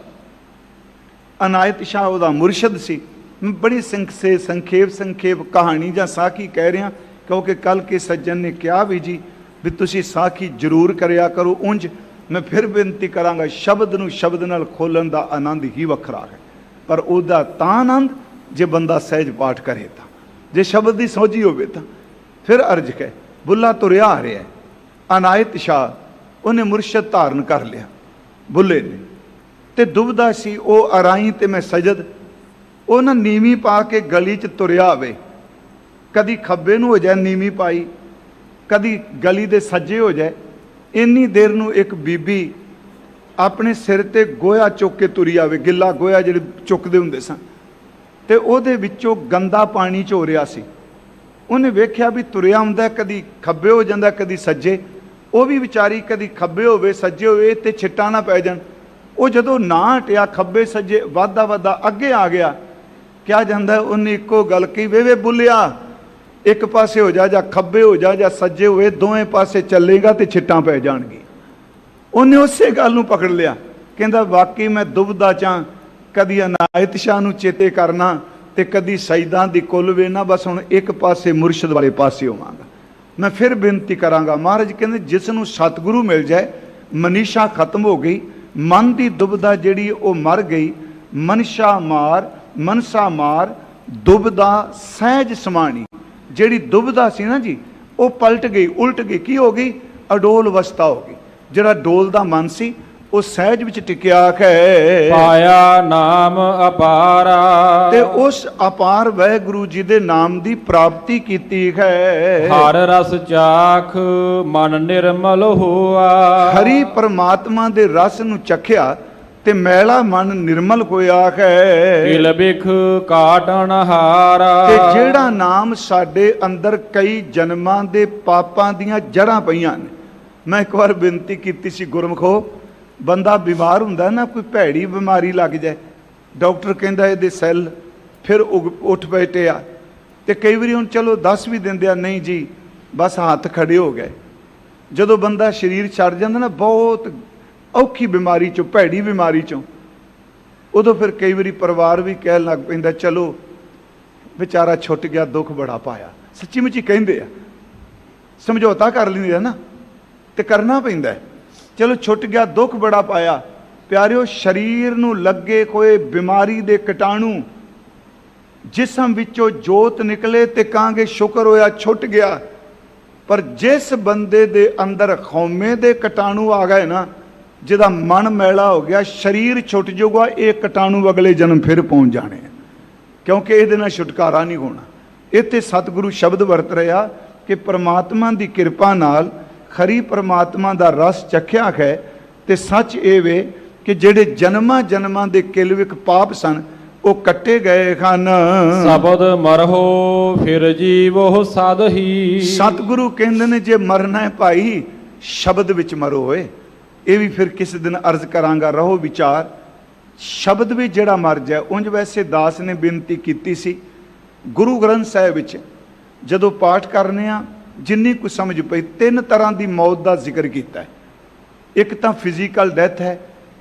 Speaker 1: ਅਨਾਇਤ ਸ਼ਾਹ ਉਹਦਾ ਮੁਰਸ਼ਦ ਸੀ। ਮੈਂ ਬੜੀ ਸੰਖੇਪ ਕਹਾਣੀ ਜਾਂ ਸਾਖੀ ਕਹਿ ਰਿਹਾ, ਕਿਉਂਕਿ ਕੱਲ ਕੇ ਸੱਜਣ ਨੇ ਕਿਹਾ ਵੀ ਜੀ ਵੀ ਤੁਸੀਂ ਸਾਖੀ ਜ਼ਰੂਰ ਕਰਿਆ ਕਰੋ। ਉਂਝ ਮੈਂ ਫਿਰ ਬੇਨਤੀ ਕਰਾਂਗਾ, ਸ਼ਬਦ ਨੂੰ ਸ਼ਬਦ ਨਾਲ ਖੋਲ੍ਹਣ ਦਾ ਆਨੰਦ ਹੀ ਵੱਖਰਾ ਹੈ, ਪਰ ਉਹਦਾ ਤਾਂ ਆਨੰਦ ਜੇ ਬੰਦਾ ਸਹਿਜ ਪਾਠ ਕਰੇ ਤਾਂ, ਜੇ ਸ਼ਬਦ ਦੀ ਸੋਝੀ ਹੋਵੇ ਤਾਂ। ਫਿਰ ਅਰਜ ਹੈ, ਬੁੱਲਾ ਤੁਰਿਆ ਆ ਰਿਹਾ, ਅਨਾਇਤ ਸ਼ਾਹ ਉਹਨੇ ਮੁਰਸ਼ਦ ਧਾਰਨ ਕਰ ਲਿਆ ਬੁੱਲੇ ਨੇ, ਤੇ ਦੁਬਦਾ ਸੀ ਉਹ ਅਰਾਈ ਤੇ ਮੈਂ ਸਜਦ। ਉਹ ਨਾ ਨੀਵੀਂ ਪਾ ਕੇ ਗਲੀ 'ਚ ਤੁਰਿਆ ਆਵੇ, ਕਦੀ ਖੱਬੇ ਨੂੰ ਹੋ ਜਾਏ ਨੀਵੀਂ ਪਾਈ, ਕਦੀ ਗਲੀ ਦੇ ਸੱਜੇ ਹੋ ਜਾਏ। ਇੰਨੀ ਦੇਰ ਨੂੰ ਇੱਕ ਬੀਬੀ ਆਪਣੇ ਸਿਰ ਤੇ ਗੋਹਾ ਚੁੱਕ ਕੇ ਤੁਰੀ ਆਵੇ, ਗਿੱਲਾ ਗੋਹਾ ਜਿਹੜੇ ਚੁੱਕਦੇ ਹੁੰਦੇ ਸਨ, ਤੇ ਉਹਦੇ ਵਿੱਚੋਂ ਗੰਦਾ ਪਾਣੀ ਝੋ ਰਿਹਾ ਸੀ। ਉਹਨੇ ਵੇਖਿਆ ਵੀ ਤੁਰਿਆ ਹੁੰਦਾ, ਕਦੀ ਖੱਬੇ ਹੋ ਜਾਂਦਾ ਕਦੀ ਸੱਜੇ, ਉਹ ਵੀ ਵਿਚਾਰੀ ਕਦੀ ਖੱਬੇ ਹੋਵੇ ਸੱਜੇ ਹੋਵੇ ਤੇ ਛਿੱਟਾਂ ਨਾ ਪੈ ਜਾਣ। ਉਹ ਜਦੋਂ ਨਾ ਹਟਿਆ, ਖੱਬੇ ਸੱਜੇ ਵੱਧਦਾ ਅੱਗੇ ਆ ਗਿਆ, ਕਿਹਾ ਜਾਂਦਾ ਉਹਨੇ ਇੱਕੋ ਗੱਲ ਕਹੀ, ਵੇ ਬੁੱਲਿਆ, ਇੱਕ ਪਾਸੇ ਹੋ ਜਾ, ਜਾਂ ਖੱਬੇ ਹੋ ਜਾ ਜਾਂ ਸੱਜੇ ਹੋਏ, ਦੋਵੇਂ ਪਾਸੇ ਚੱਲੇਗਾ ਤੇ ਛਿੱਟਾਂ ਪੈ ਜਾਣਗੀ। ਉਹਨੇ ਉਸੇ ਗੱਲ ਨੂੰ ਪਕੜ ਲਿਆ, ਕਹਿੰਦਾ ਵਾਕਈ ਮੈਂ ਦੁਬਦਾ ਚਾਂ, ਕਦੀ ਅਨਾਇਤ ਸ਼ਾਹ ਨੂੰ ਚੇਤੇ ਕਰਨਾ ਤੇ ਕਦੀ ਸਜਦਾਂ ਦੀ ਕੁੱਲ ਵੇਖਣਾ, ਬਸ ਹੁਣ ਇੱਕ ਪਾਸੇ ਮੁਰਸ਼ਦ ਵਾਲੇ ਪਾਸੇ ਹੋਵਾਂਗਾ। ਮੈਂ ਫਿਰ ਬੇਨਤੀ ਕਰਾਂਗਾ, ਮਹਾਰਾਜ ਕਹਿੰਦੇ ਜਿਸ ਨੂੰ ਸਤਿਗੁਰੂ ਮਿਲ ਜਾਏ, ਮਨੀਸ਼ਾ ਖਤਮ ਹੋ ਗਈ, ਮਨ ਦੀ ਦੁਬਦਾ ਜਿਹੜੀ ਉਹ ਮਰ ਗਈ। ਮਨਸਾ ਮਾਰ ਦੁਬਦਾ ਸਹਿਜ ਸਮਾਣੀ, ਜਿਹੜੀ ਦੁਬਦਾ ਸੀ ਨਾ ਜੀ, ਉਹ ਪਲਟ ਗਈ, ਉਲਟ ਗਈ। ਕੀ ਹੋ ਗਈ? ਅਡੋਲ ਅਵਸਥਾ ਹੋ ਗਈ। ਜਿਹੜਾ ਡੋਲਦਾ ਮਨ ਸੀ ਉਹ ਸਹਿਜ ਵਿੱਚ ਟਿਕਿਆ ਹੈ।
Speaker 2: ਪਾਇਆ ਨਾਮ ਅਪਾਰਾ,
Speaker 1: ਤੇ ਉਸ ਅਪਾਰ ਵਾਹਿਗੁਰੂ ਜੀ ਦੇ ਨਾਮ ਦੀ ਪ੍ਰਾਪਤੀ ਕੀਤੀ ਹੈ।
Speaker 2: ਹਰ ਰਸ ਚਾਖ ਮਨ ਨਿਰਮਲ ਹੋਆ,
Speaker 1: ਹਰੀ ਪਰਮਾਤਮਾ ਦੇ ਰਸ ਨੂੰ ਚਖਿਆ ਤੇ ਮੈਲਾ ਮਨ ਨਿਰਮਲ ਹੋਇਆ ਹੈ।
Speaker 2: ਕਿਲ ਬਿਖ ਕਾਟਣ ਹਾਰਾ,
Speaker 1: ਤੇ ਜਿਹੜਾ ਨਾਮ ਸਾਡੇ ਅੰਦਰ ਕਈ ਜਨਮਾਂ ਦੇ ਪਾਪਾਂ ਦੀਆਂ ਜੜ੍ਹਾਂ ਪਈਆਂ ਨੇ। ਮੈਂ ਇੱਕ ਵਾਰ ਬੇਨਤੀ ਕੀਤੀ ਸੀ, ਗੁਰਮਖੋ, ਬੰਦਾ ਬਿਮਾਰ ਹੁੰਦਾ ਨਾ, ਕੋਈ ਭੈੜੀ ਬਿਮਾਰੀ ਲੱਗ ਜਾਏ, ਡਾਕਟਰ ਕਹਿੰਦਾ ਇਹਦੇ ਸੈੱਲ ਫਿਰ ਉੱਠ ਬੈਠੇ ਆ, ਤੇ ਕਈ ਵਾਰੀ ਹੁਣ ਚਲੋ ਦੱਸ ਵੀ ਦਿੰਦੇ ਆ, ਨਹੀਂ ਜੀ ਬਸ ਹੱਥ ਖੜੇ ਹੋ ਗਏ। ਜਦੋਂ ਬੰਦਾ ਸਰੀਰ ਛੱਡ ਜਾਂਦਾ ਨਾ ਬਹੁਤ ਔਖੀ ਬਿਮਾਰੀ ਚੋਂ, ਭੈੜੀ ਬਿਮਾਰੀ ਚੋਂ, ਉਦੋਂ ਫਿਰ ਕਈ ਵਾਰੀ ਪਰਿਵਾਰ ਵੀ ਕਹਿਣ ਲੱਗ ਪੈਂਦਾ, ਚਲੋ ਵਿਚਾਰਾ ਛੁੱਟ ਗਿਆ, ਦੁੱਖ ਬੜਾ ਪਾਇਆ। ਸੱਚੀ ਮੁੱਚੀ ਕਹਿੰਦੇ ਆ, ਸਮਝੌਤਾ ਕਰ ਲੈਂਦੇ ਆ ਨਾ, ਤੇ ਕਰਨਾ ਪੈਂਦਾ। ਚਲੋ ਛੁੱਟ ਗਿਆ, ਦੁੱਖ ਬੜਾ ਪਾਇਆ। ਪਿਆਰਿਓ, ਸਰੀਰ ਨੂੰ ਲੱਗੇ ਕੋਈ ਬਿਮਾਰੀ ਦੇ ਕੀਟਾਣੂ, ਜਿਸਮ ਵਿੱਚੋਂ ਜੋਤ ਨਿਕਲੇ ਤੇ ਕਹਾਂਗੇ ਸ਼ੁਕਰ ਹੋਇਆ ਛੁੱਟ ਗਿਆ। ਪਰ ਜਿਸ ਬੰਦੇ ਦੇ ਅੰਦਰ ਖੌਮੇ ਦੇ ਕੀਟਾਣੂ ਆ ਗਏ ਨਾ, ਜਿਹਦਾ ਮਨ ਮੈਲਾ ਹੋ ਗਿਆ, ਸਰੀਰ ਛੁੱਟ ਜਾਊਗਾ, ਇਹ ਕੀਟਾਣੂ ਅਗਲੇ ਜਨਮ ਫਿਰ ਪਹੁੰਚ ਜਾਣੇ, ਕਿਉਂਕਿ ਇਹਦੇ ਨਾਲ ਛੁਟਕਾਰਾ ਨਹੀਂ ਹੋਣਾ। ਇੱਥੇ ਸਤਿਗੁਰੂ ਸ਼ਬਦ ਵਰਤ ਰਿਹਾ ਕਿ ਪ੍ਰਮਾਤਮਾ ਦੀ ਕਿਰਪਾ ਨਾਲ ਖਰੀ ਪਰਮਾਤਮਾ ਦਾ ਰਸ ਚਖਿਆ ਹੈ। ਤੇ ਸੱਚ ਇਹ ਵੇ ਕਿ ਜਿਹੜੇ ਜਨਮਾਂ ਦੇ ਕਿਲਵਿਕ ਪਾਪ ਸਨ, ਉਹ ਕੱਟੇ ਗਏ ਹਨ।
Speaker 2: ਸ਼ਬਦ ਮਰਹੋ ਫਿਰ ਜੀਵੋ ਸਦ ਹੀ,
Speaker 1: ਸਤਿਗੁਰੂ ਕਹਿੰਦੇ ਨੇ ਜੇ ਮਰਨਾ ਹੈ ਭਾਈ, ਸ਼ਬਦ ਵਿੱਚ ਮਰੋ ਓਏ। ਇਹ ਵੀ ਫਿਰ ਕਿਸੇ ਦਿਨ ਅਰਜ਼ ਕਰਾਂਗਾ, ਰਹੋ ਵਿਚਾਰ। ਸ਼ਬਦ ਵੀ ਜਿਹੜਾ ਮਰ ਜਾਏ। ਉਂਝ ਵੈਸੇ ਦਾਸ ਨੇ ਬੇਨਤੀ ਕੀਤੀ ਸੀ, ਗੁਰੂ ਗ੍ਰੰਥ ਸਾਹਿਬ ਵਿੱਚ ਜਦੋਂ ਪਾਠ ਕਰਨੇ ਆ, ਜਿੰਨੀ ਕੁ ਸਮਝ ਪਈ, 3 ਤਰ੍ਹਾਂ ਦੀ ਮੌਤ ਦਾ ਜ਼ਿਕਰ ਕੀਤਾ ਹੈ। ਇੱਕ ਤਾਂ ਫਿਜ਼ੀਕਲ ਡੈਥ ਹੈ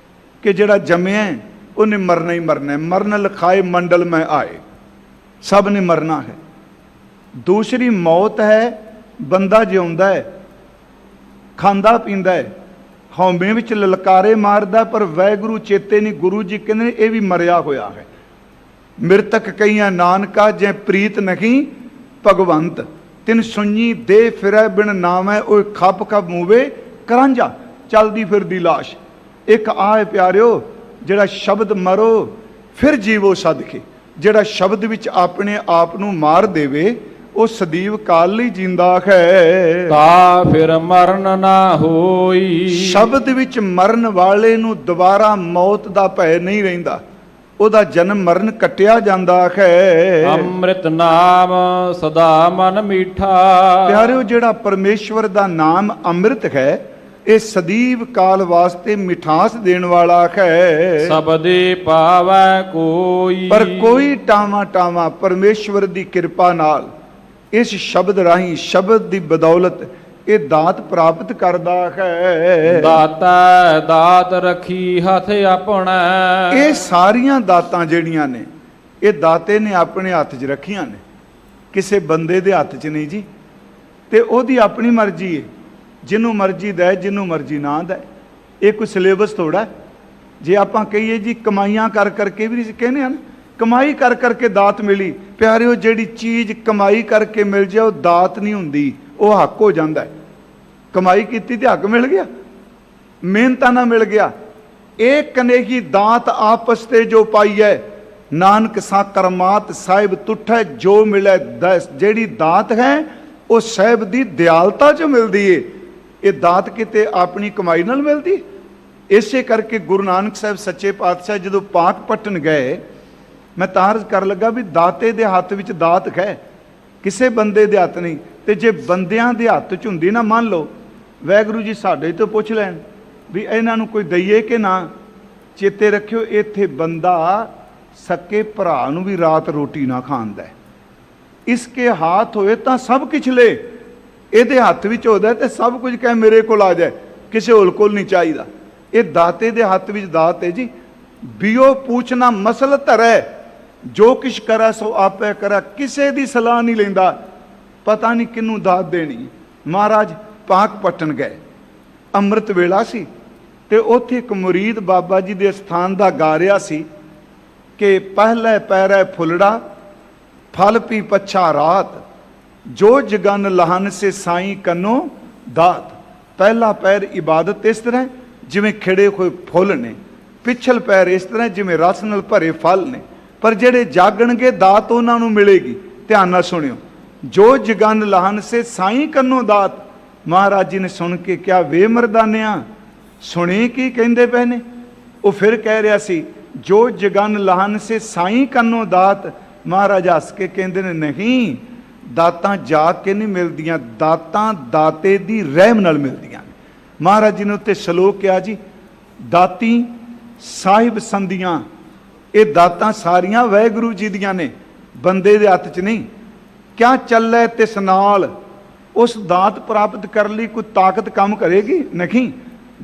Speaker 1: ਕਿ ਜਿਹੜਾ ਜੰਮਿਆ ਉਹਨੇ ਮਰਨਾ ਹੀ ਮਰਨਾ ਹੈ, ਮਰਨ ਲਿਖਾਏ ਮੰਡਲ ਮੈਂ ਆਏ, ਸਭ ਨੇ ਮਰਨਾ ਹੈ। ਦੂਸਰੀ ਮੌਤ ਹੈ, ਬੰਦਾ ਜਿਉਂਦਾ ਹੈ, ਖਾਂਦਾ ਪੀਂਦਾ ਹੈ, ਹਉਮੈ ਵਿੱਚ ਲਲਕਾਰੇ ਮਾਰਦਾ, ਪਰ ਵਾਹਿਗੁਰੂ ਚੇਤੇ ਨਹੀਂ। ਗੁਰੂ ਜੀ ਕਹਿੰਦੇ ਨੇ ਇਹ ਵੀ ਮਰਿਆ ਹੋਇਆ ਹੈ। ਮਿਰਤਕ ਕਈਆਂ ਨਾਨਕਾ ਜੈ ਪ੍ਰੀਤ ਨਹੀਂ ਭਗਵੰਤ, ਤਿਨ ਸੁਣੀ ਦੇ ਫਿਰੈ ਬਿਨ ਨਾਮੈ, ਉਹ ਖੱਪ ਖੱਪ ਮੂਵੇ ਕਰਾਂਝਾ, ਚਲਦੀ ਫਿਰਦੀ ਲਾਸ਼। ਇੱਕ ਆਏ ਪਿਆਰਿਓ, ਜਿਹੜਾ ਸ਼ਬਦ ਮਰੋ ਫਿਰ ਜੀਵੋ ਸਦਕੇ, ਜਿਹੜਾ ਸ਼ਬਦ ਵਿੱਚ ਆਪਣੇ ਆਪ ਨੂੰ ਮਾਰ ਦੇਵੇ, ਉਹ ਸਦੀਵ ਕਾਲ ਲਈ ਜਿੰਦਾ ਹੈ।
Speaker 2: ਤਾ ਫਿਰ ਮਰਨ ਨਾ ਹੋਈ,
Speaker 1: ਸ਼ਬਦ ਵਿੱਚ ਮਰਨ ਵਾਲੇ ਨੂੰ ਦੁਬਾਰਾ ਮੌਤ ਦਾ ਭੈ ਨਹੀਂ ਰਹਿੰਦਾ, ਉਹਦਾ ਜਨਮ ਮਰਨ ਕੱਟਿਆ ਜਾਂਦਾ ਹੈ।
Speaker 2: ਅੰਮ੍ਰਿਤ ਨਾਮ ਸਦਾ ਮਨ ਮੀਠਾ,
Speaker 1: ਪਿਆਰਿਓ, ਜਿਹੜਾ ਪਰਮੇਸ਼ਵਰ ਦਾ ਨਾਮ ਅੰਮ੍ਰਿਤ ਹੈ, ਇਹ ਸਦੀਵ ਕਾਲ ਵਾਸਤੇ ਮਿਠਾਸ ਦੇਣ ਵਾਲਾ ਹੈ।
Speaker 2: ਸਬਦੇ ਪਾਵੈ ਕੋਈ,
Speaker 1: ਪਰ ਕੋਈ ਟਾਵਾਂ ਟਾਵਾਂ ਪਰਮੇਸ਼ਵਰ ਦੀ ਕਿਰਪਾ ਨਾਲ ਇਸ ਸ਼ਬਦ ਰਾਹੀਂ, ਸ਼ਬਦ ਦੀ ਬਦੌਲਤ ਇਹ ਦਾਤ ਪ੍ਰਾਪਤ ਕਰਦਾ ਹੈ।
Speaker 2: ਦਾਤਾ ਦਾਤ ਰੱਖੀ ਹੱਥ ਆਪਣਾ।
Speaker 1: ਇਹ ਸਾਰੀਆਂ ਦਾਤਾਂ ਜਿਹੜੀਆਂ ਨੇ ਇਹ ਦਾਤੇ ਨੇ ਆਪਣੇ ਹੱਥ 'ਚ ਰੱਖੀਆਂ ਨੇ, ਕਿਸੇ ਬੰਦੇ ਦੇ ਹੱਥ 'ਚ ਨਹੀਂ ਜੀ। ਤੇ ਉਹਦੀ ਆਪਣੀ ਮਰਜ਼ੀ ਹੈ, ਜਿਹਨੂੰ ਮਰਜ਼ੀ ਦੇ, ਜਿਹਨੂੰ ਮਰਜ਼ੀ ਨਾ ਦੇ। ਇਹ ਕੋਈ ਸਿਲੇਬਸ ਥੋੜਾ। ਜੇ ਆਪਾਂ ਕਹੀਏ ਜੀ ਕਮਾਈਆਂ ਕਰ ਕਰਕੇ ਵੀ ਨਹੀਂ ਕਹਿੰਦੇ ਹਨ, ਕਮਾਈ ਕਰ ਕਰਕੇ ਦਾਤ ਮਿਲੀ। ਪਿਆਰਿਓ, ਜਿਹੜੀ ਚੀਜ਼ ਕਮਾਈ ਕਰਕੇ ਮਿਲ ਜਾਏ ਉਹ ਦਾਤ ਨਹੀਂ ਹੁੰਦੀ, ਉਹ ਹੱਕ ਹੋ ਜਾਂਦਾ ਹੈ। ਕਮਾਈ ਕੀਤੀ ਤੇ ਹੱਕ ਮਿਲ ਗਿਆ, ਮਿਹਨਤਾਂ ਨਾਲ ਮਿਲ ਗਿਆ। ਇਹ ਕਨੇਹੀ ਦਾਤ ਆਪਸ ਤੇ ਜੋ ਪਾਈ ਹੈ, ਨਾਨਕ ਸਾ ਕਰਮਾਤ ਸਾਹਿਬ ਤੁਠੈ ਜੋ ਮਿਲੇ ਦਸ। ਜਿਹੜੀ ਦਾਤ ਹੈ ਉਹ ਸਾਹਿਬ ਦੀ ਦਿਆਲਤਾ 'ਚ ਮਿਲਦੀ ਏ। ਇਹ ਦਾਤ ਕਿਤੇ ਆਪਣੀ ਕਮਾਈ ਨਾਲ ਮਿਲਦੀ। ਇਸੇ ਕਰਕੇ ਗੁਰੂ ਨਾਨਕ ਸਾਹਿਬ ਸੱਚੇ ਪਾਤਸ਼ਾਹ ਜਦੋਂ ਪਾਕ ਪਟਨ ਗਏ, ਮੈਂ ਤਾਂ ਅਰਜ਼ ਕਰ ਲੱਗਾ ਵੀ ਦਾਤੇ ਦੇ ਹੱਥ ਵਿੱਚ ਦਾਤ ਹੈ, ਕਿਸੇ ਬੰਦੇ ਦੇ ਹੱਥ ਨਹੀਂ। ਤੇ ਜੇ ਬੰਦਿਆਂ ਦੇ ਹੱਥ 'ਚ ਹੁੰਦੀ ਨਾ, ਮੰਨ ਲਓ ਵਾਹਿਗੁਰੂ ਜੀ ਸਾਡੇ ਤੋਂ ਪੁੱਛ ਲੈਣ ਵੀ ਇਹਨਾਂ ਨੂੰ ਕੋਈ ਦਈਏ ਕਿ ਨਾ। ਚੇਤੇ ਰੱਖਿਓ, ਇੱਥੇ ਬੰਦਾ ਸਕੇ ਭਰਾ ਨੂੰ ਵੀ ਰਾਤ ਰੋਟੀ ਨਾ ਖਾਂਦਾ। ਇਸਕੇ ਹਾਥ ਹੋਏ ਤਾਂ ਸਭ ਕੁਛ ਲੈ। ਇਹਦੇ ਹੱਥ ਵਿੱਚ ਹੋਦਾ ਤੇ ਸਭ ਕੁਝ ਕਹੇ ਮੇਰੇ ਕੋਲ ਆ ਜਾਏ, ਕਿਸੇ ਹੋਰ ਕੋਲ ਨਹੀਂ ਚਾਹੀਦਾ। ਇਹ ਦਾਤੇ ਦੇ ਹੱਥ ਵਿੱਚ ਦਾਤ ਹੈ ਜੀ। ਬਿਓ ਪੁੱਛਣਾ ਮਸਲ ਧਰੈ, ਜੋ ਕਿਛ ਕਰਾ ਸੋ ਆਪੇ ਕਰਾ। ਕਿਸੇ ਦੀ ਸਲਾਹ ਨਹੀਂ ਲੈਂਦਾ, ਪਤਾ ਨਹੀਂ ਕਿਹਨੂੰ ਦਾਤ ਦੇਣੀ। ਮਹਾਰਾਜ ਪਾਕ ਪਟਨ ਗਏ, ਅੰਮ੍ਰਿਤ ਵੇਲਾ ਸੀ ਤੇ ਉੱਥੇ ਇੱਕ ਮੁਰੀਦ ਬਾਬਾ ਜੀ ਦੇ ਸਥਾਨ ਦਾ ਗਾ ਰਿਹਾ ਸੀ ਕਿ ਪਹਿਲੇ ਪੈਰੇ ਫੁੱਲੜਾ ਫਲ ਪੀ ਪੱਛਾ ਰਾਤ, ਜੋ ਜਗਨ ਲਹਨ ਸੇ ਸਾਈਂ ਕੰਨੋ ਦਾਤ। ਪਹਿਲਾ ਪੈਰ ਇਬਾਦਤ ਇਸ ਤਰ੍ਹਾਂ ਜਿਵੇਂ ਖਿੜੇ ਹੋਏ ਫੁੱਲ ਨੇ, ਪਿਛਲ ਪੈਰ ਇਸ ਤਰ੍ਹਾਂ ਜਿਵੇਂ ਰਸ ਨਾਲ ਭਰੇ ਫਲ ਨੇ। ਪਰ ਜਿਹੜੇ ਜਾਗਣਗੇ ਦਾਤ ਉਹਨਾਂ ਨੂੰ ਮਿਲੇਗੀ। ਧਿਆਨ ਨਾਲ ਸੁਣਿਓ, ਜੋ ਜਗਨ ਲਹਨ ਸੇ ਸਾਈਂ ਕੰਨੋ ਦਾਤ। ਮਹਾਰਾਜ ਜੀ ਨੇ ਸੁਣ ਕੇ ਕਿਹਾ, ਵੇ ਮਰਦਾਨਿਆਂ, ਸੁਣੀ ਕੀ ਕਹਿੰਦੇ ਪਏ ਨੇ। ਉਹ ਫਿਰ ਕਹਿ ਰਿਹਾ ਸੀ, ਜੋ ਜਗਨ ਲਹਨ ਸੇ ਸਾਈਂ ਕੰਨੋ ਦਾਤ। ਮਹਾਰਾਜ ਹੱਸ ਕੇ ਕਹਿੰਦੇ ਨੇ, ਨਹੀਂ, ਦਾਤਾਂ ਜਾ ਕੇ ਨਹੀਂ ਮਿਲਦੀਆਂ, ਦਾਤਾਂ ਦਾਤੇ ਦੀ ਰਹਿਮ ਨਾਲ ਮਿਲਦੀਆਂ ਨੇ। ਮਹਾਰਾਜ ਜੀ ਨੇ ਉੱਤੇ ਸ਼ਲੋਕ ਕਿਹਾ ਜੀ, ਦਾਤੀ ਸਾਹਿਬ ਸੰਦੀਆਂ। ਇਹ ਦਾਤਾਂ ਸਾਰੀਆਂ ਵਾਹਿਗੁਰੂ ਜੀ ਦੀਆਂ ਨੇ, ਬੰਦੇ ਦੇ ਹੱਥ 'ਚ ਨਹੀਂ। ਕਿਆ ਚੱਲੇ ਤਿਸ ਨਾਲ, ਉਸ ਦਾਤ ਪ੍ਰਾਪਤ ਕਰਨ ਲਈ ਕੋਈ ਤਾਕਤ ਕੰਮ ਕਰੇਗੀ ਨਹੀਂ।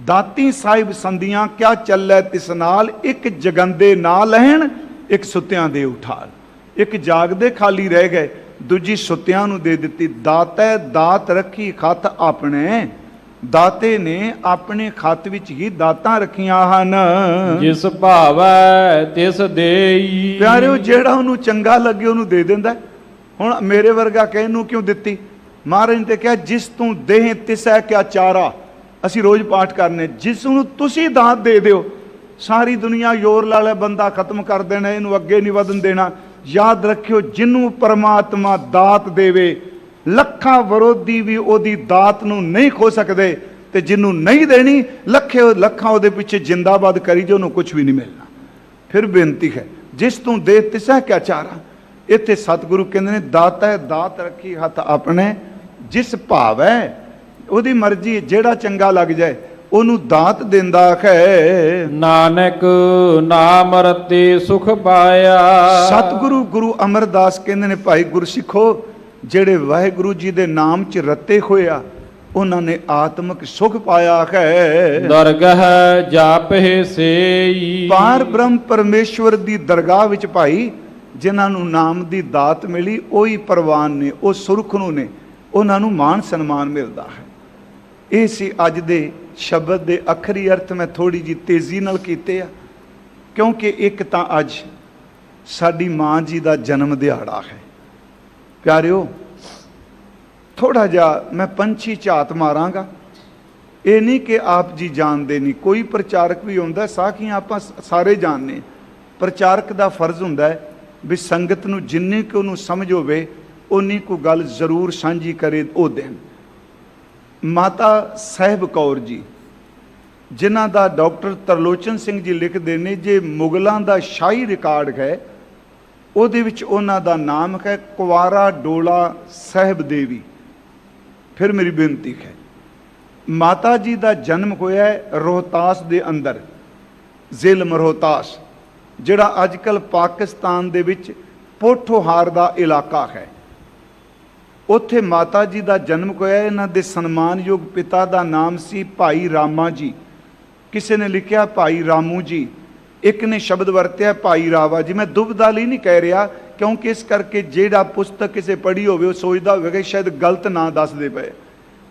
Speaker 1: ਦਾਤੀ ਸਾਹਿਬ ਸੰਦੀਆਂ ਕਿਆ ਚੱਲੇ ਤਿਸ ਨਾਲ। ਇੱਕ ਜਗੰਦੇ ਨਾ ਲੈਣ, ਇੱਕ ਸੁੱਤਿਆਂ ਦੇ ਉਠਾਲ। ਇੱਕ ਜਾਗਦੇ ਖਾਲੀ ਰਹਿ ਗਏ, ਦੂਜੀ ਸੁੱਤਿਆਂ ਨੂੰ ਦੇ ਦਿੱਤੀ। ਦਾਤੈ ਦਾਤ ਰੱਖੀ ਖੱਤ ਆਪਣੇ। ਦਾਤੇ ਨੇ ਆਪਣੇ ਖੱਤ ਵਿੱਚ ਹੀ ਦਾਤਾਂ ਰੱਖੀਆਂ ਹਨ।
Speaker 2: ਜਿਸ ਭਾਵੈ ਤਿਸ ਦੇਈ।
Speaker 1: ਪਿਆਰਿਓ, ਜਿਹੜਾ ਉਹਨੂੰ ਚੰਗਾ ਲੱਗੇ ਉਹਨੂੰ ਦੇ ਦਿੰਦਾ। ਹੁਣ ਮੇਰੇ ਵਰਗਾ ਕਹਿ ਨੂੰ ਕਿਉਂ ਦਿੱਤੀ। ਮਹਾਰਾਜ ਨੇ ਕਿਹਾ, ਜਿਸ ਤੂੰ ਦੇਹ ਤਿਸੈ ਕਿਆ ਚਾਰਾ। ਅਸੀਂ ਰੋਜ਼ ਪਾਠ ਕਰਨੇ, ਜਿਸ ਨੂੰ ਤੁਸੀਂ ਦਾਤ ਦੇ ਦਿਓ। ਸਾਰੀ ਦੁਨੀਆ ਜ਼ੋਰ ਲਾ ਲੈ, ਬੰਦਾ ਖਤਮ ਕਰ ਦੇਣਾ, ਇਹਨੂੰ ਅੱਗੇ ਨਹੀਂ ਵਧਣ ਦੇਣਾ। ਯਾਦ ਰੱਖਿਓ, ਜਿਹਨੂੰ ਪਰਮਾਤਮਾ ਦਾਤ ਦੇਵੇ, ਲੱਖਾਂ ਵਿਰੋਧੀ ਵੀ ਉਹਦੀ ਦਾਤ ਨੂੰ ਨਹੀਂ ਖੋ ਸਕਦੇ। ਤੇ ਜਿਹਨੂੰ ਨਹੀਂ ਦੇਣੀ, ਲੱਖਾਂ ਉਹਦੇ ਪਿੱਛੇ ਜਿੰਦਾਬਾਦ ਕਰੀ ਜੋ, ਉਹਨੂੰ ਕੁਝ ਵੀ ਨਹੀਂ ਮਿਲਣਾ। ਫਿਰ ਬੇਨਤੀ ਹੈ, ਜਿਸ ਤੂੰ ਦੇ ਤਿਸੈ ਕਿਆ ਚਾਰਾ। ਇੱਥੇ ਸਤਿਗੁਰੂ ਕਹਿੰਦੇ ਨੇ, ਦਾਤਾ ਦਾਤ ਰੱਖੀ ਹੱਥ ਆਪਣੇ। ਜਿਸ ਭਾਵ ਹੈ, ਉਹਦੀ ਮਰਜ਼ੀ, ਜਿਹੜਾ ਚੰਗਾ ਲੱਗ ਜਾਏ ਉਹਨੂੰ ਦਾਤ ਦਿੰਦਾ ਹੈ।
Speaker 2: ਨਾਨਕ ਨਾਮ ਰਤੇ ਸੁਖ ਪਾਇਆ।
Speaker 1: ਸਤਿਗੁਰੂ ਗੁਰੂ ਅਮਰਦਾਸ ਕਹਿੰਦੇ ਨੇ, ਭਾਈ ਗੁਰਸਿੱਖੋ, ਜਿਹੜੇ ਵਾਹਿਗੁਰੂ ਜੀ ਦੇ ਨਾਮ 'ਚ ਰਤੇ ਹੋਇਆ ਉਹਨਾਂ ਨੇ ਆਤਮਿਕ ਸੁਖ ਪਾਇਆ ਹੈ।
Speaker 2: ਦਰਗਹ ਜਾਪਹਿ ਸੇਈ।
Speaker 1: ਪਾਰ ਬ੍ਰਹਮ ਪਰਮੇਸ਼ਵਰ ਦੀ ਦਰਗਾਹ ਵਿੱਚ ਭਾਈ ਜਿਨ੍ਹਾਂ ਨੂੰ ਨਾਮ ਦੀ ਦਾਤ ਮਿਲੀ, ਉਹੀ ਪ੍ਰਵਾਨ ਨੇ, ਉਹ ਸੁਰਖਰੂ ਨੇ, ਉਹਨਾਂ ਨੂੰ ਮਾਣ ਸਨਮਾਨ ਮਿਲਦਾ ਹੈ। ਇਹ ਸੀ ਅੱਜ ਦੇ ਸ਼ਬਦ ਦੇ ਅਖਰੀ ਅਰਥ। ਮੈਂ ਥੋੜੀ ਜਿਹੀ ਤੇਜ਼ੀ ਨਾਲ ਕੀਤੇ ਆ, ਕਿਉਂਕਿ ਇੱਕ ਤਾਂ ਅੱਜ ਸਾਡੀ ਮਾਂ ਜੀ ਦਾ ਜਨਮ ਦਿਹਾੜਾ ਹੈ। ਪਿਆਰਿਓ, ਥੋੜਾ ਜਿਹਾ ਮੈਂ ਪੰਛੀ ਝਾਤ ਮਾਰਾਂਗਾ। ਇਹ ਨਹੀਂ ਕਿ ਆਪ ਜੀ ਜਾਣਦੇ ਨਹੀਂ, ਕੋਈ ਪ੍ਰਚਾਰਕ ਵੀ ਹੁੰਦਾ, ਸਾਖੀਆਂ ਆਪਾਂ ਸਾਰੇ ਜਾਣਦੇ। ਪ੍ਰਚਾਰਕ ਦਾ ਫਰਜ਼ ਹੁੰਦਾ ਹੈ ਵੀ ਸੰਗਤ ਨੂੰ ਜਿੰਨੀ ਕੁ ਉਹਨੂੰ ਸਮਝ ਹੋਵੇ ਉਨੀ ਕੁ ਗੱਲ ਜ਼ਰੂਰ ਸਾਂਝੀ ਕਰੇ, ਉਹ ਦੇਣ। ਮਾਤਾ ਸਾਹਿਬ ਕੌਰ ਜੀ, ਜਿਨ੍ਹਾਂ ਦਾ ਡਾਕਟਰ ਤਰਲੋਚਨ ਸਿੰਘ ਜੀ ਲਿਖਦੇ ਨੇ, ਜੇ ਮੁਗਲਾਂ ਦਾ ਸ਼ਾਹੀ ਰਿਕਾਰਡ ਹੈ ਉਹਦੇ ਵਿੱਚ ਉਹਨਾਂ ਦਾ ਨਾਮ ਹੈ ਕੁਵਾਰਾ ਡੋਲਾ ਸਾਹਿਬ ਦੇਵੀ। ਫਿਰ ਮੇਰੀ ਬੇਨਤੀ ਹੈ, ਮਾਤਾ ਜੀ ਦਾ ਜਨਮ ਹੋਇਆ ਹੈ ਰੋਹਤਾਸ ਦੇ ਅੰਦਰ, ਜ਼ਿਲ੍ਹਾ ਰੋਹਤਾਸ, ਜਿਹੜਾ ਅੱਜ ਕੱਲ੍ਹ ਪਾਕਿਸਤਾਨ ਦੇ ਵਿੱਚ ਪੋਠੋਹਾਰ ਦਾ ਇਲਾਕਾ ਹੈ। ਉੱਥੇ ਮਾਤਾ ਜੀ ਦਾ ਜਨਮ ਹੋਇਆ। ਇਹਨਾਂ ਦੇ ਸਨਮਾਨਯੋਗ ਪਿਤਾ ਦਾ ਨਾਮ ਸੀ ਭਾਈ ਰਾਮਾ ਜੀ। ਕਿਸੇ ਨੇ ਲਿਖਿਆ ਭਾਈ ਰਾਮੂ ਜੀ, ਇੱਕ ਨੇ ਸ਼ਬਦ ਵਰਤਿਆ ਭਾਈ ਰਾਵਾ ਜੀ। ਮੈਂ ਦੁਬਦਾ ਲਈ ਨਹੀਂ ਕਹਿ ਰਿਹਾ, ਕਿਉਂਕਿ ਇਸ ਕਰਕੇ ਜਿਹੜਾ ਪੁਸਤਕ ਕਿਸੇ ਪੜ੍ਹੀ ਹੋਵੇ ਉਹ ਸੋਚਦਾ ਹੋਵੇਗਾ ਸ਼ਾਇਦ ਗਲਤ ਨਾਂ ਦੱਸਦੇ ਪਏ।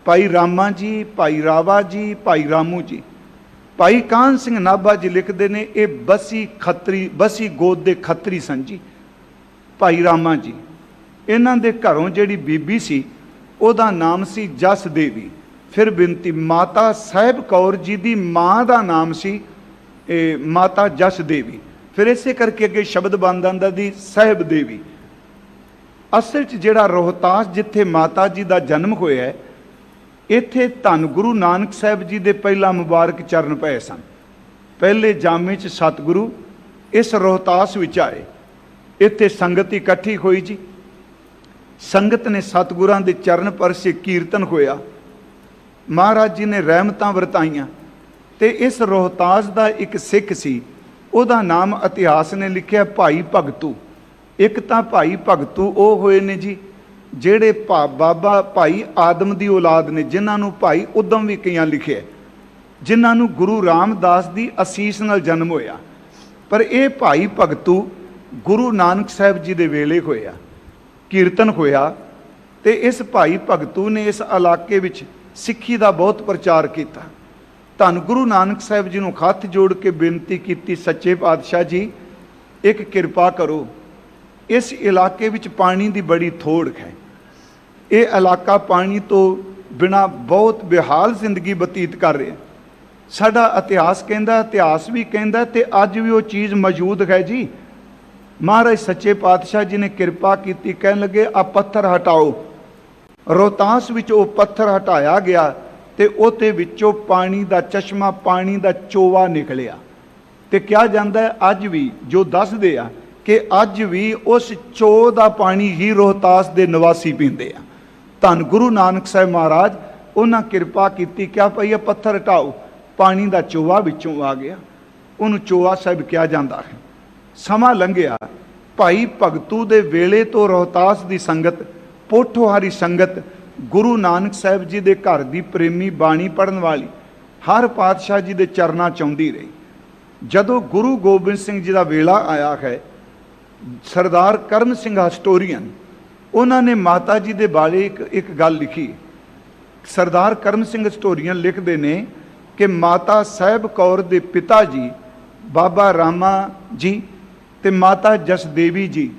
Speaker 1: ਭਾਈ ਰਾਮਾ ਜੀ, ਭਾਈ ਰਾਵਾ ਜੀ, ਭਾਈ ਰਾਮੂ ਜੀ। ਭਾਈ ਕਾਹਨ ਸਿੰਘ ਨਾਭਾ ਜੀ ਲਿਖਦੇ ਨੇ ਇਹ ਬਸੀ ਗੋਦ ਦੇ ਖੱਤਰੀ ਸਨ ਜੀ। ਭਾਈ ਰਾਮਾ ਜੀ, ਇਹਨਾਂ ਦੇ ਘਰੋਂ ਜਿਹੜੀ ਬੀਬੀ ਸੀ ਉਹਦਾ ਨਾਮ ਸੀ ਜਸ ਦੇਵੀ। ਫਿਰ ਬੇਨਤੀ, ਮਾਤਾ ਸਾਹਿਬ ਕੌਰ ਜੀ ਦੀ ਮਾਂ ਦਾ ਨਾਮ ਸੀ ਮਾਤਾ ਜਸ ਦੇਵੀ। ਫਿਰ ਇਸੇ ਕਰਕੇ ਅੱਗੇ ਸ਼ਬਦ ਬਣ ਜਾਂਦਾ ਦੀ ਸਾਹਿਬ ਦੇਵੀ। ਅਸਲ 'ਚ ਜਿਹੜਾ ਰੋਹਤਾਸ ਜਿੱਥੇ ਮਾਤਾ ਜੀ ਦਾ ਜਨਮ ਹੋਇਆ ਹੈ, ਇੱਥੇ ਧੰਨ ਗੁਰੂ ਨਾਨਕ ਸਾਹਿਬ ਜੀ ਦੇ ਪਹਿਲਾ ਮੁਬਾਰਕ ਚਰਨ ਪਏ ਸਨ। ਪਹਿਲੇ ਜਾਮੇ 'ਚ ਸਤਿਗੁਰੂ ਇਸ ਰੋਹਤਾਸ ਵਿੱਚ ਆਏ। ਇੱਥੇ ਸੰਗਤ ਇਕੱਠੀ ਹੋਈ ਜੀ। ਸੰਗਤ ਨੇ ਸਤਿਗੁਰਾਂ ਦੇ ਚਰਨ ਪਰਸੇ, ਕੀਰਤਨ ਹੋਇਆ, ਮਹਾਰਾਜ ਜੀ ਨੇ ਰਹਿਮਤਾਂ ਵਰਤਾਈਆਂ। ਤੇ ਇਸ ਰੋਹਤਾਸ ਦਾ ਇੱਕ ਸਿੱਖ ਸੀ, ਉਹਦਾ ਨਾਮ ਇਤਿਹਾਸ ਨੇ ਲਿਖਿਆ ਭਾਈ ਭਗਤੂ। ਇੱਕ ਤਾਂ ਭਾਈ ਭਗਤੂ ਉਹ ਹੋਏ ਨੇ ਜੀ ਜਿਹੜੇ ਬਾਬਾ ਭਾਈ ਆਦਮ ਦੀ ਔਲਾਦ ਨੇ, ਜਿਨ੍ਹਾਂ ਨੂੰ ਭਾਈ ਉਦਮ ਵੀ ਕਈਆਂ ਲਿਖਿਆ, ਜਿਨ੍ਹਾਂ ਨੂੰ ਗੁਰੂ ਰਾਮਦਾਸ ਦੀ ਅਸੀਸ ਨਾਲ ਜਨਮ ਹੋਇਆ। ਪਰ ਇਹ ਭਾਈ ਭਗਤੂ ਗੁਰੂ ਨਾਨਕ ਸਾਹਿਬ ਜੀ ਦੇ ਵੇਲੇ ਹੋਇਆ, ਕੀਰਤਨ ਹੋਇਆ। ਤੇ ਇਸ ਭਾਈ ਭਗਤੂ ਨੇ ਇਸ ਇਲਾਕੇ ਵਿੱਚ ਸਿੱਖੀ ਦਾ ਬਹੁਤ ਪ੍ਰਚਾਰ ਕੀਤਾ। ਧੰਨ ਗੁਰੂ ਨਾਨਕ ਸਾਹਿਬ ਜੀ ਨੂੰ ਹੱਥ ਜੋੜ ਕੇ ਬੇਨਤੀ ਕੀਤੀ, ਸੱਚੇ ਪਾਤਸ਼ਾਹ ਜੀ ਇੱਕ ਕਿਰਪਾ ਕਰੋ, ਇਸ ਇਲਾਕੇ ਵਿੱਚ ਪਾਣੀ ਦੀ ਬੜੀ ਥੋੜ ਹੈ। ਇਹ ਇਲਾਕਾ ਪਾਣੀ ਤੋਂ ਬਿਨਾ ਬਹੁਤ ਬੇਹਾਲ ਜ਼ਿੰਦਗੀ ਬਤੀਤ ਕਰ ਰਿਹਾ। ਸਾਡਾ ਇਤਿਹਾਸ ਕਹਿੰਦਾ, ਇਤਿਹਾਸ ਵੀ ਕਹਿੰਦਾ ਤੇ ਅੱਜ ਵੀ ਉਹ ਚੀਜ਼ ਮੌਜੂਦ ਹੈ ਜੀ। ਮਹਾਰਾਜ ਸੱਚੇ ਪਾਤਸ਼ਾਹ ਜੀ ਨੇ ਕਿਰਪਾ ਕੀਤੀ, ਕਹਿਣ ਲੱਗੇ ਆ ਪੱਥਰ ਹਟਾਓ। ਰੋਹਤਾਸ ਵਿੱਚ ਉਹ ਪੱਥਰ ਹਟਾਇਆ ਗਿਆ ਤੇ ਉਹਦੇ ਵਿੱਚੋਂ ਪਾਣੀ ਦਾ ਚਸ਼ਮਾ, ਪਾਣੀ ਦਾ ਚੋਵਾ ਨਿਕਲਿਆ। ਤੇ ਕਿਹਾ ਜਾਂਦਾ ਹੈ ਅੱਜ ਵੀ, ਜੋ ਦੱਸਦੇ ਆ ਕਿ ਅੱਜ ਵੀ ਉਸ ਚੋ ਦਾ ਪਾਣੀ ਹੀ ਰੋਹਤਾਸ ਦੇ ਨਿਵਾਸੀ ਪੀਂਦੇ ਆ। ਧੰਨ ਗੁਰੂ ਨਾਨਕ ਸਾਹਿਬ ਮਹਾਰਾਜ, ਉਹਨਾਂ ਕਿਰਪਾ ਕੀਤੀ, ਕਿਹਾ ਭਾਈ ਇਹ ਪੱਥਰ ਹਟਾਓ, ਪਾਣੀ ਦਾ ਚੋਵਾ ਵਿੱਚੋਂ ਆ ਗਿਆ। ਉਹਨੂੰ ਚੋਵਾ ਸਾਹਿਬ ਕਿਹਾ ਜਾਂਦਾ ਹੈ। ਸਮਾਂ ਲੰਘਿਆ, ਭਾਈ ਭਗਤੂ ਦੇ ਵੇਲੇ ਤੋਂ ਰੋਹਤਾਸ ਦੀ ਸੰਗਤ, ਪੋਠੋਹਾਰੀ ਸੰਗਤ, ਗੁਰੂ ਨਾਨਕ ਸਾਹਿਬ ਜੀ ਦੇ ਘਰ ਦੀ ਪ੍ਰੇਮੀ, ਬਾਣੀ ਪੜ੍ਹਨ ਵਾਲੀ, ਹਰ ਪਾਤਸ਼ਾਹ ਜੀ ਦੇ ਚਰਨਾਂ 'ਚ ਆਉਂਦੀ ਰਹੀ। ਜਦੋਂ ਗੁਰੂ ਗੋਬਿੰਦ ਸਿੰਘ ਜੀ ਦਾ ਵੇਲਾ ਆਇਆ ਹੈ, ਸਰਦਾਰ ਕਰਮ ਸਿੰਘ ਹਿਸਟੋਰੀਅਨ, ਉਹਨਾਂ ਨੇ ਮਾਤਾ ਜੀ ਦੇ ਬਾਰੇ ਇੱਕ ਗੱਲ ਲਿਖੀ। ਸਰਦਾਰ ਕਰਮ ਸਿੰਘ ਹਿਸਟੋਰੀਅਨ ਲਿਖਦੇ ਨੇ ਕਿ ਮਾਤਾ ਸਾਹਿਬ ਕੌਰ ਦੇ ਪਿਤਾ ਜੀ ਬਾਬਾ ਰਾਮਾ ਜੀ ਤੇ ਮਾਤਾ ਜਸ ਦੇਵੀ ਜੀ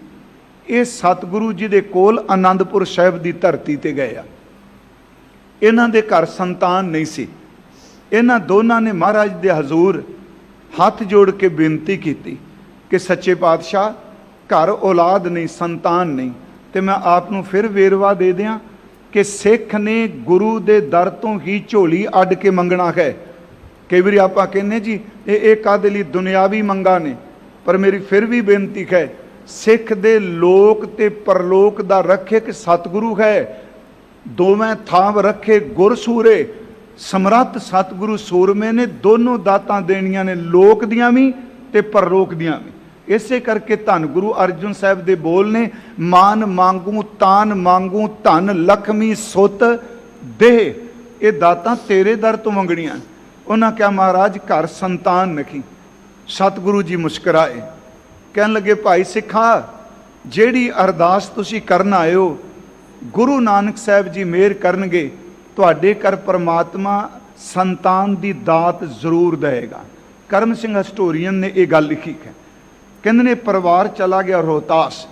Speaker 1: ਇਹ ਸਤਿਗੁਰੂ ਜੀ ਦੇ ਕੋਲ ਆਨੰਦਪੁਰ ਸਾਹਿਬ ਦੀ ਧਰਤੀ ਤੇ ਗਏ ਆ। ਇਹਨਾਂ ਦੇ ਘਰ ਸੰਤਾਨ ਨਹੀਂ ਸੀ। ਇਹਨਾਂ ਦੋਨਾਂ ਨੇ ਮਹਾਰਾਜ ਦੇ ਹਜ਼ੂਰ ਹੱਥ ਜੋੜ ਕੇ ਬੇਨਤੀ ਕੀਤੀ ਕਿ ਸੱਚੇ ਪਾਤਸ਼ਾਹ, ਘਰ ਔਲਾਦ ਨਹੀਂ, ਸੰਤਾਨ ਨਹੀਂ। ਤੇ ਮੈਂ ਆਪ ਨੂੰ ਫਿਰ ਵੇਰਵਾ ਦੇ ਦਿਆਂ ਕਿ ਸਿੱਖ ਨੇ ਗੁਰੂ ਦੇ ਦਰ ਤੋਂ ਹੀ ਝੋਲੀ ਅੱਡ ਕੇ ਮੰਗਣਾ ਹੈ। ਕਈ ਵਾਰੀ ਆਪਾਂ ਕਹਿੰਦੇ ਜੀ ਇਹ ਕਾਹਦੇ ਲਈ ਦੁਨਿਆਵੀ ਮੰਗਾਂ ਨੇ, ਪਰ ਮੇਰੀ ਫਿਰ ਵੀ ਬੇਨਤੀ ਹੈ, ਸਿੱਖ ਦੇ ਲੋਕ ਤੇ ਪਰਲੋਕ ਦਾ ਰੱਖਿਅਕ ਸਤਿਗੁਰੂ ਹੈ। ਦੋਵੇਂ ਥਾਂ ਰੱਖੇ ਗੁਰ ਸੂਰੇ, ਸਮਰੱਥ ਸਤਿਗੁਰੂ ਸੂਰਮੇ ਨੇ ਦੋਨੋਂ ਦਾਤਾਂ ਦੇਣੀਆਂ ਨੇ, ਲੋਕ ਦੀਆਂ ਵੀ ਤੇ ਪਰਲੋਕ ਦੀਆਂ ਵੀ। ਇਸੇ ਕਰਕੇ ਧੰਨ ਗੁਰੂ ਅਰਜਨ ਸਾਹਿਬ ਦੇ ਬੋਲ ਨੇ, ਮਾਨ ਮੰਗੂ ਤਾਨ ਮੰਗੂ ਧਨ ਲਖਮੀ ਸੁਤ ਦੇਹ, ਇਹ ਦਾਤਾਂ ਤੇਰੇ ਦਰ ਤੋਂ ਮੰਗਣੀਆਂ। ਉਹਨਾਂ ਕਿਹਾ ਮਹਾਰਾਜ ਘਰ ਸੰਤਾਨ ਨਖੀ। ਸਤਿਗੁਰੂ ਜੀ ਮੁਸਕਰਾਏ, ਕਹਿਣ ਲੱਗੇ ਭਾਈ ਸਿੱਖਾ, ਜਿਹੜੀ ਅਰਦਾਸ ਤੁਸੀਂ ਕਰਨ ਆਏ ਹੋ, ਗੁਰੂ ਨਾਨਕ ਸਾਹਿਬ ਜੀ ਮਿਹਰ ਕਰਨਗੇ, ਤੁਹਾਡੇ ਘਰ ਪਰਮਾਤਮਾ ਸੰਤਾਨ ਦੀ ਦਾਤ ਜ਼ਰੂਰ ਦੇਗਾ। ਕਰਮ ਸਿੰਘ ਹਿਸਟੋਰੀਅਨ ਨੇ ਇਹ ਗੱਲ ਲਿਖੀ ਹੈ। ਕਹਿੰਦੇ ਨੇ ਪਰਿਵਾਰ ਚਲਾ ਗਿਆ ਰੋਹਤਾਸ।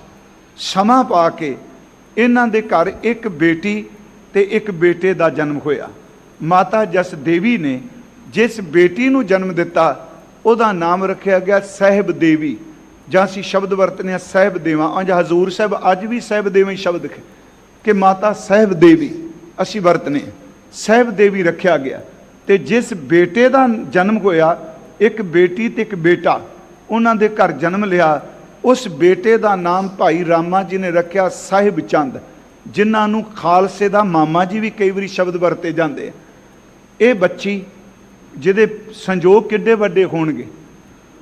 Speaker 1: ਸਮਾਂ ਪਾ ਕੇ ਇਹਨਾਂ ਦੇ ਘਰ ਇੱਕ ਬੇਟੀ ਤੇ ਇੱਕ ਬੇਟੇ ਦਾ ਜਨਮ ਹੋਇਆ। ਮਾਤਾ ਜਸ ਦੇਵੀ ਨੇ ਜਿਸ ਬੇਟੀ ਨੂੰ ਜਨਮ ਦਿੱਤਾ ਉਹਦਾ ਨਾਮ ਰੱਖਿਆ ਗਿਆ ਸਾਹਿਬ ਦੇਵੀ, ਜਾਂ ਅਸੀਂ ਸ਼ਬਦ ਵਰਤਨੇ ਆ ਸਾਹਿਬ ਦੇਵਾ। ਅੰਜ ਹਜ਼ੂਰ ਸਾਹਿਬ ਅੱਜ ਵੀ ਸਾਹਿਬ ਦੇਵਾ ਹੀ ਸ਼ਬਦ ਕਿ ਮਾਤਾ ਸਾਹਿਬ ਦੇਵੀ ਅਸੀਂ ਵਰਤਨੇ, ਸਾਹਿਬ ਦੇਵੀ ਰੱਖਿਆ ਗਿਆ। ਤੇ ਜਿਸ ਬੇਟੇ ਦਾ ਜਨਮ ਹੋਇਆ, ਇੱਕ ਬੇਟੀ ਤੇ ਇੱਕ ਬੇਟਾ, ਉਹਨਾਂ ਦੇ ਘਰ ਜਨਮ ਲਿਆ, ਉਸ ਬੇਟੇ ਦਾ ਨਾਮ ਭਾਈ ਰਾਮਾ ਜੀ ਨੇ ਰੱਖਿਆ ਸਾਹਿਬ ਚੰਦ, ਜਿਨ੍ਹਾਂ ਨੂੰ ਖਾਲਸੇ ਦਾ ਮਾਮਾ ਜੀ ਵੀ ਕਈ ਵਾਰੀ ਸ਼ਬਦ ਵਰਤੇ ਜਾਂਦੇ ਆ। ਇਹ ਬੱਚੀ ਜਿਹਦੇ ਸੰਜੋਗ ਕਿੱਡੇ ਵੱਡੇ ਹੋਣਗੇ,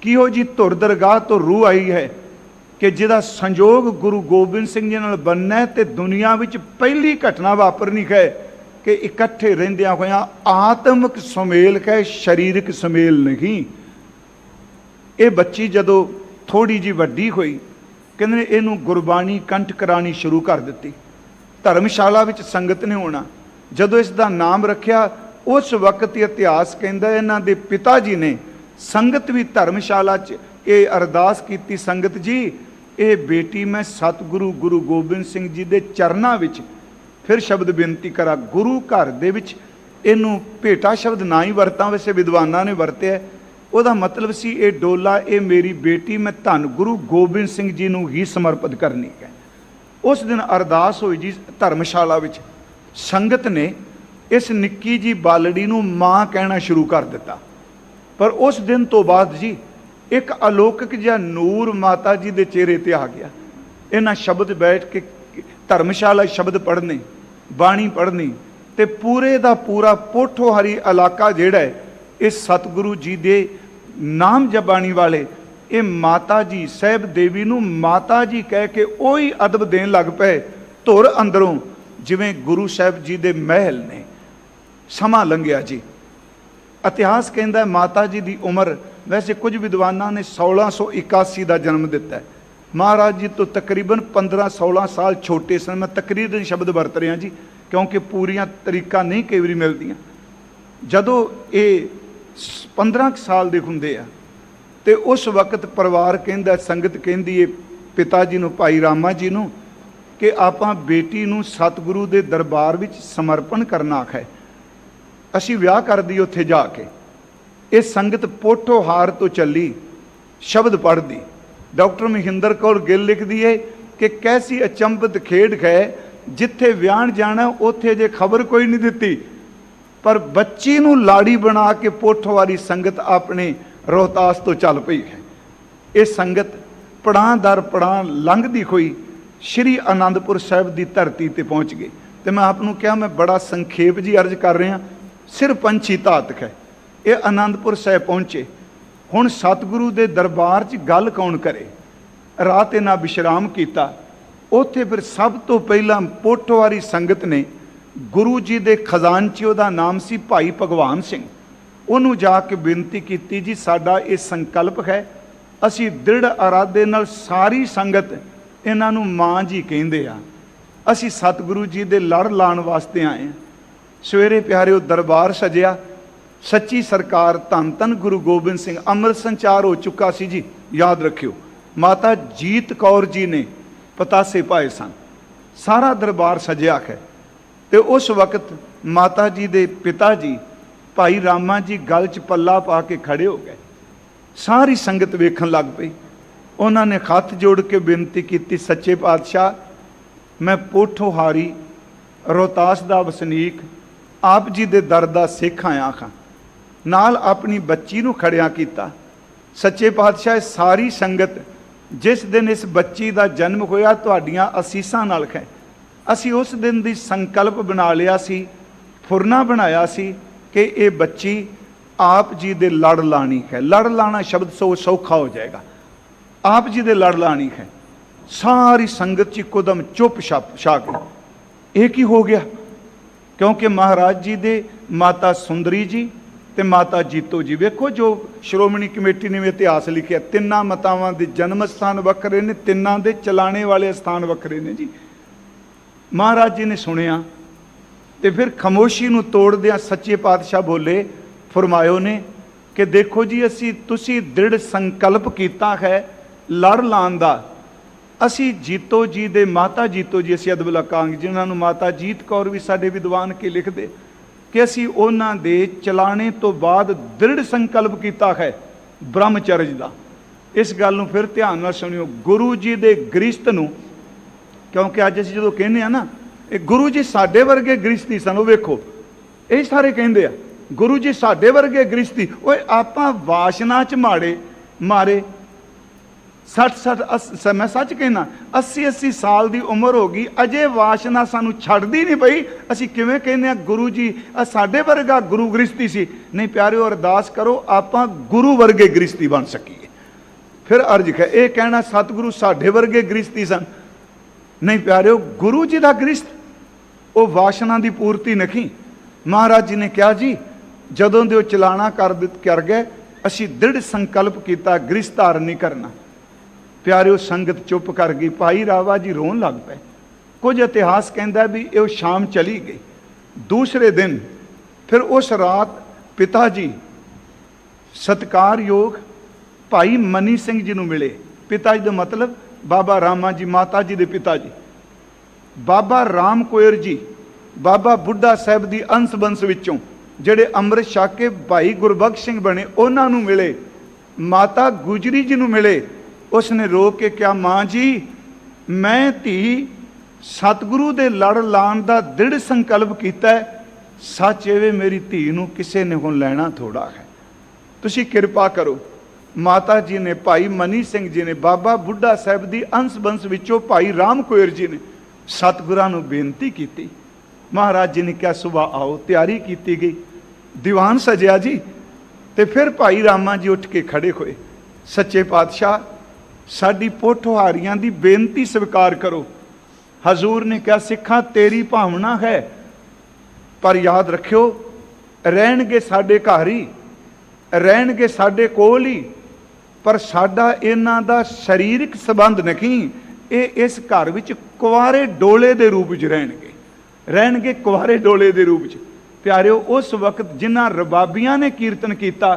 Speaker 1: ਕਿਹੋ ਜੀ ਧੁਰ ਦਰਗਾਹ ਤੋਂ ਰੂਹ ਆਈ ਹੈ ਕਿ ਜਿਹਦਾ ਸੰਜੋਗ ਗੁਰੂ ਗੋਬਿੰਦ ਸਿੰਘ ਜੀ ਨਾਲ ਬਣਨਾ ਹੈ, ਤੇ ਦੁਨੀਆ ਵਿੱਚ ਪਹਿਲੀ ਘਟਨਾ ਵਾਪਰਨੀ ਹੈ ਕਿ ਇਕੱਠੇ ਰਹਿੰਦਿਆਂ ਹੋਇਆਂ ਆਤਮਿਕ ਸੁਮੇਲ ਹੈ, ਸਰੀਰਕ ਸੁਮੇਲ ਨਹੀਂ। ਇਹ ਬੱਚੀ ਜਦੋਂ ਥੋੜੀ ਜੀ ਵੱਡੀ ਹੋਈ, ਕਹਿੰਦੇ ਨੇ ਇਹਨੂੰ ਗੁਰਬਾਣੀ ਕੰਠ ਕਰਾਣੀ ਸ਼ੁਰੂ ਕਰ ਦਿੱਤੀ। ਧਰਮਸ਼ਾਲਾ ਵਿੱਚ ਸੰਗਤ ਨੇ ਹੋਣਾ, ਜਦੋਂ ਇਸ ਦਾ ਨਾਮ ਰੱਖਿਆ ਉਸ ਵਕਤ ਇਤਿਹਾਸ ਕਹਿੰਦਾ ਇਹਨਾਂ ਦੇ ਪਿਤਾ ਜੀ ਨੇ ਸੰਗਤ ਵੀ ਧਰਮਸ਼ਾਲਾ 'ਚ ਇਹ ਅਰਦਾਸ ਕੀਤੀ, ਸੰਗਤ ਜੀ ਇਹ ਬੇਟੀ ਮੈਂ ਸਤਿਗੁਰੂ ਗੁਰੂ ਗੋਬਿੰਦ ਸਿੰਘ ਜੀ ਦੇ ਚਰਨਾਂ ਵਿੱਚ ਫਿਰ ਸ਼ਬਦ ਬੇਨਤੀ ਕਰਾਂ। ਗੁਰੂ ਘਰ ਦੇ ਵਿੱਚ ਇਹਨੂੰ ਭੇਟਾ ਸ਼ਬਦ ਨਾ ਹੀ ਵਰਤਾਂ, ਵੈਸੇ ਵਿਦਵਾਨਾਂ ਨੇ ਵਰਤਿਆ, ਉਹਦਾ ਮਤਲਬ ਸੀ ਇਹ ਡੋਲਾ ਇਹ ਮੇਰੀ ਬੇਟੀ ਮੈਂ ਧੰਨ ਗੁਰੂ ਗੋਬਿੰਦ ਸਿੰਘ ਜੀ ਨੂੰ ਹੀ ਸਮਰਪਿਤ ਕਰਨੀ ਹੈ। ਉਸ ਦਿਨ ਅਰਦਾਸ ਹੋਈ ਜੀ ਧਰਮਸ਼ਾਲਾ ਵਿੱਚ। ਸੰਗਤ ਨੇ ਇਸ ਨਿੱਕੀ ਜੀ ਬਾਲੜੀ ਨੂੰ ਮਾਂ ਕਹਿਣਾ ਸ਼ੁਰੂ ਕਰ ਦਿੱਤਾ। ਪਰ ਉਸ ਦਿਨ ਤੋਂ ਬਾਅਦ ਜੀ ਇੱਕ ਅਲੌਕਿਕ ਜਿਹਾ ਨੂਰ ਮਾਤਾ ਜੀ ਦੇ ਚਿਹਰੇ ਤੇ ਆ ਗਿਆ। ਇਹਨਾਂ ਸ਼ਬਦ ਬੈਠ ਕੇ ਧਰਮਸ਼ਾਲਾ ਸ਼ਬਦ ਪੜ੍ਹਨੇ, ਬਾਣੀ ਪੜ੍ਹਨੀ, ਤੇ ਪੂਰੇ ਦਾ ਪੂਰਾ ਪੋਠੋਹਾਰੀ ਇਲਾਕਾ ਜਿਹੜਾ ਹੈ ਇਹ ਸਤਿਗੁਰੂ ਜੀ ਦੇ ਨਾਮ ਜਪਾਣੀ ਵਾਲੇ ਇਹ ਮਾਤਾ ਜੀ ਸਾਹਿਬ ਦੇਵੀ ਨੂੰ ਮਾਤਾ ਜੀ ਕਹਿ ਕੇ ਉਹੀ ਅਦਬ ਦੇਣ ਲੱਗ ਪਏ ਧੁਰ ਅੰਦਰੋਂ, ਜਿਵੇਂ ਗੁਰੂ ਸਾਹਿਬ ਜੀ ਦੇ ਮਹਿਲ ਨੇ। ਸਮਾਂ ਲੰਘਿਆ ਜੀ। ਇਤਿਹਾਸ ਕਹਿੰਦਾ ਮਾਤਾ ਜੀ ਦੀ ਉਮਰ, ਵੈਸੇ ਕੁਝ ਵਿਦਵਾਨਾਂ ਨੇ 1681 ਦਾ ਜਨਮ ਦਿੱਤਾ ਹੈ। ਮਹਾਰਾਜ ਜੀ ਤੋਂ ਤਕਰੀਬਨ 15-16 ਸਾਲ ਛੋਟੇ ਸਨ। ਮੈਂ ਤਕਰੀਬਨ ਸ਼ਬਦ ਵਰਤ ਰਿਹਾ ਜੀ, ਕਿਉਂਕਿ ਪੂਰੀਆਂ ਤਰੀਕਾਂ ਨਹੀਂ ਕਈ ਵਾਰੀ ਮਿਲਦੀਆਂ। ਜਦੋਂ ਇਹ 15 ਸਾਲ ਦੇ ਹੁੰਦੇ ਆ ਤੇ ਉਸ ਵਕਤ ਪਰਿਵਾਰ ਕਹਿੰਦਾ, ਸੰਗਤ ਕਹਿੰਦੀ ਹੈ ਪਿਤਾ ਜੀ ਨੂੰ, ਭਾਈ ਰਾਮਾ ਜੀ ਨੂੰ, ਕਿ ਆਪਾਂ ਬੇਟੀ ਨੂੰ ਸਤਿਗੁਰੂ ਦੇ ਦਰਬਾਰ ਵਿੱਚ ਸਮਰਪਣ ਕਰਨਾ ਹੈ, ਅਸੀਂ ਵਿਆਹ ਕਰਦੀ ਉੱਥੇ ਜਾ ਕੇ। ਇਹ ਸੰਗਤ ਪੋਠੋਹਾਰ ਤੋਂ ਚੱਲੀ, ਸ਼ਬਦ ਪੜ੍ਹਦੀ। ਡਾਕਟਰ ਮਹਿੰਦਰ ਕੌਰ ਗਿੱਲ ਲਿਖਦੀ ਹੈ ਕਿ ਕੈਸੀ ਅਚੰਭਤ ਖੇਡ ਹੈ, ਜਿੱਥੇ ਵਿਆਹਣ ਜਾਣਾ ਉੱਥੇ ਜੇ ਖਬਰ ਕੋਈ ਨਹੀਂ ਦਿੱਤੀ, ਪਰ ਬੱਚੀ ਨੂੰ ਲਾੜੀ ਬਣਾ ਕੇ ਪੋਠੋਹਾਰੀ ਸੰਗਤ ਆਪਣੇ ਰੋਹਤਾਸ ਤੋਂ ਚੱਲ ਪਈ ਹੈ। ਇਹ ਸੰਗਤ ਪੜਾਂ ਦਰ ਪੜਾਂ ਲੰਘਦੀ ਹੋਈ ਸ਼੍ਰੀ ਅਨੰਦਪੁਰ ਸਾਹਿਬ ਦੀ ਧਰਤੀ ਤੇ ਪਹੁੰਚ ਗਈ। ਤੇ ਮੈਂ ਆਪ ਨੂੰ ਕਿਹਾ ਮੈਂ ਬੜਾ ਸੰਖੇਪ ਜੀ ਅਰਜ਼ ਕਰ ਰਿਹਾ, ਸਿਰ ਪੰਛੀ ਧਾਤਕ ਹੈ। ਇਹ ਅਨੰਦਪੁਰ ਸਾਹਿਬ ਪਹੁੰਚੇ। ਹੁਣ ਸਤਿਗੁਰੂ ਦੇ ਦਰਬਾਰ 'ਚ ਗੱਲ ਕੌਣ ਕਰੇ? ਰਾਤ ਇਹਨਾਂ ਵਿਸ਼ਰਾਮ ਕੀਤਾ। ਉੱਥੇ ਫਿਰ ਸਭ ਤੋਂ ਪਹਿਲਾਂ ਪੋਠੋਹਾਰੀ ਸੰਗਤ ਨੇ ਗੁਰੂ ਜੀ ਦੇ ਖਜ਼ਾਨਚੀ, ਉਹਦਾ ਨਾਮ ਸੀ ਭਾਈ ਭਗਵਾਨ ਸਿੰਘ, ਉਹਨੂੰ ਜਾ ਕੇ ਬੇਨਤੀ ਕੀਤੀ, ਜੀ ਸਾਡਾ ਇਹ ਸੰਕਲਪ ਹੈ, ਅਸੀਂ ਦ੍ਰਿੜ ਇਰਾਦੇ ਨਾਲ ਸਾਰੀ ਸੰਗਤ ਇਹਨਾਂ ਨੂੰ ਮਾਂ ਜੀ ਕਹਿੰਦੇ ਆ, ਅਸੀਂ ਸਤਿਗੁਰੂ ਜੀ ਦੇ ਲੜ ਲਾਉਣ ਵਾਸਤੇ ਆਏ ਹਾਂ। ਸਵੇਰੇ ਪਿਆਰਿਓ ਦਰਬਾਰ ਸਜਿਆ। ਸੱਚੀ ਸਰਕਾਰ ਧੰਨ ਧੰਨ ਗੁਰੂ ਗੋਬਿੰਦ ਸਿੰਘ, ਅੰਮ੍ਰਿਤ ਸੰਚਾਰ ਹੋ ਚੁੱਕਾ ਸੀ ਜੀ, ਯਾਦ ਰੱਖਿਓ। ਮਾਤਾ ਜੀਤ ਕੌਰ ਜੀ ਨੇ ਪਤਾਸੇ ਪਾਏ ਸਨ, ਸਾਰਾ ਦਰਬਾਰ ਸਜਿਆ ਹੈ। ਤੇ ਉਸ ਵਕਤ ਮਾਤਾ ਜੀ ਦੇ ਪਿਤਾ ਜੀ ਭਾਈ ਰਾਮਾ ਜੀ ਗਲ 'ਚ ਪੱਲਾ ਪਾ ਕੇ ਖੜੇ ਹੋ ਗਏ। ਸਾਰੀ ਸੰਗਤ ਵੇਖਣ ਲੱਗ ਪਈ। ਉਹਨਾਂ ਨੇ ਹੱਥ ਜੋੜ ਕੇ ਬੇਨਤੀ ਕੀਤੀ, ਸੱਚੇ ਪਾਤਸ਼ਾਹ ਮੈਂ ਪੋਠੋਹਾਰੀ ਰੋਹਤਾਸ ਦਾ ਵਸਨੀਕ ਆਪ ਜੀ ਦੇ ਦਰ ਦਾ ਸਿੱਖ ਆਇਆ ਹਾਂ। ਨਾਲ ਆਪਣੀ ਬੱਚੀ ਨੂੰ ਖੜਿਆ ਕੀਤਾ। ਸੱਚੇ ਪਾਤਸ਼ਾਹ ਸਾਰੀ ਸੰਗਤ ਜਿਸ ਦਿਨ ਇਸ ਬੱਚੀ ਦਾ ਜਨਮ ਹੋਇਆ ਤੁਹਾਡੀਆਂ ਅਸੀਸਾਂ ਨਾਲ ਹੈ। ਅਸੀਂ ਉਸ ਦਿਨ ਦੀ ਸੰਕਲਪ ਬਣਾ ਲਿਆ ਸੀ, ਫੁਰਨਾ ਬਣਾਇਆ ਸੀ ਕਿ ਇਹ ਬੱਚੀ ਆਪ ਜੀ ਦੇ ਲੜ ਲਾਣੀ ਹੈ। ਲੜ ਲਾਣਾ ਸ਼ਬਦ ਸੌਖਾ ਹੋ ਜਾਏਗਾ। ਆਪ ਜੀ ਦੇ ਲੜ ਲਾਣੀ ਹੈ। ਸਾਰੀ ਸੰਗਤ 'ਚ ਇੱਕੋਦਮ ਚੁੱਪ ਛਾ ਗਈ। ਇਹ ਕੀ ਹੋ ਗਿਆ? ਕਿਉਂਕਿ ਮਹਾਰਾਜ ਜੀ ਦੇ ਮਾਤਾ ਸੁੰਦਰੀ ਜੀ ਤੇ ਮਾਤਾ ਜੀਤੋ ਜੀ, ਵੇਖੋ ਜੋ ਸ਼੍ਰੋਮਣੀ ਕਮੇਟੀ ਨੇ ਵੀ ਇਤਿਹਾਸ ਲਿਖਿਆ, ਤਿੰਨਾਂ ਮਾਤਾਵਾਂ ਦੇ ਜਨਮ ਸਥਾਨ ਵੱਖਰੇ ਨੇ, ਤਿੰਨਾਂ ਦੇ ਚਲਾਣੇ ਵਾਲੇ ਸਥਾਨ ਵੱਖਰੇ ਨੇ ਜੀ। ਮਹਾਰਾਜ ਜੀ ਨੇ ਸੁਣਿਆ ਤੇ ਫਿਰ ਖਾਮੋਸ਼ੀ ਨੂੰ ਤੋੜਦਿਆਂ ਸੱਚੇ ਪਾਤਸ਼ਾਹ ਬੋਲੇ, ਫਰਮਾਇਓ ਨੇ ਕਿ ਦੇਖੋ ਜੀ ਤੁਸੀਂ ਦ੍ਰਿੜ ਸੰਕਲਪ ਕੀਤਾ ਹੈ ਲੜ ਲਾਉਣ ਦਾ। ਅਸੀਂ ਜੀਤੋ ਜੀ ਦੇ ਮਾਤਾ ਜੀਤੋ ਜੀ ਅਸੀਂ ਅਦਬ ਲਕਾਂਗੇ, ਜਿਨ੍ਹਾਂ ਨੂੰ ਮਾਤਾ ਜੀਤ ਕੌਰ ਵੀ ਸਾਡੇ ਵਿਦਵਾਨ ਕੇ ਲਿਖਦੇ, ਕਿ ਅਸੀਂ ਉਹਨਾਂ ਦੇ ਚਲਾਣੇ ਤੋਂ ਬਾਅਦ ਦ੍ਰਿੜ ਸੰਕਲਪ ਕੀਤਾ ਹੈ ਬ੍ਰਹਮਚਰਜ ਦਾ। ਇਸ ਗੱਲ ਨੂੰ ਫਿਰ ਧਿਆਨ ਨਾਲ ਸੁਣਿਓ। ਗੁਰੂ ਜੀ ਦੇ ਗ੍ਰਸਤ ਨੂੰ, ਕਿਉਂਕਿ ਅੱਜ ਅਸੀਂ ਜਦੋਂ ਕਹਿੰਦੇ ਆ ਨਾ ਇਹ ਗੁਰੂ ਜੀ ਸਾਡੇ ਵਰਗੇ ਗ੍ਰਸਤੀ ਸਨ, ਉਹ ਵੇਖੋ ਇਹ ਸਾਰੇ ਕਹਿੰਦੇ ਆ ਗੁਰੂ ਜੀ ਸਾਡੇ ਵਰਗੇ ਗ੍ਰਸਤੀ। ਓਏ ਆਪਾਂ ਵਾਸ਼ਨਾ 'ਚ ਮਾਰੇ 60 मैं सच कहना 80 साल की उम्र हो गई, अजे वासना सानू छड्डदी नहीं पई। असीं किवें कहने आ गुरु जी साडे वर्गा गुरु गृहस्थी सी। नहीं प्यारिओ, अरदास करो आपां गुरु वर्गे गृहस्थी बन सकीए। फिर अर्ज है ये कहना सतगुरु साडे वर्गे गृहस्थी सन। नहीं प्यारिओ, गुरु जी का गृहस्थ वो वासना की पूर्ति नहीं। महाराज जी ने कहा जी जदों दे चलाना कर गए, असीं दृढ़ संकल्प किया गृहस्थ धारण नहीं करना। प्यारिओ, संगत चुप कर गई। भाई रावा जी रोन लग पे। कुछ इतिहास कहता भी ये शाम चली गई। दूसरे दिन फिर उस रात पिता जी सत्कारयोग भाई मनी सिंह जी नूं मिले। पिता जी का मतलब बाबा रामा जी, माता जी के पिता जी। बाबा राम कोयर जी बाबा बुढ़ा साहब की अंश बंश विचों ਜਿਹੜੇ ਅੰਮ੍ਰਿਤ ਛਕ के भाई गुरबख्श सिंह बने, उन्होंने मिले। माता गुजरी जी नूं मिले। उसने रो के क्या, माँ जी मैं धी सतगुरु दे लड़ लाण दा दृढ़ संकल्प किया है। सच एवे मेरी धी नूं किसे ने हुण लैणा थोड़ा है, तुसीं किरपा करो। माता जी ने, भाई मनी सिंह जी ने, बाबा बुढ़ा साहब की अंश बंश विचों भाई राम कोयर जी ने सतगुरां नूं बेनती की। महाराज जी ने क्या सुबह आओ, तैयारी की गई, दीवान सजिया जी। तो फिर भाई रामा जी उठ के खड़े हुए। सच्चे पातशाह साडी पोठोहारियां दी बेनती स्वीकार करो। हजूर ने क्या, सिखा तेरी भावना है पर याद रखियो रहणगे साडे घर ही, रहणगे साडे कोल ही, पर साडा इन्हां दा शरीरक संबंध नहीं। ये इस घर विच कुआरे डोले दे रूप च रहणगे कुआरे डोले दे रूप च। प्यारिओ, उस वक्त जिन्हां रबाबियां ने कीर्तन किया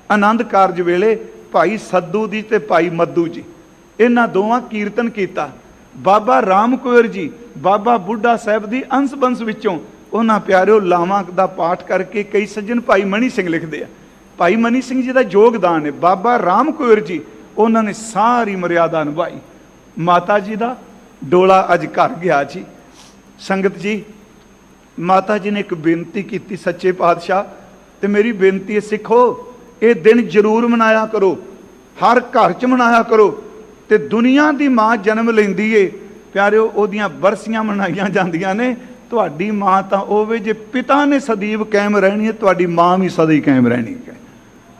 Speaker 1: आनंद कारज वेले, भाई सद्दू जी ते भाई मद्दू जी, इन्हां दोवां कीर्तन किया। बाबा राम कोयर जी बाबा बुढ़ा साहब की अंश बंश विचों उन्हां प्यारिओ लावां दा पाठ करके कई सज्जन भाई मनी सिंह लिखते हैं। भाई मनी सिंह जी का योगदान है। बाबा राम कोयर जी उन्होंने सारी मर्यादा निभाई। माता जी का डोला अज घर गया जी। संगत जी, माता जी ने एक बेनती की, सच्चे पातशाह ते मेरी बेनती है, सिखो ये दिन जरूर मनाया करो, हर घर च मनाया करो। ते दुनिया की माँ जन्म लेंदी है प्यारिओ, ओदियां बरसियां मनाइयां जांदियां ने। तुहाडी माँ तां ओवे जे पिता ने सदैव कायम रहनी है, तुहाडी माँ भी सदैव कायम रहनी है।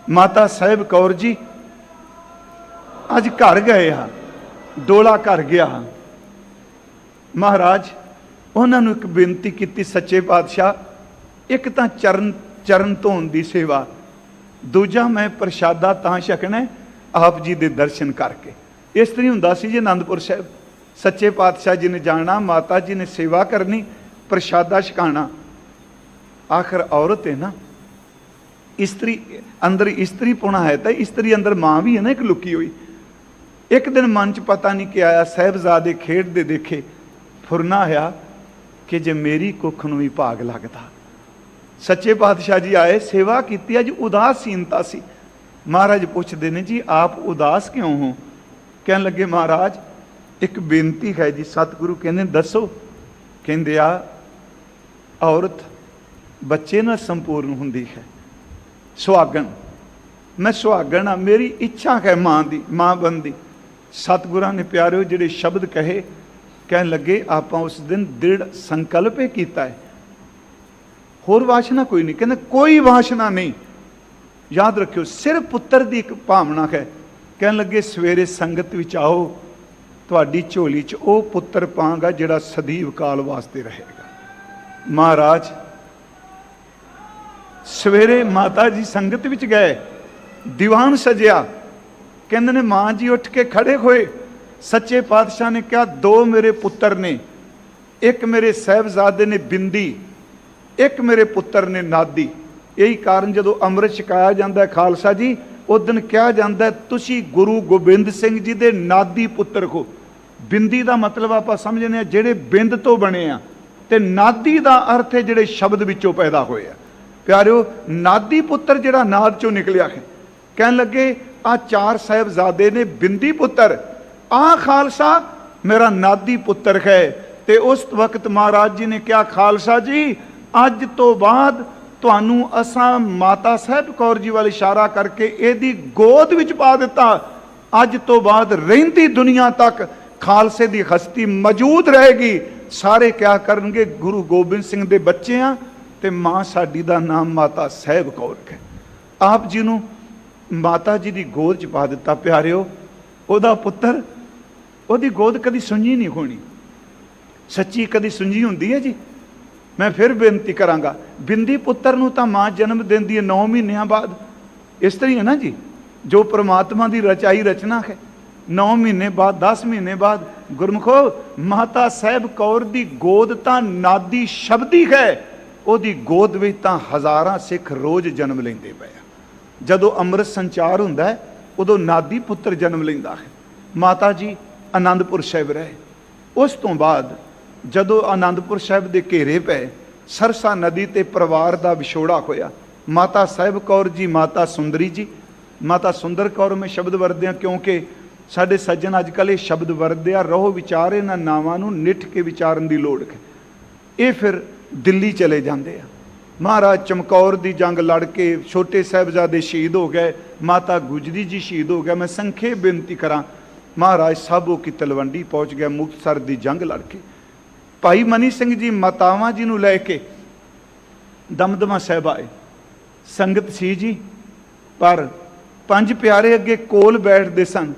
Speaker 1: माता साहिब कौर जी अज घर गए हा, डोला घर गया। महाराज उन्होंने एक बेनती की, सच्चे पातशाह एक तो चरण धोन की सेवा, दूजा मैं प्रशादा तां छकना आप जी के दर्शन करके। इस तरह हुंदा सी जी आनंदपुर साहब। सच्चे पातशाह जी ने जाना, माता जी ने सेवा करनी, प्रशादा छकाना। आखिर औरत है ना, इस्त्री अंदर इस्त्री पुणा है, तो इस्त्री अंदर माँ भी है ना एक लुकी हुई। एक दिन मन च पता नहीं कि आया, साहिबजादे खेडते देखे, फुरना आया कि जे मेरी कुख नूं भी भाग लगता। सच्चे पातशाह जी आए, सेवा की, अज उदासीनता सी। महाराज पूछते ने जी आप उदास क्यों हो? कहने लगे महाराज एक बेनती है जी। सतगुरु कहने दसो। कहते आ औरत बच्चे नाल संपूर्ण हुंदी है, सुहागन, मैं सुहागन हाँ, मेरी इच्छा है माँ दी, माँ बनदी। सतगुरां ने प्यारिओ जिहड़े शब्द कहे, कहने लगे आप उस दिन दृढ़ संकल्प किया है, होर वासना कोई नहीं। कहने कोई वासना नहीं, याद रखियो सिर्फ पुत्र की एक भावना है। कहने लगे सवेरे संगत विच आओ, तुहाडी झोली च वो पुत्र पांगा जिहड़ा सदैव काल वास्ते रहेगा। महाराज सवेरे माता जी संगत विच गए, दीवान सजिया। कहते ने माँ जी उठ के खड़े होए। सच्चे पातशाह ने कहा दो मेरे पुत्र ने, एक मेरे साहिबजादे ने बिंदी, एक मेरे पुत्र ने नादी। यही कारण जो अमृत छकाया जाता है खालसा जी, उस दिन कहा जाता है तुसी गुरु गोबिंद सिंह जी दे नादी पुत्र हो। बिंदी का मतलब आप समझने जेड़े बिंद तो बने आ, ते नादी का अर्थ है जेड़े शब्द विचों पैदा होए आ। प्यारिओ नादी पुत्र जिहड़ा नाद चों निकलिया है। कहन लगे आ चार साहिबजादे ने बिंदी पुत्र, आ खालसा मेरा नादी पुत्र है। ते उस वक्त महाराज जी ने कहा खालसा जी अज तो बाद तुहानू असां माता साहिब कौर जी वाल इशारा करके एदी गोद विच पा दिता। अज तो बाद रहिंदी दुनिया तक खालसे की हस्ती मौजूद रहेगी। सारे क्या करनगे, गुरु गोबिंद सिंह के बच्चे हाँ ते मां साडी दा नाम माता साहब कौर है। आप जी नूं माता जी की गोद च पा दिता। प्यारिओ, ओदा पुत्तर, ओदी गोद कदी सुंजी नहीं होनी, सच्ची कदी सुंजी हुंदी है जी। मैं फिर बेनती करांगा, बिंदी पुत्तर नूं तां मां जन्म देंदी है 9 महीनों बाद। इस तरह है ना जी, जो परमात्मा की रचाई रचना है। 9 महीने बाद, 10 महीने बाद, गुरमुखो माता साहब कौर दी गोद तां नादी शब्दी है। ओदी गोद विच तां हज़ारां सिख रोज़ जन्म लेंदे पए। जदों अमृत संचार हुंदा है उदों नादी पुत्र जन्म लैंदा है। माता जी आनंदपुर साहिब रहे। उस तो बाद जदों आनंदपुर साहिब दे घेरे पे सरसा नदी ते परिवार दा विछोड़ा होया, माता साहिब कौर जी, माता सुंदरी जी, माता सुंदर कौर में शब्द वरदियां, क्योंकि साडे सज्जन अजकल ये शब्द वरदे आ, रहो विचार इन्हां नावां नूं निठ के विचारन दी लोड़ है। ये फिर दिल्ली चले जाते हैं। महाराज चमकौर की जंग लड़ के छोटे साहिबजादे शहीद हो गए, माता गुजरी जी शहीद हो गए। मैं संखेप बेनती करा, महाराज साबो की तलवंडी पहुँच गया मुक्तसर की जंग लड़ के। भाई मनी सिंह जी मातावां जी नूं लैके दमदमा साहिब आए। संगत सी जी, पर 5 प्यारे अगे कोल बैठते सन।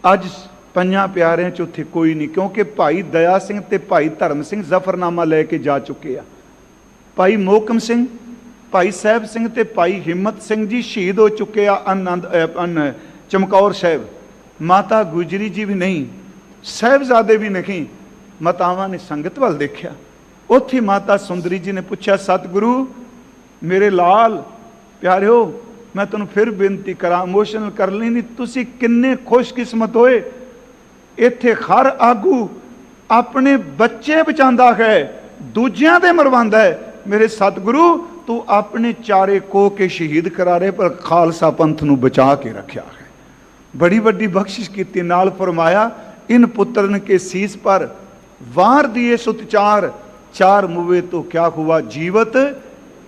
Speaker 1: अज 5 प्यारिਆਂ ਚ ਉੱਥੇ कोई नहीं, क्योंकि भाई दया सिंह ते भाई धर्म सिंह जफरनामा लैके जा चुके आ। भाई मोहकम सिंह, भाई साहब सिंह ते भाई हिम्मत सिंह जी शहीद हो चुके आ चमकौर साहब। माता गुजरी जी भी नहीं, साहबजादे भी नहीं। मातावां ने संगत वाल देखा। उत्थे माता सुंदरी जी ने पूछा, सतगुरु मेरे लाल प्यारिओ, मैं तुहानूं फिर बेनती करा, इमोशनल कर ली नहीं, तुसीं किन्ने खुशकिस्मत होए। इत्थे हर आगू अपने बच्चे बचांदा है, दूजियां दे मरवांदा है। मेरे सतगुरु तू अपने चारे को के शहीद करा रहे, पर खालसा पंथ नूं बचा के रखा है। बड़ी बड़ी बख्शिश की। नाल फरमाया, इन पुत्रन के सीस पर वार दिए सुतचार, 4 मुवे तो क्या हुआ जीवत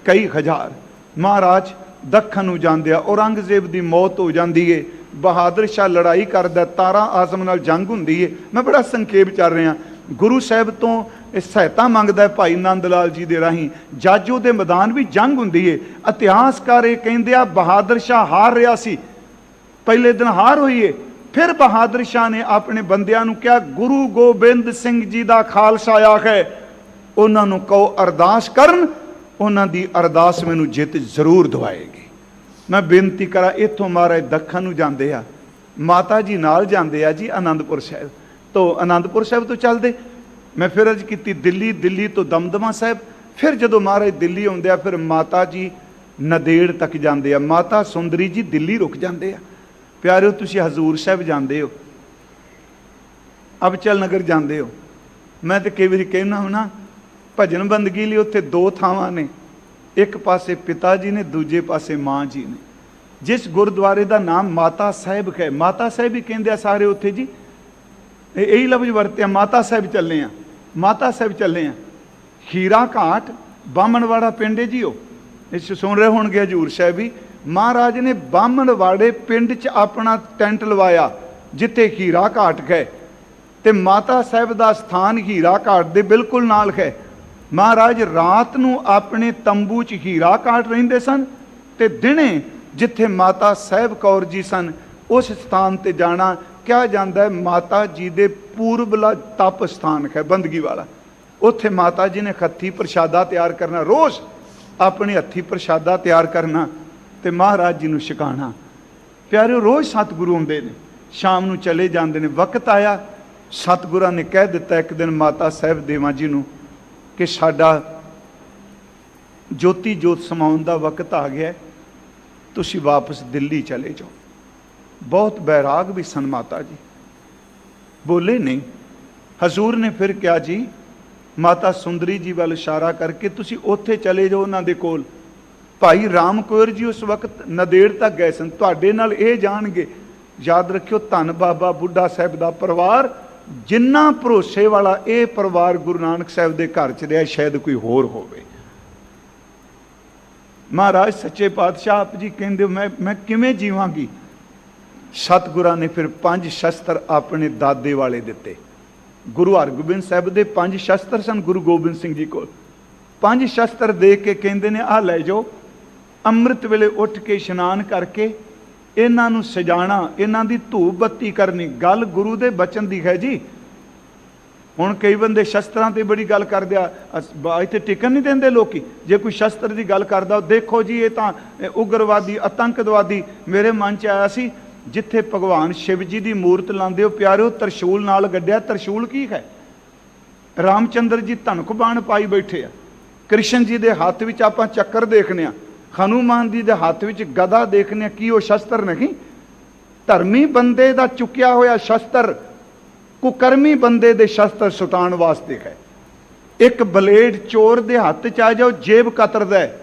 Speaker 1: कई हजार। महाराज दखन नूं जांदे आ, औरंगजेब की मौत हो जाती है। बहादुर शाह लड़ाई करदा, तारा आजम नाल जंग हुंदी है। मैं बड़ा संखेप चल रहा। गुरु साहब तो सहायता मंगदा है भाई नंद लाल जी दे राही। जाजो दे मैदान भी जंग हुंदी है। इतिहासकार ये कहंदे आ बहादुर शाह हार रहा सी, पहले दिन हार हुई है। फिर बहादुर शाह ने अपने बंदियां नूं कहा, गुरु गोबिंद सिंह जी दा खालसा आया है, उन्हां नूं कहो अरदास करन, उन्हां दी अरदास मैनूं जित जरूर दवाएगी। मैं बेनती करा, इत्थों महाराज दखन नूं जांदे आ, माता जी नाल जांदे आ जी आनंदपुर साहिब। तो आनंदपुर साहिब तो चलते मैं फिर अर्ज की दिल्ली, दिल्ली तो दमदमा साहिब। फिर जदों महाराज दिल्ली आउंदे आ, फिर माता जी नदेड़ तक जाते आ। माता सुंदरी जी दिल्ली रुक जाते आ। प्यारिओ तुसीं हजूर साहिब जाते हो, अबचल नगर जाते हो। मैं तो कई बार कहना हुना, भजन बंदगी लिए उत्थे 2 थावां ने, एक पासे पिता जी ने, दूजे पासे माँ जी ने। जिस गुरुद्वारे का नाम माता साहिब है, माता साहिब ही कहते हैं सारे उत्थे जी, यही लफ्ज वरत्या, माता साहिब चले हैं, माता साहिब चले हैं। हीरा घाट बामणवाड़ा पिंड है जी, वो इस सुन रहे होणगे हजूर साहिब भी। महाराज ने बामणवाड़े पिंड च अपना टेंट लवाया जिथे हीरा घाट है, ते माता साहिब का स्थान हीरा घाट दे बिल्कुल नाल है। महाराज रात नूं अपने तंबू च हीरा घाट रहिंदे सन, ते दिने जिथे माता साहिब कौर जी सन उस स्थान ते जाना क्या जाता है, माता जी दे पूर्वला तप स्थान है बंदगी वाला। उत्थे माता जी ने हत्थी प्रशादा तैयार करना, रोज़ अपने हत्थी प्रशादा तैयार करना ते महाराज जी नूं छकाना। प्यारे रोज़ सतगुरु आउंदे ने, शाम नूं चले जाते हैं। वक्त आया सतगुरां ने कह दिता एक दिन माता साहिब देवा जी नूं कि साडा ज्योति जोत समाउण दा वक्त आ गया, तुसीं वापस दिल्ली चले जाओ। बहुत बैराग भी सन माता जी, बोले नहीं। हजूर ने फिर क्या जी, माता सुंदरी जी वाल इशारा करके तुसीं उत्थे चले जाओ उन्हां दे कोल। भाई राम कौर जी उस वक्त नदेड़ तक गए सन, तुहाडे नाल इह जाणगे। याद रखियो, धन बाबा बुढ़ा साहिब दा परिवार जिन्ना भरोसे वाला यह परिवार गुरु नानक साहिब के घर च रहा, शायद कोई होर होवे। महाराज सच्चे पातशाह आप जी कहंदे मैं किवें जीवांगी, ਸਤਿਗੁਰਾਂ ਨੇ ਫਿਰ 5 ਸ਼ਸਤਰ ਆਪਣੇ ਦਾਦੇ ਵਾਲੇ ਦਿੱਤੇ। ਗੁਰੂ ਹਰਗੋਬਿੰਦ ਸਾਹਿਬ ਦੇ 5 ਸ਼ਸਤਰ ਸਨ ਗੁਰੂ ਗੋਬਿੰਦ ਸਿੰਘ ਜੀ ਕੋਲ। 5 ਸ਼ਸਤਰ ਦੇ ਕੇ ਕਹਿੰਦੇ ਨੇ ਆਹ ਲੈ ਜਾਓ, ਅੰਮ੍ਰਿਤ ਵੇਲੇ ਉੱਠ ਕੇ ਇਸ਼ਨਾਨ ਕਰਕੇ ਇਹਨਾਂ ਨੂੰ ਸਜਾਣਾ, ਇਹਨਾਂ ਦੀ ਧੂਪ ਬੱਤੀ ਕਰਨੀ। ਗੱਲ ਗੁਰੂ ਦੇ ਬਚਨ ਦੀ ਹੈ ਜੀ। ਹੁਣ ਕਈ ਬੰਦੇ ਸ਼ਸਤਰਾਂ ਤੇ ਬੜੀ ਗੱਲ ਕਰਦੇ ਆ, ਇੱਥੇ ਟਿਕਣ ਨਹੀਂ ਦਿੰਦੇ ਲੋਕੀ। ਜੇ ਕੋਈ ਸ਼ਸਤਰ ਦੀ ਗੱਲ ਕਰਦਾ, ਦੇਖੋ ਜੀ ਇਹ ਤਾਂ ਉਗਰਵਾਦੀ ਆਤੰਕਵਾਦੀ। ਮੇਰੇ ਮਨ 'ਚ ਆਇਆ ਸੀ, ਜਿੱਥੇ ਭਗਵਾਨ ਸ਼ਿਵ ਜੀ ਦੀ ਮੂਰਤ ਲਾਉਂਦੇ ਹੋ ਪਿਆਰਿਓ, ਤਰਸ਼ੂਲ ਨਾਲ ਗੱਡਿਆ। ਤਰਸ਼ੂਲ ਕੀ ਹੈ? ਰਾਮਚੰਦਰ ਜੀ ਧਨੁਖ ਬਾਣ ਪਾਈ ਬੈਠੇ ਆ। ਕ੍ਰਿਸ਼ਨ ਜੀ ਦੇ ਹੱਥ ਵਿੱਚ ਆਪਾਂ ਚੱਕਰ ਦੇਖਨੇ ਆ, ਹਨੂਮਾਨ ਜੀ ਦੇ ਹੱਥ ਵਿੱਚ ਗਦਾ ਦੇਖਨੇ ਆ। ਕੀ ਉਹ ਸ਼ਸਤਰ ਨਹੀਂ? ਧਰਮੀ ਬੰਦੇ ਦਾ ਚੁੱਕਿਆ ਹੋਇਆ ਸ਼ਸਤਰ ਕੁਕਰਮੀ ਬੰਦੇ ਦੇ ਸ਼ਸਤਰ ਸੁਟਾਉਣ ਵਾਸਤੇ ਹੈ। ਇੱਕ ਬਲੇਡ ਚੋਰ ਦੇ ਹੱਥ 'ਚ ਆ ਜਾਓ, ਜੇਬ ਕਤਰਦਾ ਹੈ।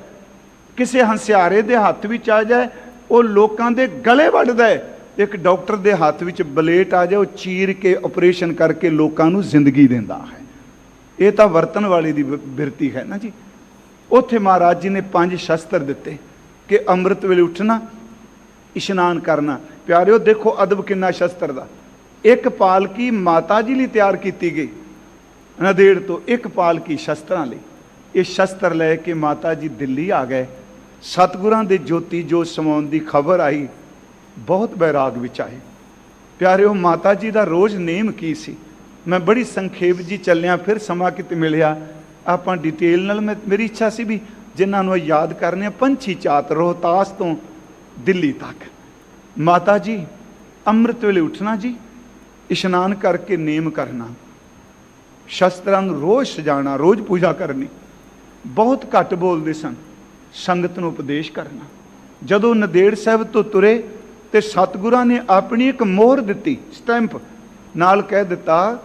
Speaker 1: ਕਿਸੇ ਹੰਸਿਆਰੇ ਦੇ ਹੱਥ ਵਿੱਚ ਆ ਜਾਏ, ਉਹ ਲੋਕਾਂ ਦੇ ਗਲੇ ਵੱਢਦਾ ਹੈ। ਇੱਕ ਡਾਕਟਰ ਦੇ ਹੱਥ ਵਿੱਚ ਬਲੇਡ ਆ ਜਾਏ, ਉਹ ਚੀਰ ਕੇ ਆਪਰੇਸ਼ਨ ਕਰਕੇ ਲੋਕਾਂ ਨੂੰ ਜ਼ਿੰਦਗੀ ਦਿੰਦਾ ਹੈ। ਇਹ ਤਾਂ ਵਰਤਣ ਵਾਲੇ ਦੀ ਬਿਰਤੀ ਹੈ ਨਾ ਜੀ। ਉੱਥੇ ਮਹਾਰਾਜ ਜੀ ਨੇ 5 ਸ਼ਸਤਰ ਦਿੱਤੇ ਕਿ ਅੰਮ੍ਰਿਤ ਵੇਲੇ ਉੱਠਣਾ, ਇਸ਼ਨਾਨ ਕਰਨਾ। ਪਿਆਰਿਓ ਦੇਖੋ ਅਦਬ ਕਿੰਨਾ ਸ਼ਸਤਰ ਦਾ। ਇੱਕ ਪਾਲਕੀ ਮਾਤਾ ਜੀ ਲਈ ਤਿਆਰ ਕੀਤੀ ਗਈ ਨੰਦੇੜ ਤੋਂ, ਇੱਕ ਪਾਲਕੀ ਸ਼ਸਤਰਾਂ ਲਈ। ਇਹ ਸ਼ਸਤਰ ਲੈ ਕੇ ਮਾਤਾ ਜੀ ਦਿੱਲੀ ਆ ਗਏ। ਸਤਿਗੁਰਾਂ ਦੇ ਜੋਤੀ ਜੋਤ ਸਮਾਉਣ ਦੀ ਖਬਰ ਆਈ, ਬਹੁਤ ਬੈਰਾਗ ਵਿੱਚ ਆਏ। ਪਿਆਰਿਓ ਮਾਤਾ ਜੀ ਦਾ ਰੋਜ਼ ਨੇਮ ਕੀ ਸੀ? ਮੈਂ ਬੜੀ ਸੰਖੇਪ ਜੀ ਚੱਲਿਆ, ਫਿਰ ਸਮਾਂ ਕਿਤੇ ਮਿਲਿਆ ਆਪਾਂ ਡਿਟੇਲ ਨਾਲ। ਮੇਰੀ ਇੱਛਾ ਸੀ ਵੀ ਜਿਨ੍ਹਾਂ ਨੂੰ ਯਾਦ ਕਰਨੇ ਆ, ਪੰਛੀ ਚਾਤ ਰੋਹਤਾਸ ਤੋਂ ਦਿੱਲੀ ਤੱਕ। ਮਾਤਾ ਜੀ ਅੰਮ੍ਰਿਤ ਵੇਲੇ ਉੱਠਣਾ ਜੀ, ਇਸ਼ਨਾਨ ਕਰਕੇ ਨੇਮ ਕਰਨਾ, ਸ਼ਸਤਰਾਂ ਨੂੰ ਰੋਜ਼ ਸਜਾਣਾ, ਰੋਜ਼ ਪੂਜਾ ਕਰਨੀ। ਬਹੁਤ ਘੱਟ ਬੋਲਦੇ ਸਨ, ਸੰਗਤ ਨੂੰ ਉਪਦੇਸ਼ ਕਰਨਾ। ਜਦੋਂ ਨੰਦੇੜ ਸਾਹਿਬ ਤੋਂ ਤੁਰੇ ਤੇ ਸਤਿਗੁਰਾਂ ਨੇ ਆਪਣੀ ਇੱਕ ਮੋਹਰ ਦਿੱਤੀ, ਸਟੈਂਪ ਨਾਲ ਕਹਿ ਦਿੱਤਾ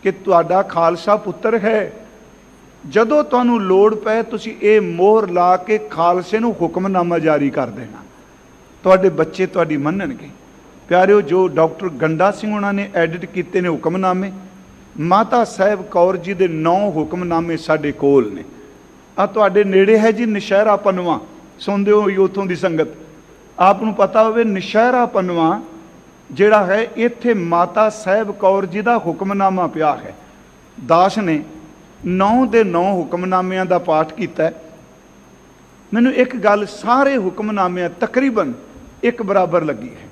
Speaker 1: ਕਿ ਤੁਹਾਡਾ ਖਾਲਸਾ ਪੁੱਤਰ ਹੈ। ਜਦੋਂ ਤੁਹਾਨੂੰ ਲੋੜ ਪਏ ਤੁਸੀਂ ਇਹ ਮੋਹਰ ਲਾ ਕੇ ਖਾਲਸੇ ਨੂੰ ਹੁਕਮਨਾਮਾ ਜਾਰੀ ਕਰ ਦੇਣਾ, ਤੁਹਾਡੇ ਬੱਚੇ ਤੁਹਾਡੀ ਮੰਨਣਗੇ। ਪਿਆਰਿਓ ਜੋ ਡਾਕਟਰ ਗੰਡਾ ਸਿੰਘ ਉਹਨਾਂ ਨੇ ਐਡਿਟ ਕੀਤੇ ਨੇ ਹੁਕਮਨਾਮੇ, ਮਾਤਾ ਸਾਹਿਬ ਕੌਰ ਜੀ ਦੇ 9 ਹੁਕਮਨਾਮੇ ਸਾਡੇ ਕੋਲ ਨੇ। ਆ ਤੁਹਾਡੇ ਨੇੜੇ ਹੈ ਜੀ ਨਸ਼ਹਿਰਾ ਪਨਵਾ, ਸੁਣਦੇ ਹੋ ਉੱਥੋਂ ਦੀ ਸੰਗਤ, ਆਪ ਨੂੰ ਪਤਾ ਹੋਵੇ ਨਸ਼ਹਿਰਾ ਪਨਵਾ ਜਿਹੜਾ ਹੈ, ਇੱਥੇ ਮਾਤਾ ਸਾਹਿਬ ਕੌਰ ਜੀ ਦਾ ਹੁਕਮਨਾਮਾ ਪਿਆ ਹੈ। ਦਾਸ ਨੇ 9 ਦੇ 9 ਹੁਕਮਨਾਮਿਆਂ ਦਾ ਪਾਠ ਕੀਤਾ। ਮੈਨੂੰ ਇੱਕ ਗੱਲ ਸਾਰੇ ਹੁਕਮਨਾਮਿਆਂ ਤਕਰੀਬਨ ਇੱਕ ਬਰਾਬਰ ਲੱਗੀ ਹੈ।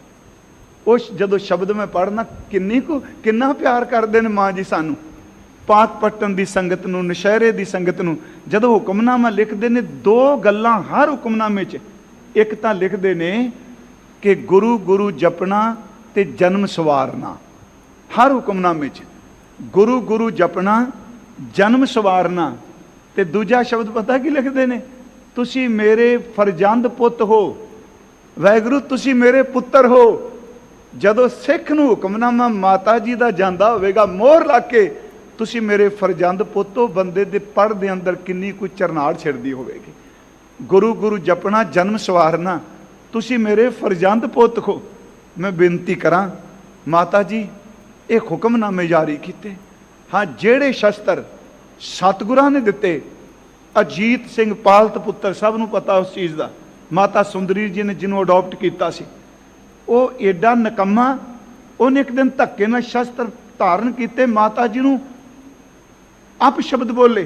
Speaker 1: ਉਸ ਜਦੋਂ ਸ਼ਬਦ ਮੈਂ ਪੜ੍ਹਨਾ, ਕਿੰਨਾ ਪਿਆਰ ਕਰਦੇ ਨੇ ਮਾਂ ਜੀ ਸਾਨੂੰ, ਪਾਕ ਪੱਟਨ ਦੀ ਸੰਗਤ ਨੂੰ, ਨਸ਼ਹਿਰੇ ਦੀ ਸੰਗਤ ਨੂੰ। ਜਦੋਂ ਹੁਕਮਨਾਮਾ ਲਿਖਦੇ ਨੇ 2 ਗੱਲਾਂ ਹਰ ਹੁਕਮਨਾਮੇ 'ਚ। ਇੱਕ ਤਾਂ ਲਿਖਦੇ ਨੇ ਕਿ ਗੁਰੂ ਗੁਰੂ ਜਪਣਾ ਤੇ ਜਨਮ ਸਵਾਰਨਾ, ਹਰ ਹੁਕਮਨਾਮੇ 'ਚ ਗੁਰੂ ਗੁਰੂ ਜਪਣਾ, ਜਨਮ ਸਵਾਰਨਾ। ਤੇ ਦੂਜਾ ਸ਼ਬਦ ਪਤਾ ਕੀ ਲਿਖਦੇ ਨੇ? ਤੁਸੀਂ ਮੇਰੇ ਫਰਜ਼ੰਦ ਪੁੱਤ ਹੋ, ਵਾਹਿਗੁਰੂ ਤੁਸੀਂ ਮੇਰੇ ਪੁੱਤਰ ਹੋ। ਜਦੋਂ ਸਿੱਖ ਨੂੰ ਹੁਕਮਨਾਮਾ ਮਾਤਾ ਜੀ ਦਾ ਜਾਂਦਾ ਹੋਵੇਗਾ ਮੋਹਰ ਲਾ ਕੇ, ਤੁਸੀਂ ਮੇਰੇ ਫਰਜ਼ੰਦ ਪੁੱਤ ਹੋ, ਬੰਦੇ ਦੇ ਪੜ੍ਹ ਦੇ ਅੰਦਰ ਕਿੰਨੀ ਕੋਈ ਚਰਨਾੜ ਛਿੜਦੀ ਹੋਵੇਗੀ। ਗੁਰੂ ਗੁਰੂ ਜਪਣਾ, ਜਨਮ ਸਵਾਰਨਾ, ਤੁਸੀਂ ਮੇਰੇ ਫਰਜ਼ੰਦ ਪੁੱਤ ਹੋ। ਮੈਂ ਬੇਨਤੀ ਕਰਾਂ ਮਾਤਾ ਜੀ, ਇਹ ਹੁਕਮਨਾਮੇ ਜਾਰੀ ਕੀਤੇ। ਹਾਂ, ਜਿਹੜੇ ਸ਼ਸਤਰ ਸਤਿਗੁਰਾਂ ਨੇ ਦਿੱਤੇ, ਅਜੀਤ ਸਿੰਘ ਪਾਲਤ ਪੁੱਤਰ, ਸਭ ਨੂੰ ਪਤਾ ਉਸ ਚੀਜ਼ ਦਾ, ਮਾਤਾ ਸੁੰਦਰੀ ਜੀ ਨੇ ਜਿਹਨੂੰ ਅਡਾਪਟ ਕੀਤਾ ਸੀ, ਉਹ ਏਡਾ ਨਕੰਮਾ, ਉਹਨੇ ਇੱਕ ਦਿਨ ਧੱਕੇ ਨਾਲ ਸ਼ਸਤਰ ਧਾਰਨ ਕੀਤੇ, ਮਾਤਾ ਜੀ ਨੂੰ ਅਪਸ਼ਬਦ ਬੋਲੇ।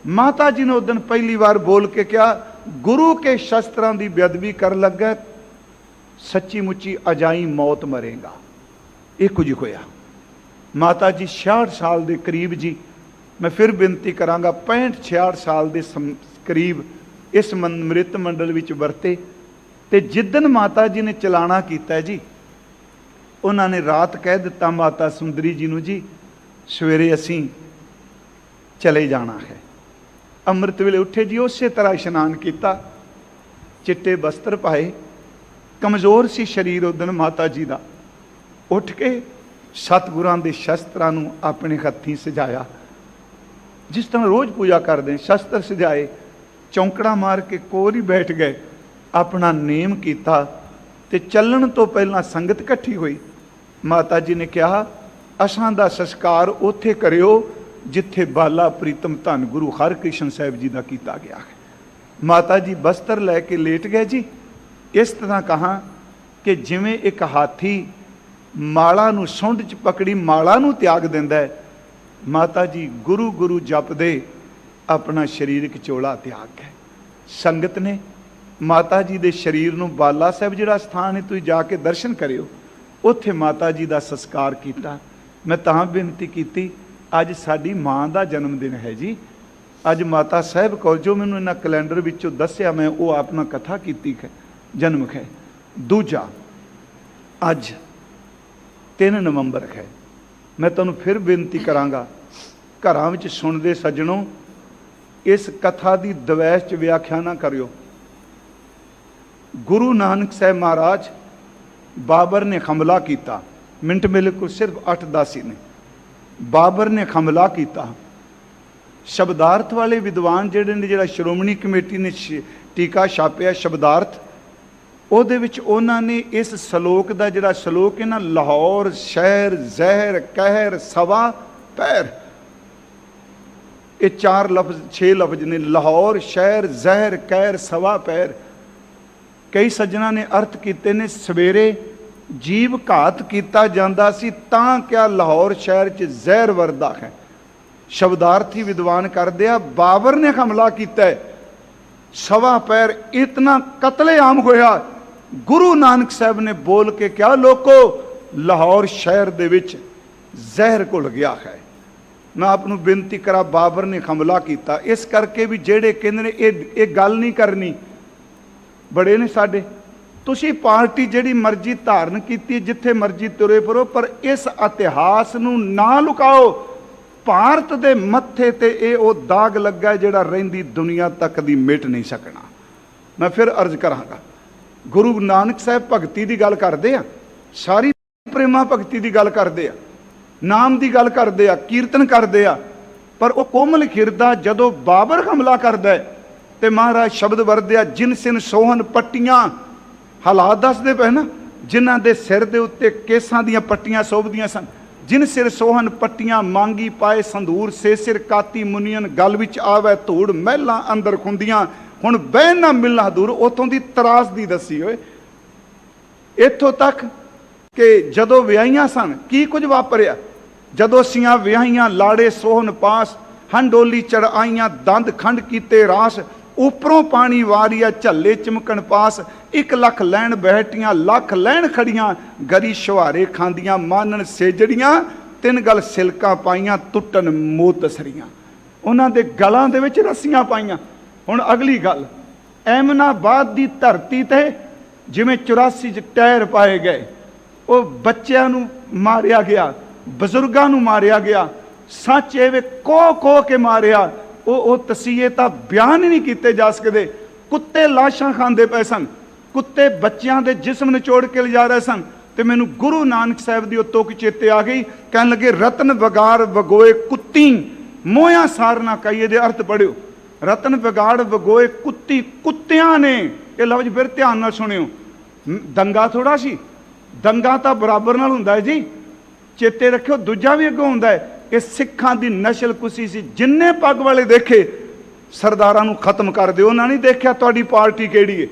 Speaker 1: ਮਾਤਾ ਜੀ ਨੇ ਉਸ ਦਿਨ ਪਹਿਲੀ ਵਾਰ ਬੋਲ ਕੇ ਕਿਹਾ, ਗੁਰੂ ਕੇ ਸ਼ਸਤਰਾਂ ਦੀ ਬੇਅਦਬੀ ਕਰਨ ਲੱਗਾ, ਸੱਚੀ ਮੁੱਚੀ ਅਜਾਈ ਮੌਤ ਮਰੇਗਾ। ਇਹ ਕੁਝ ਹੋਇਆ। ਮਾਤਾ ਜੀ 66 ਸਾਲ ਦੇ ਕਰੀਬ ਜੀ, ਮੈਂ ਫਿਰ ਬੇਨਤੀ ਕਰਾਂਗਾ 65-66 ਸਾਲ ਦੇ ਕਰੀਬ ਇਸ ਮ੍ਰਿਤ ਮੰਡਲ ਵਿੱਚ ਵਰਤੇ। ਤੇ ਜਿੱਦਨ ਮਾਤਾ ਜੀ ਨੇ ਚਲਾਣਾ ਕੀਤਾ ਜੀ, ਉਹਨਾਂ ਨੇ ਰਾਤ ਕਹਿ ਦਿੱਤਾ ਮਾਤਾ ਸੁੰਦਰੀ ਜੀ ਨੂੰ, ਜੀ ਸਵੇਰੇ ਅਸੀਂ ਚਲੇ ਜਾਣਾ ਹੈ। ਅੰਮ੍ਰਿਤ ਵੇਲੇ ਉੱਠੇ ਜੀ, ਉਸੇ ਤਰ੍ਹਾਂ ਇਸ਼ਨਾਨ ਕੀਤਾ, ਚਿੱਟੇ ਬਸਤਰ ਪਾਏ, ਕਮਜ਼ੋਰ ਸੀ ਸਰੀਰ ਉਸ ਦਿਨ ਮਾਤਾ ਜੀ ਦਾ। ਉੱਠ ਕੇ ਸਤਿਗੁਰਾਂ ਦੇ ਸ਼ਸਤਰਾਂ ਨੂੰ ਆਪਣੇ ਹੱਥੀਂ ਸਜਾਇਆ, ਜਿਸ ਤਰ੍ਹਾਂ ਰੋਜ਼ ਪੂਜਾ ਕਰਦੇ, ਸ਼ਸਤਰ ਸਜਾਏ, ਚੌਂਕੜਾ ਮਾਰ ਕੇ ਕੋਲ ਹੀ ਬੈਠ ਗਏ, ਆਪਣਾ ਨੇਮ ਕੀਤਾ। ਤੇ ਚੱਲਣ ਤੋਂ ਪਹਿਲਾਂ ਸੰਗਤ ਇਕੱਠੀ ਹੋਈ। ਮਾਤਾ ਜੀ ਨੇ ਕਿਹਾ, ਅਸਾਂ ਦਾ ਸੰਸਕਾਰ ਉੱਥੇ ਕਰਿਓ ਜਿੱਥੇ ਬਾਲਾ ਪ੍ਰੀਤਮ ਧੰਨ ਗੁਰੂ ਹਰਕ੍ਰਿਸ਼ਨ ਸਾਹਿਬ ਜੀ ਦਾ ਕੀਤਾ ਗਿਆ ਹੈ। ਮਾਤਾ ਜੀ ਬਸਤਰ ਲੈ ਕੇ ਲੇਟ ਗਏ ਜੀ। ਇਸ ਤਰ੍ਹਾਂ ਕਹਾਂ ਕਿ ਜਿਵੇਂ ਇੱਕ ਹਾਥੀ ਮਾਲਾ ਨੂੰ ਸੁੰਡ 'ਚ ਪਕੜੀ ਮਾਲਾ ਨੂੰ ਤਿਆਗ ਦਿੰਦਾ ਹੈ। ਮਾਤਾ ਜੀ ਗੁਰੂ ਗੁਰੂ ਜਪਦੇ ਆਪਣਾ ਸਰੀਰਕ ਚੋਲਾ ਤਿਆਗ ਗਏ। ਸੰਗਤ ਨੇ ਮਾਤਾ ਜੀ ਦੇ ਸਰੀਰ ਨੂੰ ਬਾਲਾ ਸਾਹਿਬ ਜਿਹੜਾ ਸਥਾਨ ਹੈ ਤੁਸੀਂ ਜਾ ਕੇ ਦਰਸ਼ਨ ਕਰਿਓ, ਉੱਥੇ ਮਾਤਾ ਜੀ ਦਾ ਸੰਸਕਾਰ ਕੀਤਾ। ਮੈਂ ਤਾਂ ਬੇਨਤੀ ਕੀਤੀ, ਅੱਜ ਸਾਡੀ ਮਾਂ ਦਾ ਜਨਮ ਦਿਨ ਹੈ ਜੀ। ਅੱਜ ਮਾਤਾ ਸਾਹਿਬ ਕੌਰ ਜੋ ਮੈਨੂੰ ਇਹਨਾਂ ਕੈਲੰਡਰ ਵਿੱਚੋਂ ਦੱਸਿਆ, ਮੈਂ ਉਹ ਆਪਣਾ ਕਥਾ ਕੀਤੀ ਹੈ ਜਨਮ ਹੈ। ਦੂਜਾ ਅੱਜ 3 ਨਵੰਬਰ ਹੈ। ਮੈਂ ਤੁਹਾਨੂੰ ਫਿਰ ਬੇਨਤੀ ਕਰਾਂਗਾ, ਘਰਾਂ ਵਿੱਚ ਸੁਣਦੇ ਸੱਜਣੋ, ਇਸ ਕਥਾ ਦੀ ਦਵੈਸ਼ 'ਚ ਵਿਆਖਿਆ ਨਾ ਕਰਿਓ। ਗੁਰੂ ਨਾਨਕ ਸਾਹਿਬ ਮਹਾਰਾਜ ਬਾਬਰ ਨੇ ਹਮਲਾ ਕੀਤਾ, ਮਿੰਟ ਮਿਲ ਕੋ ਸਿਰਫ 8-10 ਹੀ ਨੇ। ਬਾਬਰ ਨੇ ਹਮਲਾ ਕੀਤਾ। ਸ਼ਬਦਾਰਥ ਵਾਲੇ ਵਿਦਵਾਨ ਜਿਹੜੇ ਨੇ, ਜਿਹੜਾ ਸ਼੍ਰੋਮਣੀ ਕਮੇਟੀ ਨੇ ਟੀਕਾ ਛਾਪਿਆ ਸ਼ਬਦਾਰਥ, ਉਹਦੇ ਵਿੱਚ ਉਹਨਾਂ ਨੇ ਇਸ ਸ਼ਲੋਕ ਦਾ ਜਿਹੜਾ ਸ਼ਲੋਕ ਹੈ ਨਾ, ਲਾਹੌਰ ਸ਼ਹਿਰ ਜ਼ਹਿਰ ਕਹਿਰ ਸਵਾ ਪੈਰ, ਇਹ 4 ਲਫ਼ਜ਼ 6 ਲਫ਼ਜ਼ ਨੇ। ਲਾਹੌਰ ਸ਼ਹਿਰ ਜ਼ਹਿਰ ਕਹਿਰ ਸਵਾ ਪੈਰ। ਕਈ ਸੱਜਣਾ ਨੇ ਅਰਥ ਕੀਤੇ ਨੇ, ਸਵੇਰੇ ਜੀਵ ਘਾਤ ਕੀਤਾ ਜਾਂਦਾ ਸੀ ਤਾਂ ਕਿਆ ਲਾਹੌਰ ਸ਼ਹਿਰ 'ਚ ਜ਼ਹਿਰ ਵਰਦਾ ਹੈ। ਸ਼ਬਦਾਰਥੀ ਵਿਦਵਾਨ ਕਰਦੇ ਆ, ਬਾਬਰ ਨੇ ਹਮਲਾ ਕੀਤਾ ਹੈ, ਸਵਾ ਪੈਰ, ਇਤਨਾ ਕਤਲੇਆਮ ਹੋਇਆ। ਗੁਰੂ ਨਾਨਕ ਸਾਹਿਬ ਨੇ ਬੋਲ ਕੇ ਕਿਹਾ, ਲੋਕੋ ਲਾਹੌਰ ਸ਼ਹਿਰ ਦੇ ਵਿੱਚ ਜ਼ਹਿਰ ਘੁਲ ਗਿਆ ਹੈ। ਮੈਂ ਆਪ ਨੂੰ ਬੇਨਤੀ ਕਰਾਂ, ਬਾਬਰ ਨੇ ਹਮਲਾ ਕੀਤਾ। ਇਸ ਕਰਕੇ ਵੀ ਜਿਹੜੇ ਕਹਿੰਦੇ ਨੇ ਇਹ ਗੱਲ ਨਹੀਂ ਕਰਨੀ, ਬੜੇ ਨੇ ਸਾਡੇ, ਤੁਸੀਂ ਪਾਰਟੀ ਜਿਹੜੀ ਮਰਜ਼ੀ ਧਾਰਨ ਕੀਤੀ, ਜਿੱਥੇ ਮਰਜ਼ੀ ਤੁਰੇ ਫਿਰੋ, ਪਰ ਇਸ ਇਤਿਹਾਸ ਨੂੰ ਨਾ ਲੁਕਾਓ। ਭਾਰਤ ਦੇ ਮੱਥੇ ਤੇ ਇਹ ਉਹ ਦਾਗ ਲੱਗਾ ਜਿਹੜਾ ਰਹਿੰਦੀ ਦੁਨੀਆ ਤੱਕ ਦੀ ਮਿਟ ਨਹੀਂ ਸਕਣਾ। ਮੈਂ ਫਿਰ ਅਰਜ਼ ਕਰਾਂਗਾ, ਗੁਰੂ ਨਾਨਕ ਸਾਹਿਬ ਭਗਤੀ ਦੀ ਗੱਲ ਕਰਦੇ ਆ, ਸਾਰੀ ਪ੍ਰੇਮਾ ਭਗਤੀ ਦੀ ਗੱਲ ਕਰਦੇ ਆ, ਨਾਮ ਦੀ ਗੱਲ ਕਰਦੇ ਆ, ਕੀਰਤਨ ਕਰਦੇ ਆ, ਪਰ ਉਹ ਕੋਮਲ ਖਿਰਦਾ ਜਦੋਂ ਬਾਬਰ ਹਮਲਾ ਕਰਦਾ ਹੈ ਤੇ ਮਹਾਰਾਜ ਸ਼ਬਦ ਵਰਦਿਆ, ਜਿਨ ਸਿਨ ਸੋਹਨ ਪੱਟੀਆਂ, ਹਾਲਾਤ ਦੱਸਦੇ ਪਏ ਨਾ, ਜਿਨ੍ਹਾਂ ਦੇ ਸਿਰ ਦੇ ਉੱਤੇ ਕੇਸਾਂ ਦੀਆਂ ਪੱਟੀਆਂ ਸੋਭਦੀਆਂ ਸਨ। ਜਿਨ ਸਿਰ ਸੋਹਨ ਪੱਟੀਆਂ, ਮੰਗੀ ਪਾਏ ਸੰਧੂਰ, ਸੇ ਸਿਰ ਕਾਤੀ ਮੁਨੀਅਨ, ਗਲ ਵਿੱਚ ਆਵੇ ਧੂੜ, ਮਹਿਲਾਂ ਅੰਦਰ ਖੁੰਦੀਆਂ, ਹੁਣ ਬਹਿ ਨਾ ਮਿਲਣਾ ਦੂਰ। ਉਥੋਂ ਦੀ ਤਰਾਸ ਦੀ ਦੱਸੀ ਓਏ, ਇੱਥੋਂ ਤੱਕ ਕਿ ਜਦੋਂ ਵਿਆਹੀਆਂ ਸਨ ਕੀ ਕੁਝ ਵਾਪਰਿਆ। ਜਦੋਂ ਸੀਆਂ ਵਿਆਹੀਆਂ, ਲਾੜੇ ਸੋਹਨ ਪਾਸ, ਹੰਡੋਲੀ ਚੜਾਈਆਂ, ਦੰਦ ਖੰਡ ਕੀਤੇ ਰਾਸ, ਉੱਪਰੋਂ ਪਾਣੀ ਵਾਰੀਆ, ਝੱਲੇ ਚਮਕਣ ਪਾਸ, 1 ਲੱਖ ਲੈਣ ਬਹਿਟੀਆਂ, ਲੱਖ ਲੈਣ ਖੜੀਆਂ, ਗਰੀ ਸ਼ਵਾਰੇ ਖਾਂਦੀਆਂ, ਮਾਨਣ ਸੇਜੜੀਆਂ, 3 ਗਲ ਸਿਲਕਾਂ ਪਾਈਆਂ, ਟੁੱਟਣ ਮੋਤਸਰੀਆਂ। ਉਹਨਾਂ ਦੇ ਗਲਾਂ ਦੇ ਵਿੱਚ ਰੱਸੀਆਂ ਪਾਈਆਂ। ਹੁਣ ਅਗਲੀ ਗੱਲ, ਐਮਨਾਬਾਦ ਦੀ ਧਰਤੀ ਤੇ ਜਿਵੇਂ 84 'ਚ ਟਾਇਰ ਪਾਏ ਗਏ, ਉਹ ਬੱਚਿਆਂ ਨੂੰ ਮਾਰਿਆ ਗਿਆ, ਬਜ਼ੁਰਗਾਂ ਨੂੰ ਮਾਰਿਆ ਗਿਆ, ਸੱਚ ਐਵੇਂ ਕੋ ਕੇ ਮਾਰਿਆ। ਉਹ ਤਸੀਹੇ ਤਾਂ ਬਿਆਨ ਹੀ ਨਹੀਂ ਕੀਤੇ ਜਾ ਸਕਦੇ। ਕੁੱਤੇ ਲਾਸ਼ਾਂ ਖਾਂਦੇ ਪਏ ਸਨ, ਕੁੱਤੇ ਬੱਚਿਆਂ ਦੇ ਜਿਸਮ ਨਿਚੋੜ ਕੇ ਲਿਜਾ ਰਹੇ ਸਨ। ਤੇ ਮੈਨੂੰ ਗੁਰੂ ਨਾਨਕ ਸਾਹਿਬ ਦੀ ਉਹ ਤੁਕ ਚੇਤੇ ਆ ਗਈ, ਕਹਿਣ ਲੱਗੇ, ਰਤਨ ਵਗਾੜ ਵਗੋਏ ਕੁੱਤੀ, ਮੋਇਆ ਸਾਰ ਨਾ ਕਹੀਏ। ਦੇ ਅਰਥ ਪੜਿਓ, ਰਤਨ ਵਿਗਾੜ ਵਗੋਏ ਕੁੱਤੀ, ਕੁੱਤਿਆਂ ਨੇ। ਇਹ ਲਫ਼ਜ਼ ਫਿਰ ਧਿਆਨ ਨਾਲ ਸੁਣਿਓ, ਦੰਗਾ ਥੋੜਾ ਸੀ, ਦੰਗਾ ਤਾਂ ਬਰਾਬਰ ਨਾਲ ਹੁੰਦਾ ਹੈ ਜੀ, ਚੇਤੇ ਰੱਖਿਓ। ਦੂਜਾ ਵੀ ਅੱਗੋਂ ਹੁੰਦਾ ਹੈ। ਇਹ ਸਿੱਖਾਂ ਦੀ ਨਸਲ ਕੁਸੀ ਸੀ। ਜਿੰਨੇ ਪੱਗ ਵਾਲੇ ਦੇਖੇ ਸਰਦਾਰਾਂ ਨੂੰ ਖਤਮ ਕਰ ਦਿਓ। ਉਹਨਾਂ ਨਹੀਂ ਦੇਖਿਆ ਤੁਹਾਡੀ ਪਾਰਟੀ ਕਿਹੜੀ ਹੈ,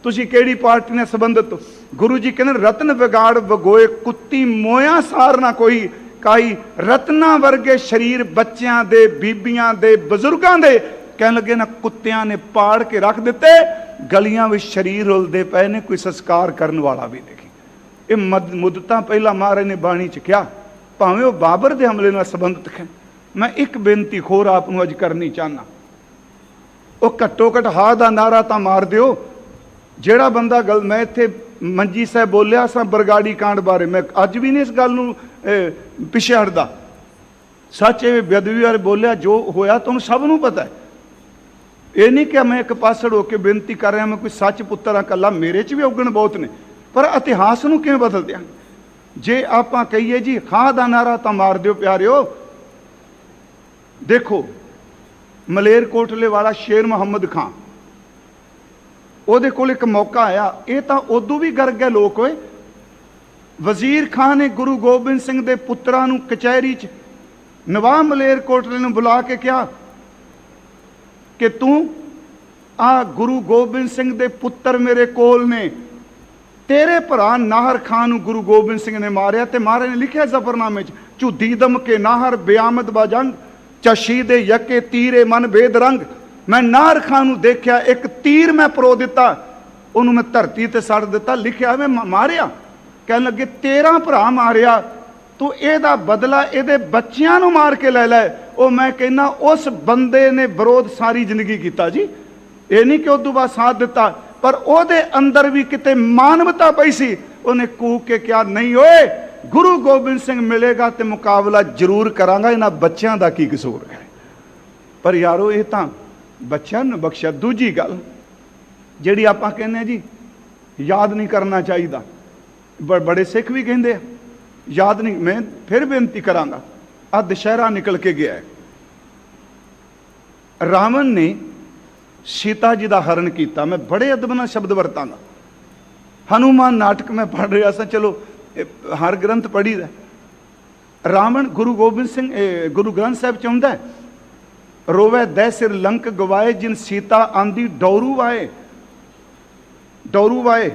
Speaker 1: ਤੁਸੀਂ ਕਿਹੜੀ ਪਾਰਟੀ ਨਾਲ ਸੰਬੰਧਿਤ ਹੋ। ਗੁਰੂ ਜੀ ਕਹਿੰਦੇ, ਰਤਨ ਵਿਗਾੜ ਵਗੋਏ ਕੁੱਤੀ, ਮੋਇਆ ਸਾਰ ਨਾ ਕੋਈ ਕਾਈ। ਰਤਨਾ ਵਰਗੇ ਸਰੀਰ ਬੱਚਿਆਂ ਦੇ, ਬੀਬੀਆਂ ਦੇ, ਬਜ਼ੁਰਗਾਂ ਦੇ, ਕਹਿਣ ਲੱਗੇ ਨਾ ਕੁੱਤਿਆਂ ਨੇ ਪਾੜ ਕੇ ਰੱਖ ਦਿੱਤੇ। ਗਲੀਆਂ ਵਿੱਚ ਸਰੀਰ ਰੁਲਦੇ ਪਏ ਨੇ, ਕੋਈ ਸੰਸਕਾਰ ਕਰਨ ਵਾਲਾ ਵੀ ਨਹੀਂ। ਇਹ ਮੁੱਦਤਾਂ ਪਹਿਲਾਂ ਮਹਾਰਾਜ ਨੇ ਬਾਣੀ 'ਚ ਕਿਹਾ, ਭਾਵੇਂ ਉਹ ਬਾਬਰ ਦੇ ਹਮਲੇ ਨਾਲ ਸੰਬੰਧਿਤ ਹੈ। ਮੈਂ ਇੱਕ ਬੇਨਤੀ ਹੋਰ ਆਪ ਨੂੰ ਅੱਜ ਕਰਨੀ ਚਾਹੁੰਦਾ, ਉਹ ਘੱਟੋ ਘੱਟ ਹਾ ਦਾ ਨਾਰਾ ਤਾਂ ਮਾਰ ਦਿਓ। ਜਿਹੜਾ ਬੰਦਾ ਗੱਲ, ਮੈਂ ਇੱਥੇ ਮੰਜੀ ਸਾਹਿਬ ਬੋਲਿਆ ਸਾਂ ਬਰਗਾੜੀ ਕਾਂਡ ਬਾਰੇ, ਮੈਂ ਅੱਜ ਵੀ ਨਹੀਂ ਇਸ ਗੱਲ ਨੂੰ ਪਿੱਛੇ ਹਟਦਾ। ਸੱਚ ਇਹ ਬੇਅਦਬੀ ਬਾਰੇ ਬੋਲਿਆ, ਜੋ ਹੋਇਆ ਤੁਹਾਨੂੰ ਸਭ ਨੂੰ ਪਤਾ ਹੈ। ਇਹ ਨਹੀਂ ਕਿ ਮੈਂ ਇੱਕ ਪਾਸੜ ਹੋ ਕੇ ਬੇਨਤੀ ਕਰ ਰਿਹਾ, ਮੈਂ ਕੋਈ ਸੱਚ ਪੁੱਤਰ ਹਾਂ ਇਕੱਲਾ, ਮੇਰੇ 'ਚ ਵੀ ਔਗਣ ਬਹੁਤ ਨੇ, ਪਰ ਇਤਿਹਾਸ ਨੂੰ ਕਿਵੇਂ ਬਦਲ ਦਿਆਂਗੇ। ਜੇ ਆਪਾਂ ਕਹੀਏ ਜੀ ਖਾਂ ਦਾ ਨਾਰਾ ਤਾਂ ਮਾਰ ਦਿਓ ਪਿਆਰਿਓ। ਦੇਖੋ ਮਲੇਰਕੋਟਲੇ ਵਾਲਾ ਸ਼ੇਰ ਮੁਹੰਮਦ ਖਾਂ, ਉਹਦੇ ਕੋਲ ਇੱਕ ਮੌਕਾ ਆਇਆ। ਇਹ ਤਾਂ ਉਦੋਂ ਵੀ ਗਰ ਗਏ ਲੋਕ ਹੋਏ। ਵਜ਼ੀਰ ਖਾਨ ਨੇ ਗੁਰੂ ਗੋਬਿੰਦ ਸਿੰਘ ਦੇ ਪੁੱਤਰਾਂ ਨੂੰ ਕਚਹਿਰੀ 'ਚ ਨਵਾਬ ਮਲੇਰਕੋਟਲੇ ਨੂੰ ਬੁਲਾ ਕੇ ਕਿਹਾ ਕਿ ਤੂੰ ਆ ਗੁਰੂ ਗੋਬਿੰਦ ਸਿੰਘ ਦੇ ਪੁੱਤਰ ਮੇਰੇ ਕੋਲ ਨੇ, तेरे भरा नाहर खान नूं गुरु गोबिंद सिंह ने मारिया, ते महाराज ने लिखिया जफरनामे च, झुद्दी दम के नाहर बेआमद बाजंग, चशीदे यके तीरे मन बेद रंग। मैं नाहर खान नूं देखिया, एक तीर मैं परो दिता, उन्होंने मैं धरती ते सड़ दिता। लिखिया मैं मारिया, कह लगे तेरा भरा मारिया, तू एदा बदला एदे बच्चियां नूं मार के ले लै। ओ मैं कहना उस बंदे ने विरोध सारी जिंदगी किया जी, ये नहीं कि उदों बाद साथ दिता, पर ओदे अंदर भी किते मानवता पई सी। उन्हें कूक के क्या नहीं ओए, गुरु गोबिंद सिंह मिलेगा तो मुकाबला जरूर करांगा, इन्हां बच्चों का की कसूर है। पर यारो ये तो बच्चों ने बख्शिया। दूजी गल जिहड़ी आपां कहने जी याद नहीं करना चाहिए, बड़े सिख भी कहते याद नहीं। मैं फिर बेनती करांगा, आ दशहरा निकल के गया है, रावण ने सीता जी का हरण किया। मैं बड़े अदब नाल शब्द वरतांगा। हनुमान नाटक मैं पढ़ रहा था, चलो हर ग्रंथ पढ़ी दा। रावण गुरु गोबिंद सिंह गुरु ग्रंथ साहब चाहता है, रोवे दै सिर लंक गवाए, जिन सीता आंदी डौरू वाए, डौरू वाए।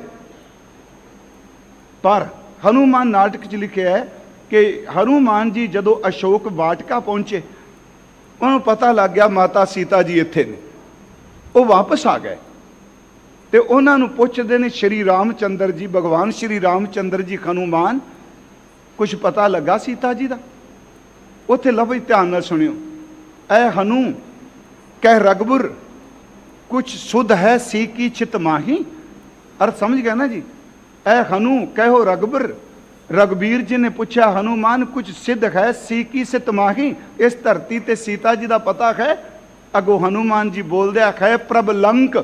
Speaker 1: पर हनुमान नाटक च लिखा है कि हनुमान जी जदों अशोक वाटिका पहुंचे, उन्होंने पता लग गया माता सीता जी इत्थे ने, वो वापस आ गए। तो उन्होंने पुछते हैं श्री रामचंद्र जी, भगवान श्री रामचंद्र जी हनुमान कुछ पता लगा सीता जी का? उत्थे लफ्ज़ ध्यान नाल सुनियो, ऐ हनु कह रघुबर कुछ सुध है सी की चित माही। अर्थ समझ गए ना जी? ऐ हनु कहो रघुबर, रघुबीर जी ने पूछा हनुमान कुछ सिद्ध है सी की सित माही, इस धरती ते सीता जी का पता है? अगो हनुमान जी बोल दिया है प्रभ लंक।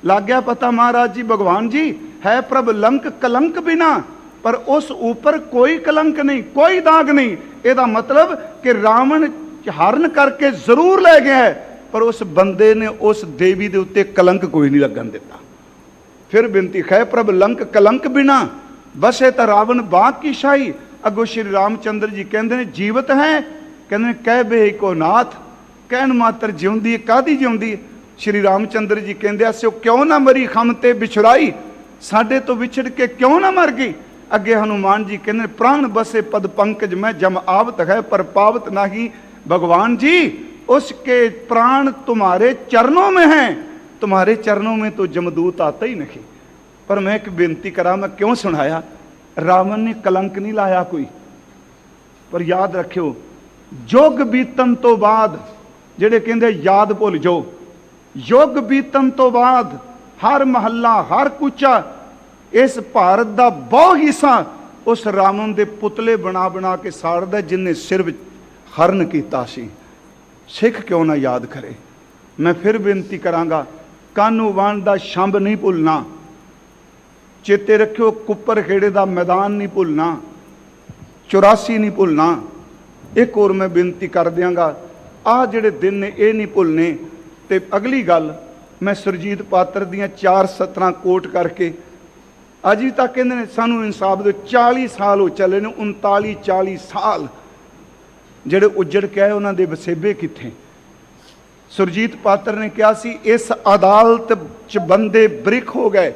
Speaker 1: लग गया पता महाराज जी, भगवान जी है प्रभ लंक कलंक बिना, पर उस ऊपर कोई कलंक नहीं, कोई दाग नहीं। एदा मतलब कि रावण हरण करके जरूर ले गया है, पर उस बंदे ने उस देवी के उत्ते कलंक कोई नहीं लगन दिता। फिर बिनती है प्रभ लंक कलंक बिना, बसे तो रावण बाग की शाही। अगो श्री रामचंद्र जी कहते हैं जीवत है, कहते कह बे को नाथ, कहन मात्र जिउंदी कादी जिउंदी। श्री रामचंद्र जी कहते असो क्यों ना मरी खम ते बिछुराई, साडे तो विछड़ के क्यों ना मर गई। अगे हनुमान जी कहते प्राण बसे पद पंकज में जम आवत है, पर पावत नहीं। भगवान जी उसके प्राण तुम्हारे चरणों में हैं, तुम्हारे चरणों में तो जमदूत आता ही नहीं। पर मैं एक बेनती करा, मैं क्यों सुनाया? रावण ने कलंक नहीं लाया कोई, पर याद रखियो युग बीतन तो बाद, जेड़े कहते याद भुल जाओ, युग बीतन तो बाद हर महला हर कूचा इस भारत का बहुत हिस्सा उस रावण के पुतले बना बना के साड़दा जिन्हें सिर हरण किया सी। सिख क्यों ना याद करे? मैं फिर बेनती करांगा, कानू वाण का छंब नहीं भुलना, चेते रखियो कुपर खेड़े का मैदान नहीं भुलना, 84 नहीं भुलना। एक और मैं बेनती कर दियांगा, आ जिहड़े दिन ने ये नहीं भुलने। तो अगली गल मैं सुरजीत पात्र दियां 4 सतरां कोट करके अज भी तक कहते सानू इंसाफ दे 40 साल हो चले ने, 39-40 साल जिहड़े उजड़ के आए उन्हां दे वसेबे कित्थे? सुरजीत पात्र ने कहा सी इस अदालत च बंदे बिरख हो गए,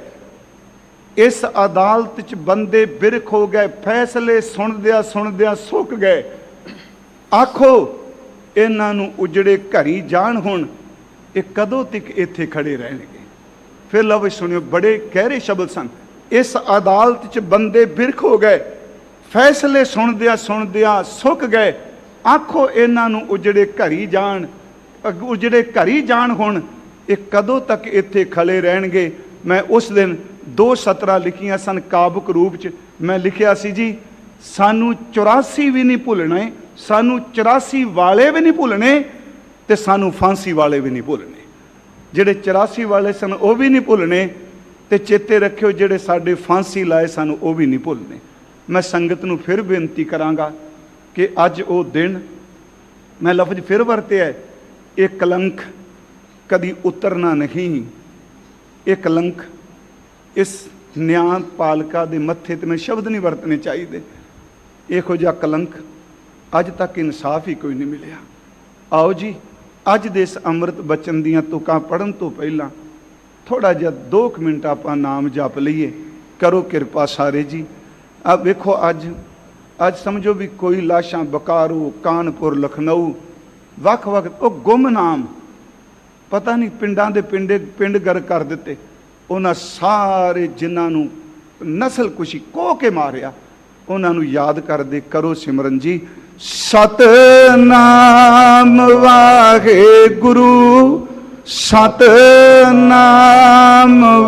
Speaker 1: इस अदालत च बंदे बिरख हो गए, फैसले सुनदिया सुक गए। आखो इन्हां नूं उजड़े घरी जाण हुण, ये कदों तक इत्थे खड़े रहणगे? फिर लफ्ज़ सुनियो, बड़े गहरे शब्द सन। इस अदालत च बंदे बिरख हो गए, फैसले सुनदिया सुक गए। आखो इन्हां नूं उजड़े घरी जाण, उजड़े घरी जाण हुण, ये कदों तक इत्थे खड़े रहणगे? मैं उस दिन 2 सतरां लिखियां सन काबुक रूप च। मैं लिखिया सी जी सानू 84 भी नहीं भुलने, सानू 84 वाले भी नहीं भुलने, ते सानू फांसी वाले भी नहीं भुलने। जिहड़े 84 वाले सन वो भी नहीं भुलने, ते चेते रखियो जिहड़े साडे फांसी लाए सन वो भी नहीं भुलने। मैं संगत नूं फिर बेनती करांगा कि अज वो दिन, मैं लफ्ज़ फिर वरते है, ये कलंक कदी उतरना नहीं। ये कलंक इस न्यायपालिका दे मत्थे ते मैं शब्द नहीं वरतने चाहिए। इहो जिहा कलंक अज तक इंसाफ ही कोई नहीं मिलिया। आओ जी अज दे इस अमृत बचन दियां तुकां पढ़न तो पहला थोड़ा जिहा 2 मिनट आपां नाम जप लईए। करो कृपा सारे जी। अब वेखो अज समझो भी कोई लाशां बकारू कानपुर लखनऊ वख वो गुमनाम पता नहीं पिंडां दे पिंड गर कर दिते। उन्हां सारे जिन्हां नूं नस्ल कुशी कोह के मारिया उन्हां नूं याद करदे करो सिमरन जी। सतनाम वाहेगुरु सतनाम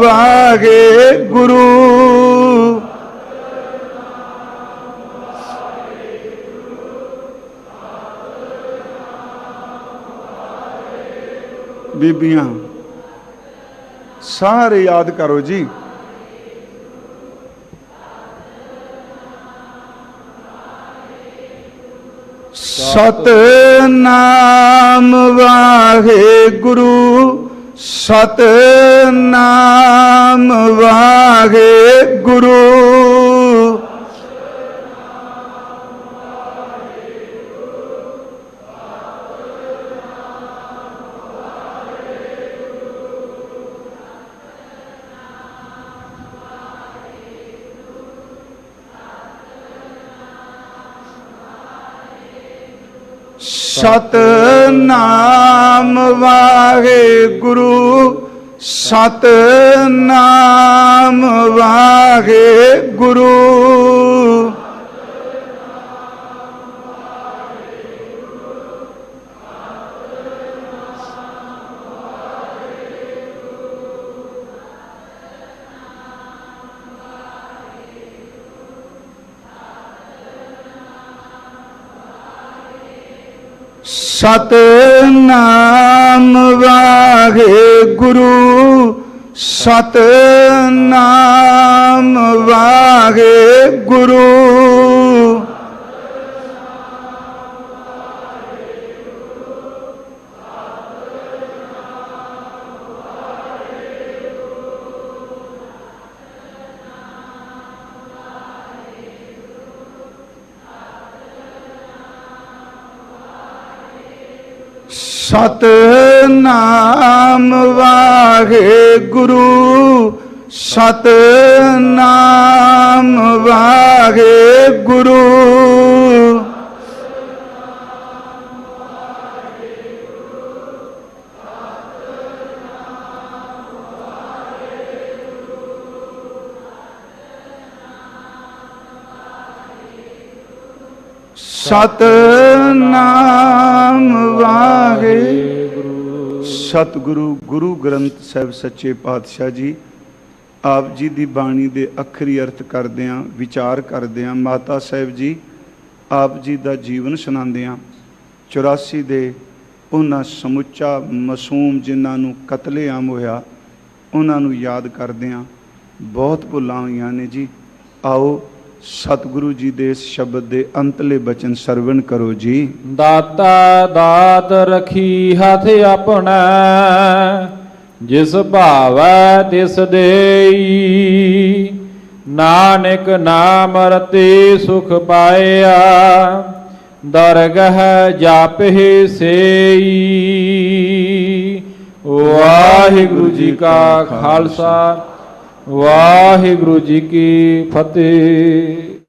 Speaker 1: वाहेगुरु। बीबियां सारे याद करो जी। सतनाम वाहेगुरु सतनाम वाहेगुरु। सतनाम वाहेगुरु सतनाम वाहेगुरु। सतनाम वाहेगुरु सतनाम वाहेगुरु। सतनाम वाहेगुरु सतनाम वाहेगुरु। सतनाम वाहेगुरु। सतगुरु गुरु ग्रंथ ਸਾਹਿਬ सच्चे पातशाह जी आप जी ਦੀ ਬਾਣੀ ਦੇ ਅੱਖਰੀ ਅਰਥ ਕਰਦਿਆਂ ਵਿਚਾਰ ਕਰਦਿਆਂ ਮਾਤਾ ਸਾਹਿਬ ਜੀ ਆਪ ਜੀ ਦਾ ਜੀਵਨ ਸੁਣਾਉਂਦਿਆਂ 84 ਦੇ ਉਹਨਾਂ ਸਮੁੱਚਾ ਮਾਸੂਮ ਜਿਨ੍ਹਾਂ ਨੂੰ ਕਤਲੇਆਮ ਹੋਇਆ ਉਹਨਾਂ ਨੂੰ ਯਾਦ ਕਰਦਿਆਂ ਬਹੁਤ ਭੁੱਲਾਂ ਹੋਈਆਂ ਨੇ ਜੀ। आओ सतगुरु जी दे इस शब्द दे अंतले बचन सरवण करो जी।
Speaker 2: दाता दात रखी हाथ अपना जिस भावै तिस देई नानक नाम रते सुख पाया दरगह जापे सेई। वाहिगुरु जी का खालसा वाहिगुरु जी की फतेह।